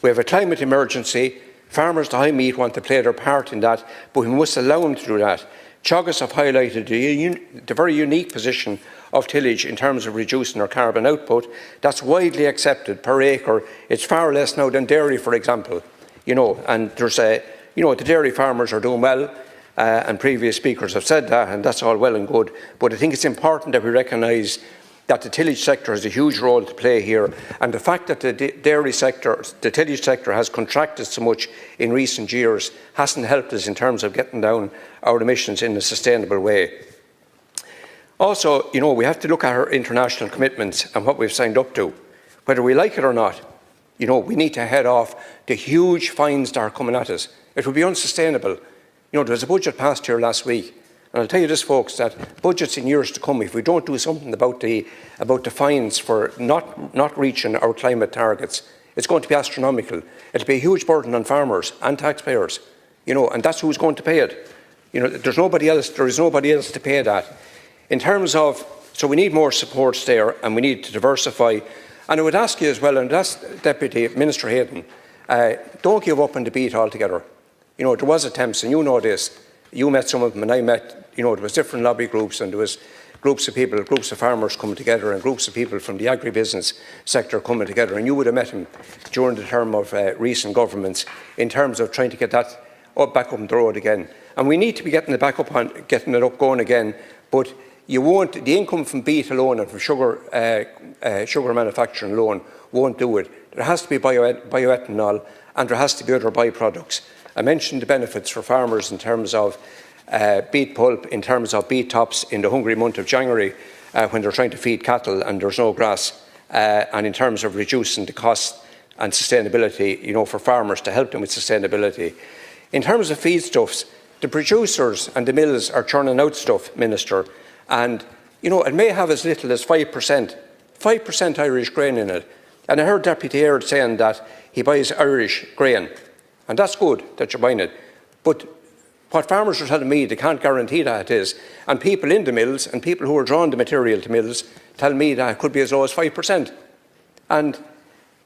We have a climate emergency. Farmers to high meat want to play their part in that, but we must allow them to do that. Teagasc have highlighted the very unique position of tillage in terms of reducing our carbon output. That's widely accepted per acre. It's far less now than dairy, for example. And there's the dairy farmers are doing well. And previous speakers have said that, and that's all well and good. But I think it's important that we recognise that the tillage sector has a huge role to play here, and the fact that the tillage sector has contracted so much in recent years hasn't helped us in terms of getting down our emissions in a sustainable way. Also, we have to look at our international commitments and what we've signed up to. Whether we like it or not, we need to head off the huge fines that are coming at us. It would be unsustainable. There was a budget passed here last week, and I'll tell you this, folks, that budgets in years to come, if we don't do something about the fines for not reaching our climate targets, it's going to be astronomical. It'll be a huge burden on farmers and taxpayers, and that's who's going to pay it. There's nobody else. There is nobody else to pay that. In terms of, so we need more supports there, and we need to diversify. And I would ask you as well, and that's Deputy Minister Hayden, don't give up on the beet altogether. There was attempts, and you know this. You met some of them, and I met. There was different lobby groups, and there was groups of people, groups of farmers coming together, and groups of people from the agribusiness sector coming together. And you would have met them during the term of recent governments in terms of trying to get that back up on the road again. And we need to be getting it back up getting it up going again. But you won't. The income from beet alone and from sugar manufacturing alone won't do it. there has to be bioethanol, and there has to be other byproducts. I mentioned the benefits for farmers in terms of beet pulp, in terms of beet tops in the hungry month of January when they're trying to feed cattle and there's no grass, and in terms of reducing the cost and sustainability, for farmers to help them with sustainability. In terms of feedstuffs, the producers and the mills are churning out stuff, Minister, and it may have as little as 5% Irish grain in it. And I heard Deputy Aird saying that he buys Irish grain, and that's good that you're buying it. But what farmers are telling me, they can't guarantee that it is. And people in the mills and people who are drawing the material to mills tell me that it could be as low as 5%. And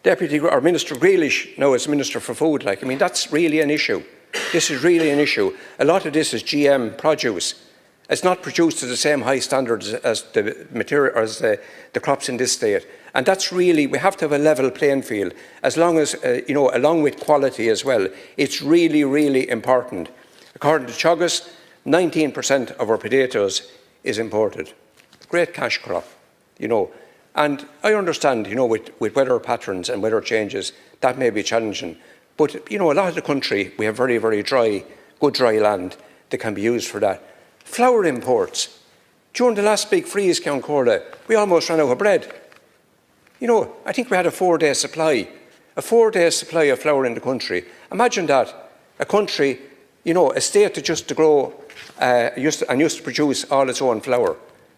Minister Grealish now is Minister for Food. That's really an issue. This is really an issue. A lot of this is GM produce. It's not produced to the same high standards as the material as the crops in this state. And that's really, we have to have a level playing field, as long as, along with quality as well. It's really, really important. According to Teagasc, 19% of our potatoes is imported. Great cash crop, And I understand, with weather patterns and weather changes, that may be challenging. But, a lot of the country, we have very, very dry, good dry land that can be used for that. Flour imports. During the last big freeze, Count Corla, we almost ran out of bread. I think we had a 4-day supply. A 4-day supply of flour in the country. Imagine that. A country, a state that used to grow used to produce all its own flour.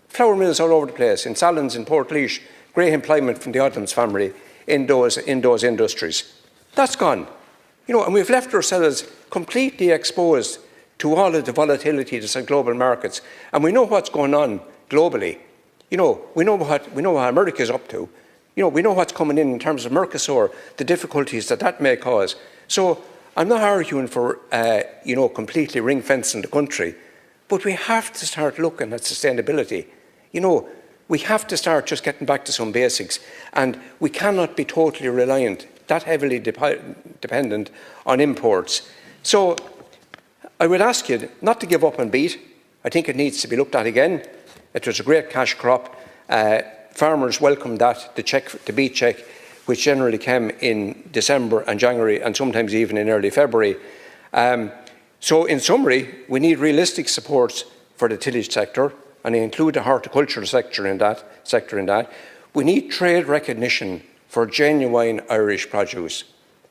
Flour mills all over the place, in Sallins, in Portlaoise, great employment from the Adams family in those industries. That's gone. And we've left ourselves completely exposed to all of the volatility that's in global markets. And we know what's going on globally. We know what America is up to. We know what's coming in terms of Mercosur, the difficulties that may cause. So I'm not arguing for, completely ring-fencing the country, but we have to start looking at sustainability. We have to start just getting back to some basics, and we cannot be totally reliant, that heavily dependent on imports. So I would ask you not to give up on beet. I think it needs to be looked at again. It was a great cash crop. Farmers welcomed that, the beet check, which generally came in December and January and sometimes even in early February. So in summary, we need realistic supports for the tillage sector, and I include the horticultural sector in that. We need trade recognition for genuine Irish produce,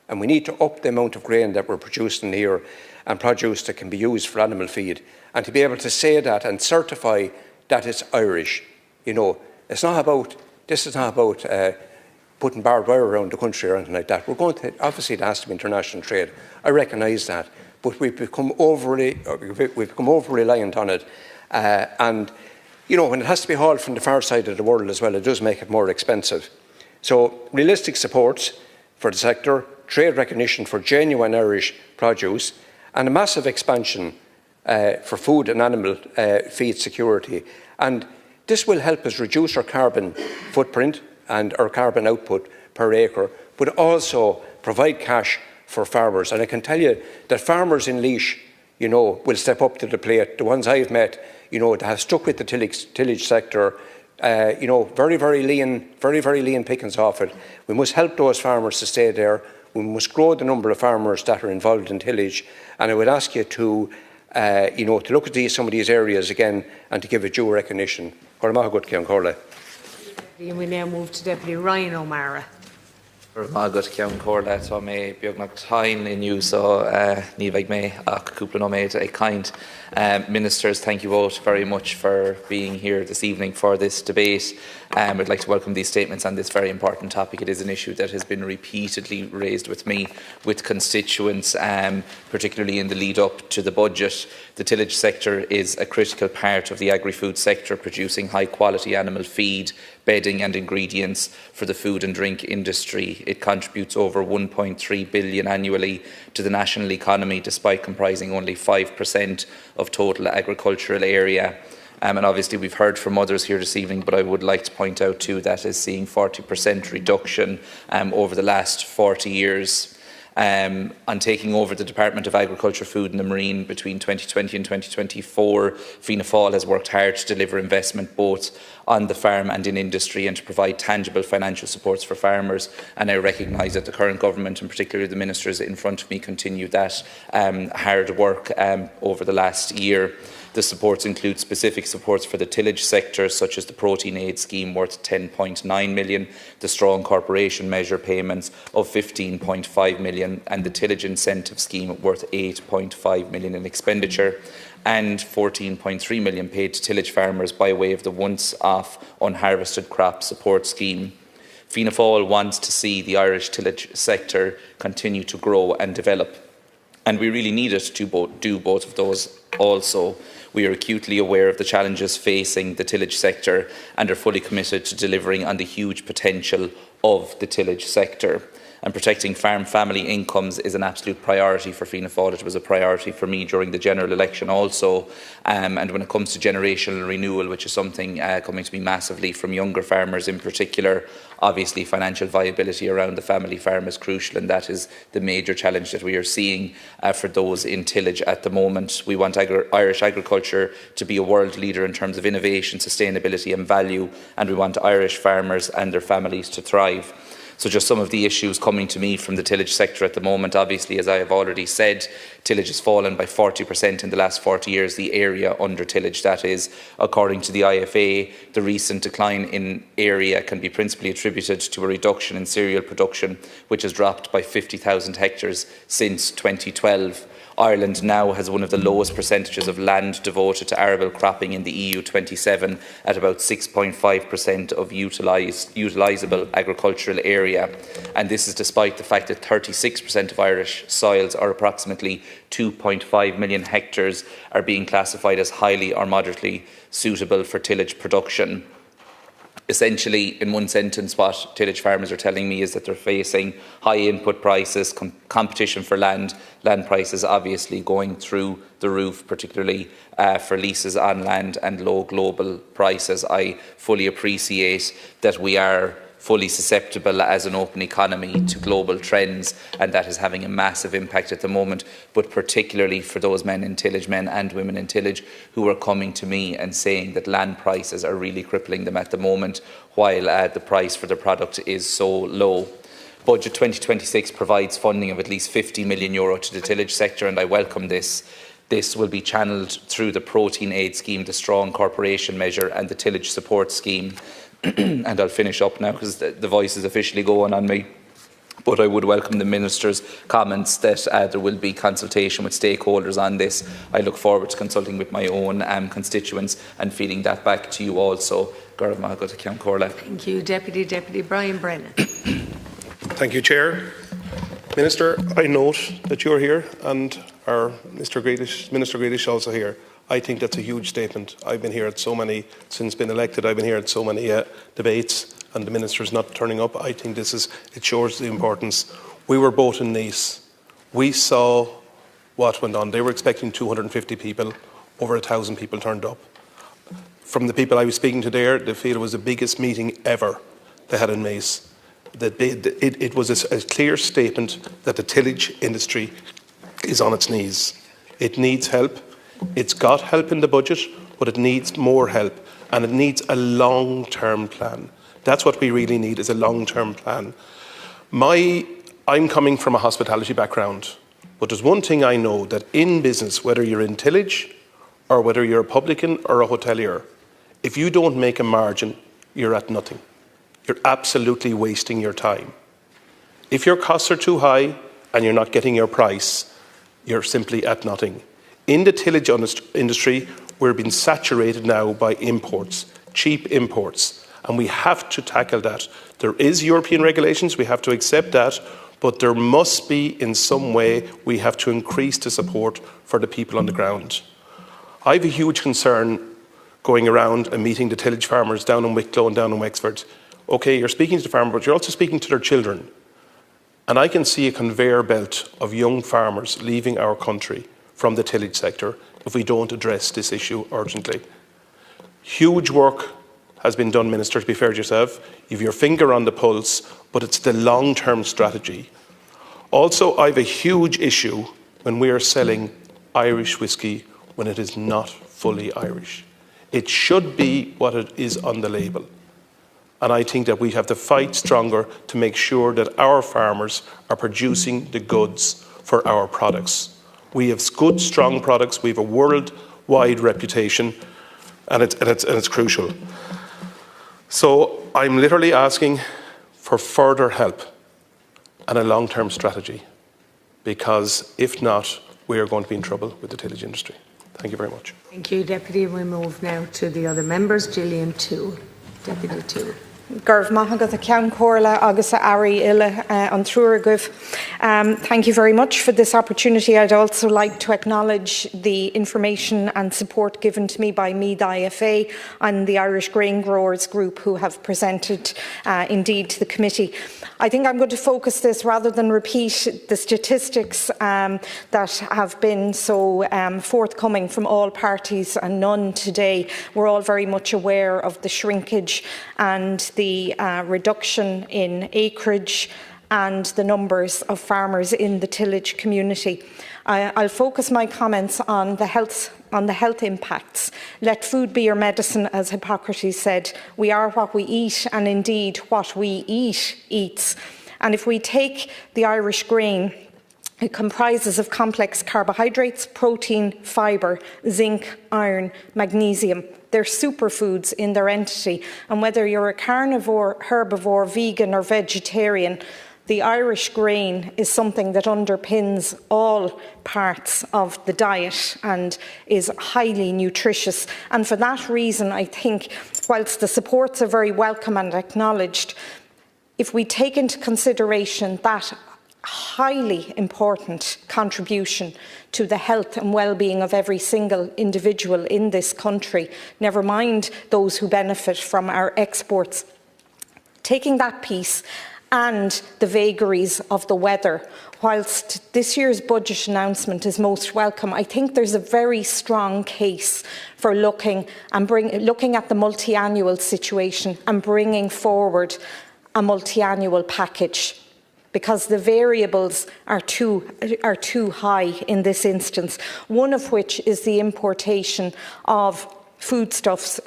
and we need to up the amount of grain that we're producing here and produce that can be used for animal feed, and to be able to say that and certify that it's Irish. This is not about putting barbed wire around the country or anything like that. Obviously it has to be international trade. I recognise that, but we've become over-reliant on it. And when it has to be hauled from the far side of the world as well, it does make it more expensive. So realistic supports for the sector, trade recognition for genuine Irish produce, and a massive expansion for food and animal feed security. And this will help us reduce our carbon footprint and our carbon output per acre, but also provide cash for farmers. And I can tell you that farmers in Laois, will step up to the plate. The ones I've met, that have stuck with the tillage sector, very, very lean pickings off it. We must help those farmers to stay there. We must grow the number of farmers that are involved in tillage. And I would ask you to, to look at some of these areas again and to give it due recognition. We now move to Deputy Ryan O'Mara. Agus ceann córa tá mé beagnach tain inniu so ní bheidh mé ach cúpla nóméid ag caint. Ministers, thank you both very much for being here this evening for this debate. I'd like to welcome these statements on this very important topic. It is an issue that has been repeatedly raised with me, with constituents, particularly in the lead up to the budget. The tillage sector is a critical part of the agri-food sector, producing high quality animal feed, bedding and ingredients for the food and drink industry. It contributes over 1.3 billion annually to the national economy, despite comprising only 5% of total agricultural area. And obviously we've heard from others here this evening, but I would like to point out too that is seeing 40% reduction over the last 40 years. On taking over the Department of Agriculture, Food and the Marine between 2020 and 2024, Fianna Fáil has worked hard to deliver investment both on the farm and in industry and to provide tangible financial supports for farmers. And I recognise that the current government, and particularly the ministers in front of me, continue that hard work over the last year. The supports include specific supports for the tillage sector, such as the protein aid scheme worth £10.9 million, the strong corporation measure payments of £15.5 million, and the tillage incentive scheme worth £8.5 million in expenditure, and £14.3 million paid to tillage farmers by way of the once-off unharvested crop support scheme. Fianna Fáil wants to see the Irish tillage sector continue to grow and develop, and we really need it to do both of those also. We are acutely aware of the challenges facing the tillage sector and are fully committed to delivering on the huge potential of the tillage sector. And protecting farm family incomes is an absolute priority for Fianna Fáil. It was a priority for me during the general election also. And when it comes to generational renewal, which is something coming to me massively from younger farmers in particular, obviously financial viability around the family farm is crucial, and that is the major challenge that we are seeing for those in tillage at the moment. We want Irish agriculture to be a world leader in terms of innovation, sustainability and value, and we want Irish farmers and their families to thrive. So just some of the issues coming to me from the tillage sector at the moment. Obviously, as I have already said, tillage has fallen by 40% in the last 40 years, the area under tillage, that is. According to the IFA, the recent decline in area can be principally attributed to a reduction in cereal production, which has dropped by 50,000 hectares since 2012. Ireland now has one of the lowest percentages of land devoted to arable cropping in the EU 27 at about 6.5% of utilisable agricultural area. And this is despite the fact that 36% of Irish soils, or approximately 2.5 million hectares, are being classified as highly or moderately suitable for tillage production. Essentially, in one sentence, what tillage farmers are telling me is that they're facing high input prices, competition for land prices obviously going through the roof, particularly for leases on land, and low global prices. I fully appreciate that we are fully susceptible as an open economy to global trends, and that is having a massive impact at the moment, but particularly for those men in tillage, men and women in tillage, who are coming to me and saying that land prices are really crippling them at the moment, while the price for the product is so low. Budget 2026 provides funding of at least €50 million to the tillage sector, and I welcome this. This will be channelled through the protein aid scheme, the strong corporation measure and the tillage support scheme. And I'll finish up now because the voice is officially going on me. But I would welcome the Minister's comments that there will be consultation with stakeholders on this. I look forward to consulting with my own constituents and feeding that back to you also. Thank you, Deputy Brian Brennan. Thank you, Chair. Minister, I note that you're here and our Minister Grealish also here. I think that's a huge statement. I've been here at so many, since being elected, I've been here at so many debates, and the Minister's not turning up. I think it shows the importance. We were both in Nice. We saw what went on. They were expecting 250 people. Over 1,000 people turned up. From the people I was speaking to there, they feel it was the biggest meeting ever they had in Nice. It was a clear statement that the tillage industry is on its knees. It needs help. It's got help in the budget, but it needs more help, and it needs a long-term plan. That's what we really need, is a long-term plan. I'm coming from a hospitality background, but there's one thing I know, that in business, whether you're in tillage or whether you're a publican or a hotelier, if you don't make a margin, you're at nothing. You're absolutely wasting your time. If your costs are too high and you're not getting your price, you're simply at nothing. In the tillage industry, we're being saturated now by imports, cheap imports, and we have to tackle that. There is European regulations, we have to accept that, but there must be, in some way, we have to increase the support for the people on the ground. I have a huge concern going around and meeting the tillage farmers down in Wicklow and down in Wexford. OK, you're speaking to the farmer, but you're also speaking to their children. And I can see a conveyor belt of young farmers leaving our country from the tillage sector if we don't address this issue urgently. Huge work has been done, Minister, to be fair to yourself. You have your finger on the pulse, but it's the long-term strategy. Also, I have a huge issue when we are selling Irish whiskey when it is not fully Irish. It should be what it is on the label. And I think that we have to fight stronger to make sure that our farmers are producing the goods for our products. We have good, strong products. We have a worldwide reputation, and it's crucial. So I'm literally asking for further help and a long-term strategy, because if not, we are going to be in trouble with the tillage industry. Thank you very much. Thank you, Deputy. We move now to the other members. Gillian Toole. Deputy Toole. Gurv Mahagat, a Ceann Comhairle, agus a Ari Ille on Truarguv. Thank you very much for this opportunity. I'd also like to acknowledge the information and support given to me by Meath IFA and the Irish Grain Growers Group, who have presented indeed to the committee. I think I'm going to focus this rather than repeat the statistics that have been so forthcoming from all parties and none today. We're all very much aware of the shrinkage and the reduction in acreage and the numbers of farmers in the tillage community. I'll focus my comments on the health impacts. Let food be your medicine, as Hippocrates said. We are what we eat, and indeed what we eat eats. And if we take the Irish grain, it comprises of complex carbohydrates, protein, fibre, zinc, iron, magnesium. They're superfoods in their entity. And whether you're a carnivore, herbivore, vegan or vegetarian, the Irish grain is something that underpins all parts of the diet and is highly nutritious. And for that reason, I think, whilst the supports are very welcome and acknowledged, if we take into consideration that highly important contribution to the health and well-being of every single individual in this country, never mind those who benefit from our exports, taking that piece and the vagaries of the weather, whilst this year's budget announcement is most welcome, I think there's a very strong case for looking at the multi-annual situation and bringing forward a multi-annual package, because the variables are too high in this instance, one of which is the importation of foodstuffs,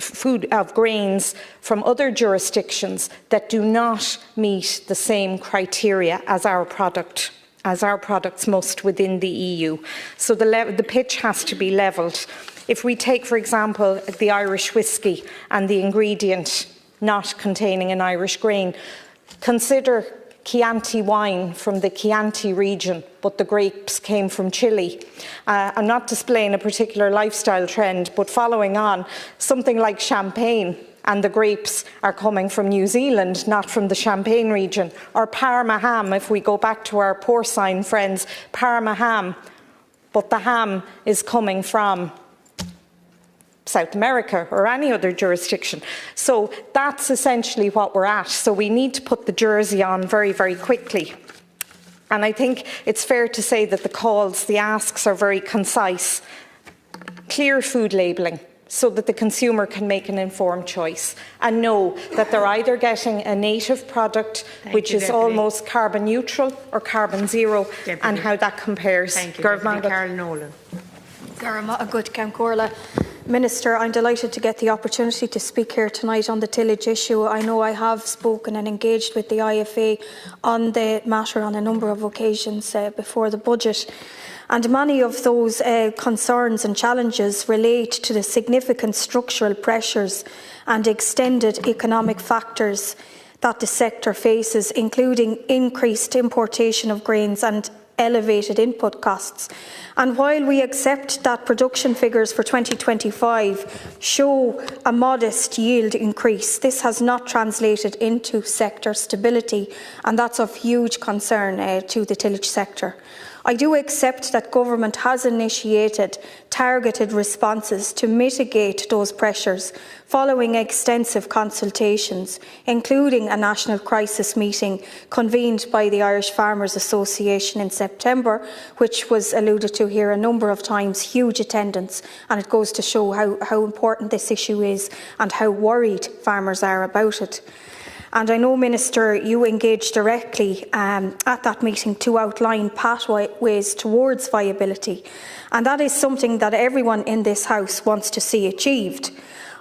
grains from other jurisdictions that do not meet the same criteria as our products must within the EU. So the pitch has to be levelled. If we take, for example, the Irish whiskey and the ingredient not containing an Irish grain, consider Chianti wine from the Chianti region, but the grapes came from Chile. I'm not displaying a particular lifestyle trend, but following on, something like champagne and the grapes are coming from New Zealand, not from the Champagne region. Or Parma ham, if we go back to our porcine friends, Parma ham, but the ham is coming from South America or any other jurisdiction. So that's essentially what we're at. So we need to put the jersey on very, very quickly. And I think it's fair to say that the asks are very concise. Clear food labelling so that the consumer can make an informed choice and know that they're either getting a native product, which is almost carbon neutral, or carbon zero, and how that compares. Thank you, Carol Nolan. Garama, a good Ceann Comhairle. Minister, I'm delighted to get the opportunity to speak here tonight on the tillage issue. I know I have spoken and engaged with the IFA on the matter on a number of occasions before the budget. And many of those concerns and challenges relate to the significant structural pressures and extended economic factors that the sector faces, including increased importation of grains and elevated input costs. And while we accept that production figures for 2025 show a modest yield increase, this has not translated into sector stability, and that's of huge concern to the tillage sector. I do accept that government has initiated targeted responses to mitigate those pressures following extensive consultations, including a national crisis meeting convened by the Irish Farmers Association in September, which was alluded to here a number of times, huge attendance, and it goes to show how important this issue is and how worried farmers are about it. And I know, Minister, you engaged directly at that meeting to outline pathways towards viability. And that is something that everyone in this House wants to see achieved.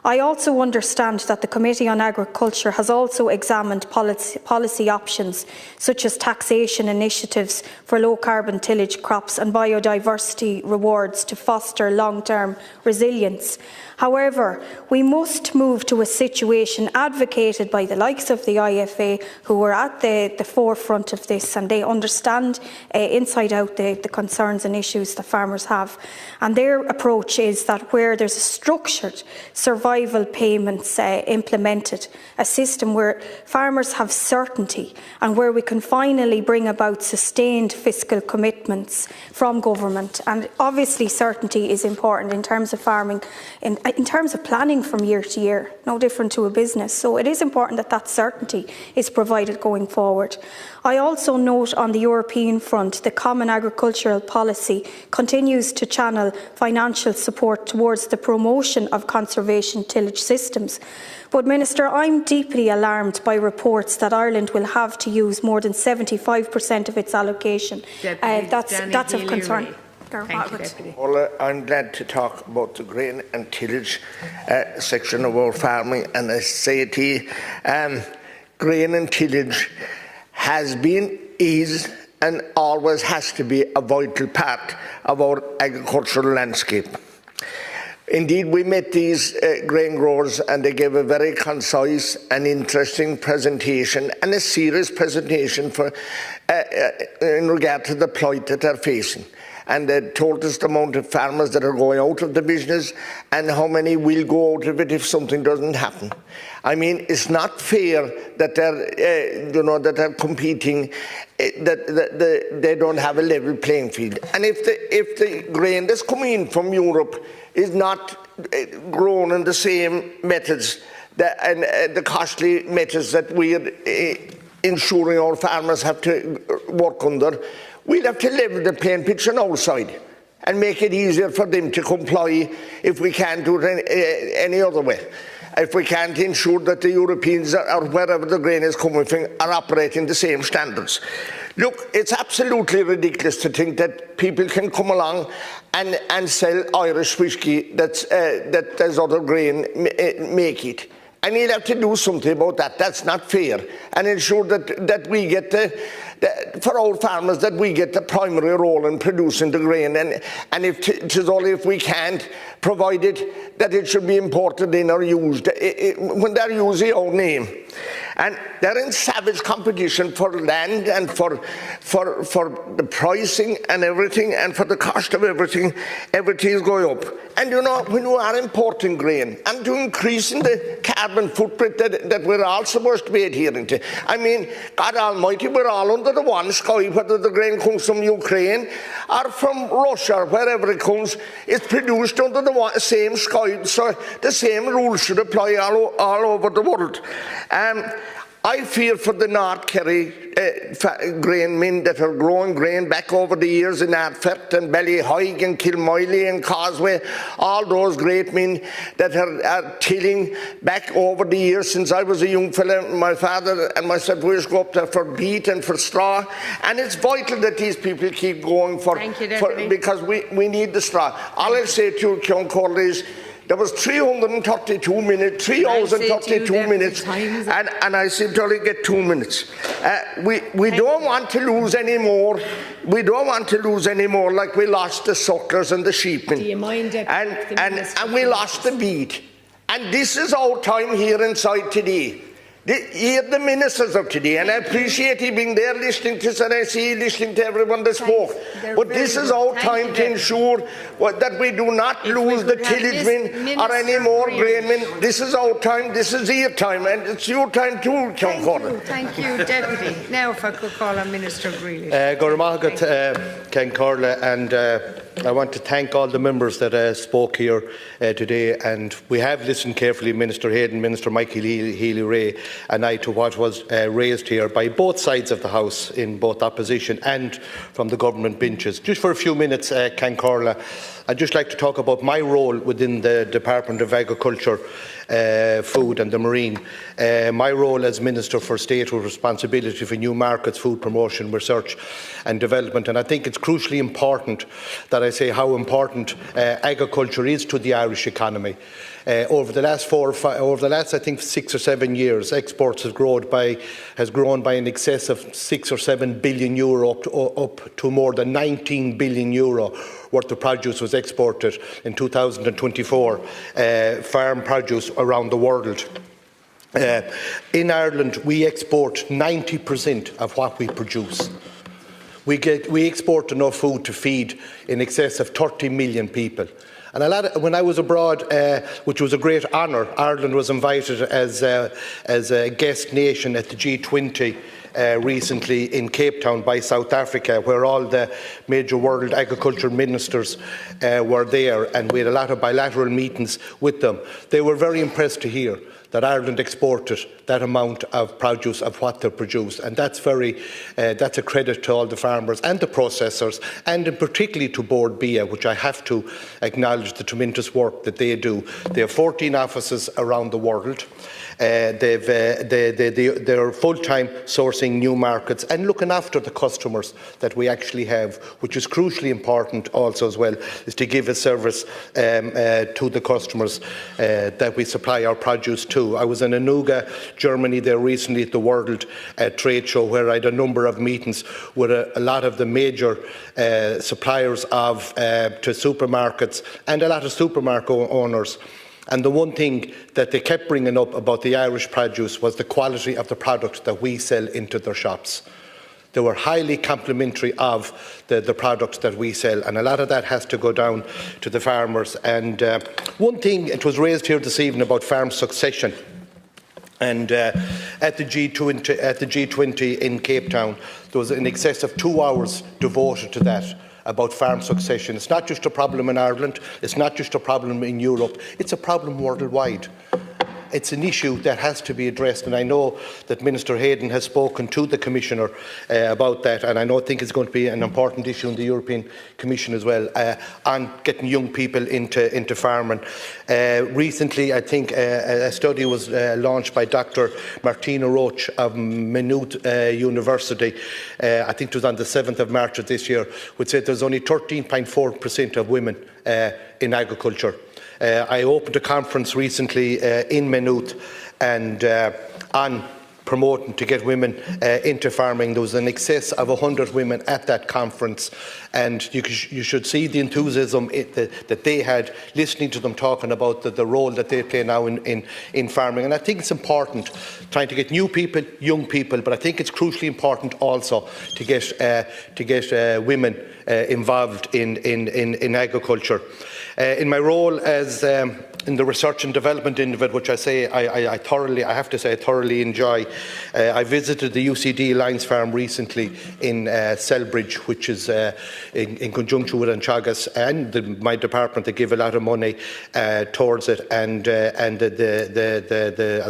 I also understand that the Committee on Agriculture has also examined policy options such as taxation initiatives for low-carbon tillage crops and biodiversity rewards to foster long-term resilience. However, we must move to a situation advocated by the likes of the IFA, who are at the forefront of this, and they understand inside out the concerns and issues that farmers have. And their approach is that where there's a structured survival payments implemented, a system where farmers have certainty and where we can finally bring about sustained fiscal commitments from government. And obviously certainty is important in terms of farming, in terms of planning from year to year, no different to a business. So it is important that that certainty is provided going forward. I also note on the European front, the Common Agricultural Policy continues to channel financial support towards the promotion of conservation tillage systems. But, Minister, I'm deeply alarmed by reports that Ireland will have to use more than 75% of its allocation. That's of concern. Well, I'm glad to talk about the grain and tillage section of our farming, and I say to you, grain and tillage has been, is and always has to be a vital part of our agricultural landscape. Indeed, we met these grain growers and they gave a very concise and interesting presentation, and a serious presentation for, in regard to the plight that they're facing. And they told us the amount of farmers that are going out of the business and how many will go out of it if something doesn't happen. I mean, it's not fair that they're, that they're competing, that they don't have a level playing field. And if the grain that's coming in from Europe is not grown in the same methods and the costly methods that we're ensuring our farmers have to work under, we'll have to level the playing pitch on our side and make it easier for them to comply if we can't do it any other way. If we can't ensure that the Europeans or wherever the grain is coming from are operating the same standards. Look, it's absolutely ridiculous to think that people can come along and sell Irish whiskey that there's other grain make it. And you'll have to do something about that. That's not fair. And ensure that we get for our farmers, that we get the primary role in producing the grain. And if we can't provide it, that it should be imported in or used when they're using our name. And they're in savage competition for land and for the pricing and everything, and for the cost of everything. Everything is going up. And when you are importing grain and to increasing the carbon footprint that we're all supposed to be adhering to. I mean, God Almighty, we're all under the one sky, whether the grain comes from Ukraine or from Russia or wherever it comes, it's produced under the same sky, so the same rules should apply all over the world. I fear for the North Kerry grain men that are growing grain back over the years in Ardfert and Ballyhoig and Kilmiley and Causeway, all those great men that are tilling back over the years since I was a young fella. My father and myself, we used to go up there for beet and for straw, and it's vital that these people keep going because we need the straw. All I'll say to you, Ceann Comhairle, is there was 332 minutes, 3 hours and 32 minutes, and I said to only get 2 minutes. We don't want to lose any more. We don't want to lose any more like we lost the sucklers and the sheepmen. Do you mind and we lost the beet. And this is our time here inside today. Hear the ministers of today, and I appreciate you being there listening to us, and I see you listening to everyone that spoke. But this is our time to ensure that we do not lose the tillage men or any more grain men. This is our time, this is your time, and it's your time too, Ceann Comhairle. Thank you, Deputy. Now if I could call on Minister Grealish. Ceann Comhairle, and I want to thank all the members that spoke here today, and we have listened carefully, Minister Hayden, Minister Michael Healy-Rae and I, to what was raised here by both sides of the House, in both opposition and from the government benches. Just for a few minutes, Ceann Comhairle, I'd just like to talk about my role within the Department of Agriculture, Food and the Marine. My role as Minister for State with responsibility for new markets, food promotion, research and development. And I think it's crucially important that I say how important agriculture is to the Irish economy. Over the last I think 6 or 7 years, exports has grown by in excess of 6 or 7 billion euro up to more than 19 billion euro worth of produce was exported in 2024, farm produce around the world. In Ireland, we export 90% of what we produce. We export enough food to feed in excess of 30 million people. And when I was abroad, which was a great honour, Ireland was invited as a guest nation at the G20 recently in Cape Town by South Africa, where all the major world agriculture ministers were there, and we had a lot of bilateral meetings with them. They were very impressed to hear that Ireland exported that amount of produce of what they produce, and that's a credit to all the farmers and the processors, and in particularly to Board BIA, which I have to acknowledge the tremendous work that they do. They have 14 offices around the world. They're full-time sourcing new markets and looking after the customers that we actually have, which is crucially important also as well, is to give a service to the customers that we supply our produce to. I was in Anuga, Germany there recently at the World Trade Show, where I had a number of meetings with a lot of the major suppliers to supermarkets and a lot of supermarket owners. And the one thing that they kept bringing up about the Irish produce was the quality of the product that we sell into their shops. They were highly complimentary of the products that we sell, and a lot of that has to go down to the farmers. And one thing, it was raised here this evening about farm succession. And at the G20 in Cape Town, there was in excess of 2 hours devoted to that, about farm succession. It's not just a problem in Ireland, it's not just a problem in Europe, it's a problem worldwide. It's an issue that has to be addressed, and I know that Minister Hayden has spoken to the Commissioner about that, and I think it's going to be an important issue in the European Commission as well, on getting young people into farming. Recently, I think a study was launched by Dr. Martina Roach of Maynooth University, I think it was on the 7th of March of this year, which said there's only 13.4% of women in agriculture. I opened a conference recently in Maynooth and on promoting to get women into farming. There was in excess of 100 women at that conference, and you should see the enthusiasm that they had, listening to them talking about the role that they play now in farming. And I think it's important trying to get new people, young people, but I think it's crucially important also to get women involved in agriculture. In my role as in the research and development end of it, which I have to say I thoroughly enjoy, I visited the UCD Lions Farm recently in Selbridge, which is in conjunction with Anchagas and my department. They give a lot of money towards it, and as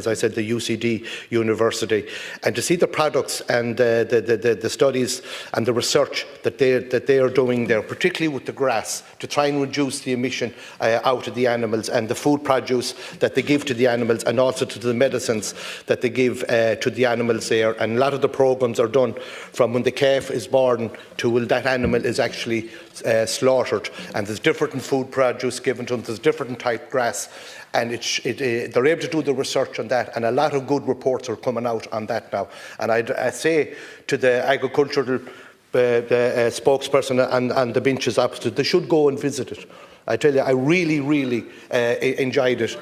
I said, the UCD University, and to see the products and the studies and the research that they are doing there, particularly with the grass, to try and reduce the emission out of the animals, and the food produce that they give to the animals, and also to the medicines that they give to the animals there. And a lot of the programmes are done from when the calf is born to when that animal is actually slaughtered, and there's different food produce given to them, there's different type grass, and they're able to do the research on that, and a lot of good reports are coming out on that now. And I say to the agricultural spokesperson and the benches opposite, they should go and visit it. I tell you, I really enjoyed it.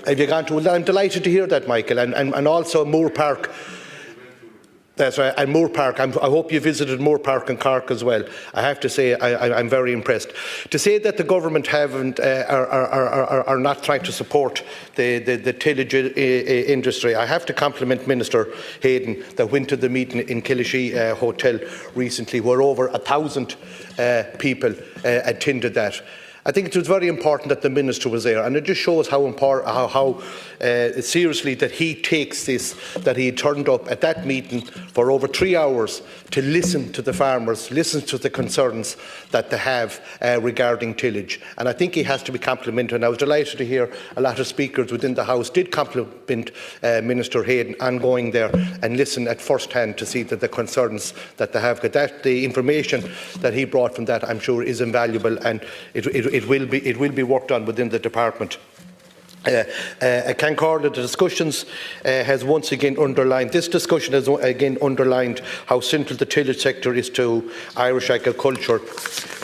Have you gone to? Well, I'm delighted to hear that, Michael, and also Moore Park. That's right, and Moore Park. I hope you visited Moore Park in Cork as well. I have to say I'm very impressed. To say that the government are not trying to support the tillage industry, I have to compliment Minister Hayden that went to the meeting in Killashee Hotel recently, where over 1,000 people attended that. I think it was very important that the Minister was there, and it just shows how seriously that he takes this, that he turned up at that meeting for over 3 hours to listen to the farmers, listen to the concerns that they have regarding tillage. And I think he has to be complimented, and I was delighted to hear a lot of speakers within the House did compliment Minister Hayden on going there and listen at first hand to see that the concerns that they have, the information that he brought from that, I'm sure, is invaluable, and it will be worked on within the department. Cancorla, the discussions has once again underlined, this discussion has again underlined how central the tillage sector is to Irish agriculture,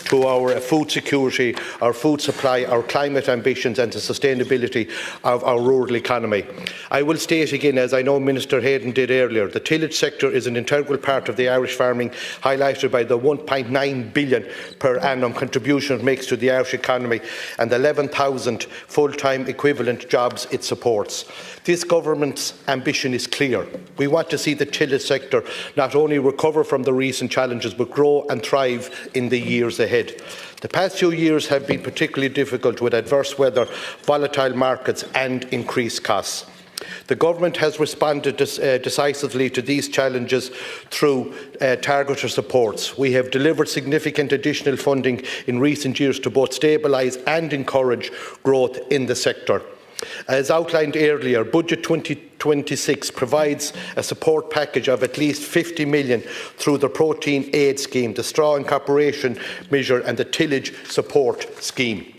to our food security, our food supply, our climate ambitions and the sustainability of our rural economy. I will state again, as I know Minister Hayden did earlier, the tillage sector is an integral part of the Irish farming, highlighted by the 1.9 billion per annum contribution it makes to the Irish economy and the 11,000 full-time equivalent jobs it supports. This government's ambition is clear. We want to see the tillage sector not only recover from the recent challenges but grow and thrive in the years ahead. The past few years have been particularly difficult with adverse weather, volatile markets and increased costs. The Government has responded decisively to these challenges through targeted supports. We have delivered significant additional funding in recent years to both stabilise and encourage growth in the sector. As outlined earlier, Budget 2026 provides a support package of at least 50 million through the Protein Aid Scheme, the Straw Incorporation Measure and the Tillage Support Scheme.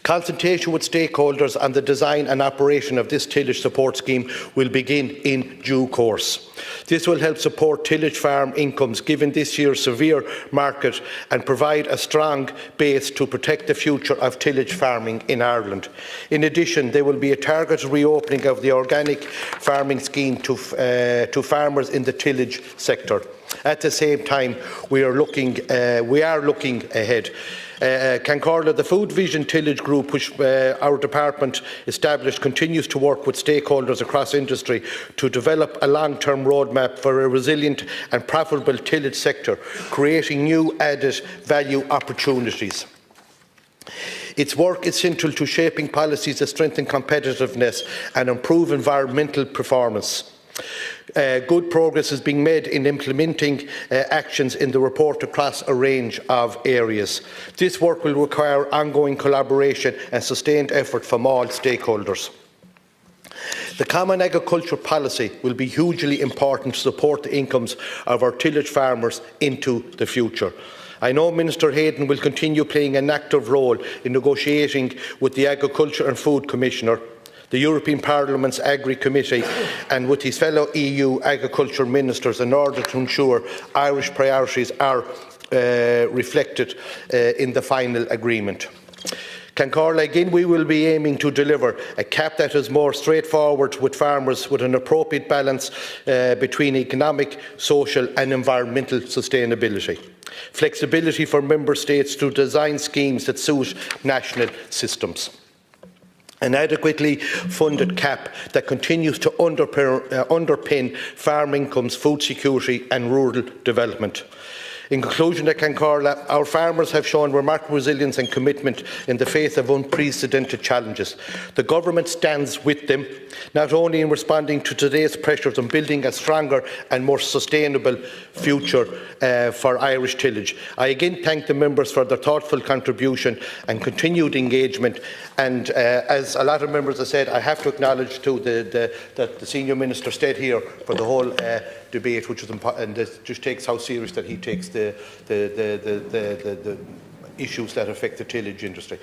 Consultation with stakeholders on the design and operation of this tillage support scheme will begin in due course. This will help support tillage farm incomes given this year's severe market and provide a strong base to protect the future of tillage farming in Ireland. In addition, there will be a targeted reopening of the organic farming scheme to farmers in the tillage sector. At the same time, we are looking ahead. Cancorla, the Food Vision Tillage Group, which our department established, continues to work with stakeholders across industry to develop a long-term roadmap for a resilient and profitable tillage sector, creating new added value opportunities. Its work is central to shaping policies that strengthen competitiveness and improve environmental performance. Good progress is being made in implementing actions in the report across a range of areas. This work will require ongoing collaboration and sustained effort from all stakeholders. The Common Agricultural Policy will be hugely important to support the incomes of our tillage farmers into the future. I know Minister Hayden will continue playing an active role in negotiating with the Agriculture and Food Commissioner, the European Parliament's Agri Committee and with his fellow EU agriculture ministers in order to ensure Irish priorities are reflected in the final agreement. Cancorla, again, we will be aiming to deliver a CAP that is more straightforward with farmers, with an appropriate balance between economic, social and environmental sustainability. Flexibility for Member States to design schemes that suit national systems. An adequately funded CAP that continues to underpin farm incomes, food security and rural development. In conclusion, at Cancorla, our farmers have shown remarkable resilience and commitment in the face of unprecedented challenges. The Government stands with them, not only in responding to today's pressures on building a stronger and more sustainable future for Irish tillage. I again thank the members for their thoughtful contribution and continued engagement. And as a lot of members have said, I have to acknowledge too that the Senior Minister stayed here for the whole debate, which is important, and this just takes how serious that he takes the issues that affect the tillage industry.